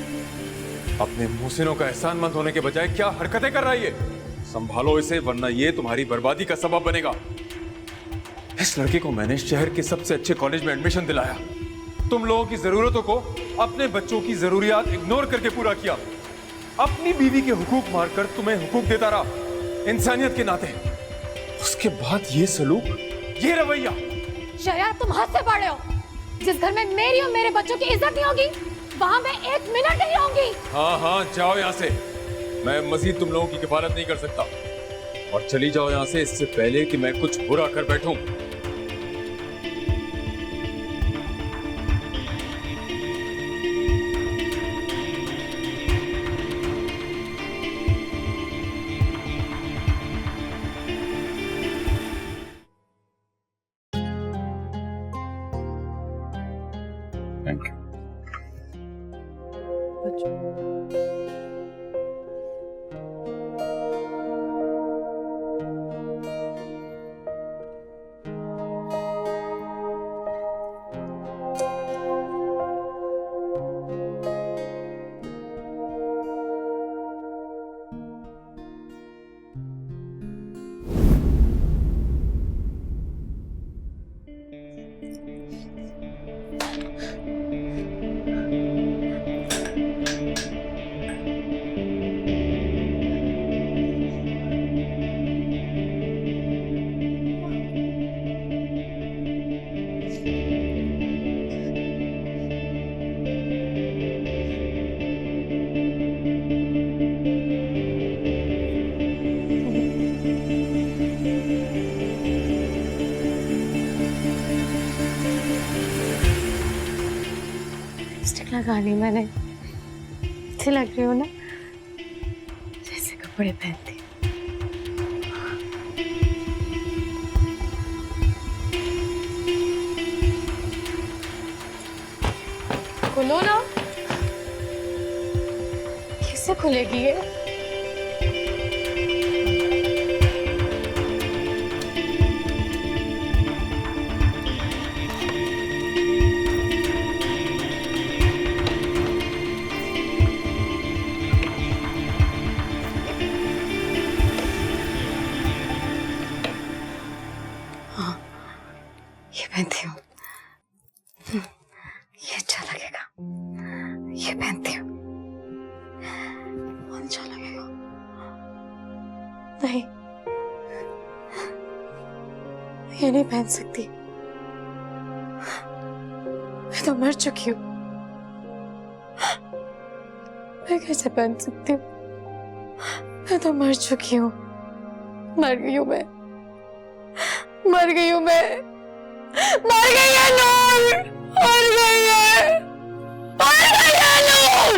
अपने मुहसिनों का एहसानमंद होने के बजाय क्या हरकतें कर रहा है ये? संभालो इसे, वरना ये तुम्हारी बर्बादी का सबब बनेगा। इस लड़के को मैंने शहर के सबसे अच्छे कॉलेज में एडमिशन दिलाया। तुम लोगों की जरूरतों को अपने बच्चों की जरूरियात इग्नोर करके पूरा किया। अपनी बीवी के हुकूक मारकर तुम्हें हुकूक देता रहा इंसानियत के नाते। उसके बाद ये सलूक, ये रवैया। शहरयार, तुम हद से बढ़ रहे हो। जिस घर में मेरी और मेरे बच्चों की इज्जत नहीं होगी, वहां मैं एक मिनट नहीं रहूंगी। हाँ हाँ, जाओ यहाँ से। मैं मजीद तुम लोगों की किफालत नहीं कर सकता। और चली जाओ यहाँ से, इससे पहले कि मैं कुछ बुरा कर बैठूं। Thank you. लिपस्टिक लगा ली मैंने, अच्छी लग रही हो ना, जैसे कपड़े पहनती। खुलेगी ये? ये पहनती हूँ, ये अच्छा लगेगा। ये पहनती हूँ, बहुत अच्छा लगेगा। नहीं, ये नहीं पहन सकती। मैं तो मर चुकी हूँ। मैं कैसे पहन सकती हूँ? मैं तो मर चुकी हूँ। मर गई हूँ मैं। मर गई हूँ मैं। मर गई है नूर। मर गई है। मर गई है नूर।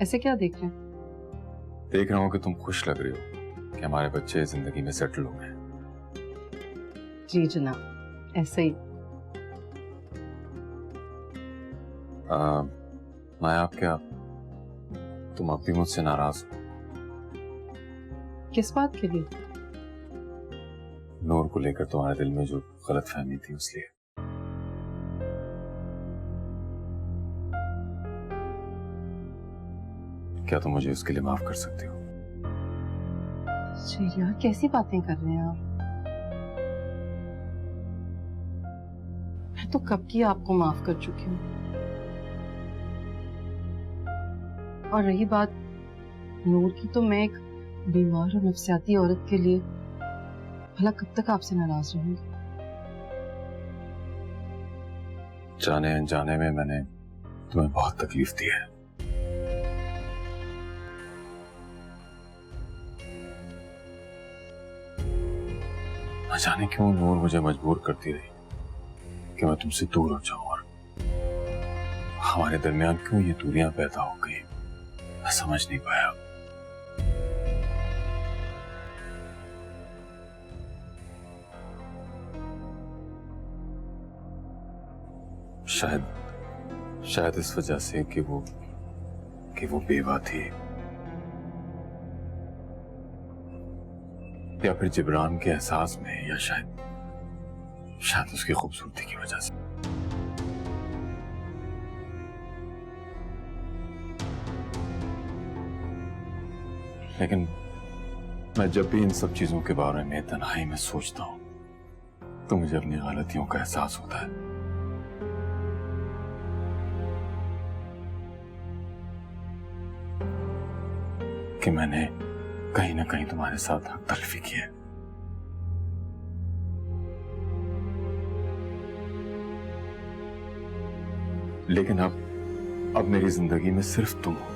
ऐसे क्या देख रहे हैं? देख रहा हूँ कि तुम खुश लग रही हो कि हमारे बच्चे जिंदगी में सेटल हो गए। जी जनाब, ऐसे ही। नायाब, क्या तुम अब भी मुझसे नाराज हो? किस बात के लिए? नूर को लेकर तुम्हारे दिल में जो गलतफहमी थी उसलिए। क्या तुम मुझे उसके लिए माफ कर सकती हो? जी यार, कैसी बातें कर रहे हैं आप? मैं तो कब की आपको माफ कर चुकी हूँ। और रही बात नूर की, तो मैं एक बीमार और नफसियाती औरत के लिए भला कब तक आपसे नाराज रहूंगी? जाने अनजाने में मैंने तुम्हें बहुत तकलीफ दी है। न जाने क्यों नूर मुझे मजबूर करती रही कि मैं तुमसे दूर हो जाऊं, और हमारे दरमियान क्यों ये दूरियां पैदा हो गई, मैं समझ नहीं पाया। शायद इस वजह से कि वो बेवा थी, या फिर जिब्रान के एहसास में, या शायद उसकी खूबसूरती की वजह से। लेकिन मैं जब भी इन सब चीजों के बारे में तन्हाई में सोचता हूं तो मुझे अपनी गलतियों का एहसास होता है। कि मैंने कहीं ना कहीं तुम्हारे साथ हक तलफी की है। लेकिन अब मेरी जिंदगी में सिर्फ तुम हो।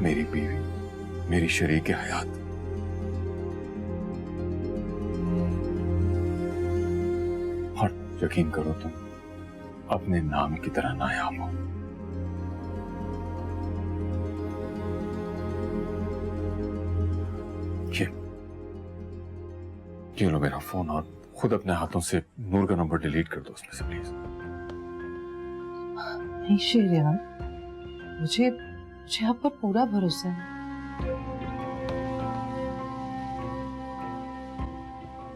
मेरी बीवी, मेरी शरीक हयात। और यकीन करो, तुम अपने नाम की तरह नायाब हो। ये लो मेरा फोन, और खुद अपने हाथों से नूर का नंबर डिलीट कर दो उसमें से प्लीज। नहीं शेर यार, मुझे आप पर पूरा भरोसा है।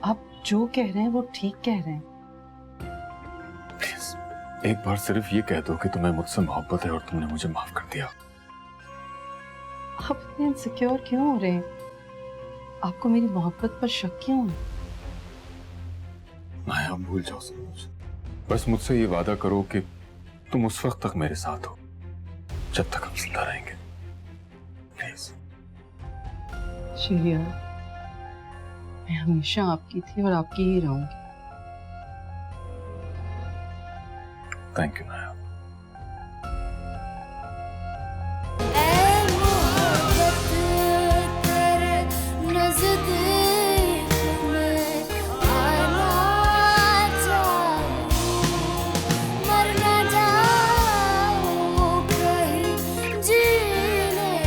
आप जो कह रहे हैं वो ठीक कह रहे हैं। प्लीज एक बार सिर्फ ये कह दो कि तुम्हें मुझसे मोहब्बत है और तुमने मुझे माफ कर दिया। आप इतने इनसिक्योर क्यों हो रहे हैं? आपको मेरी मोहब्बत पर शक क्यों है? नायाब, भूल जाओ सब कुछ। बस मुझसे ये वादा करो कि तुम उस वक्त तक मेरे साथ हो जब तक हम जिंदा रहेंगे, प्लीज। शेरिया, मैं हमेशा आपकी थी और आपकी ही रहूंगी। Thank you Nayab.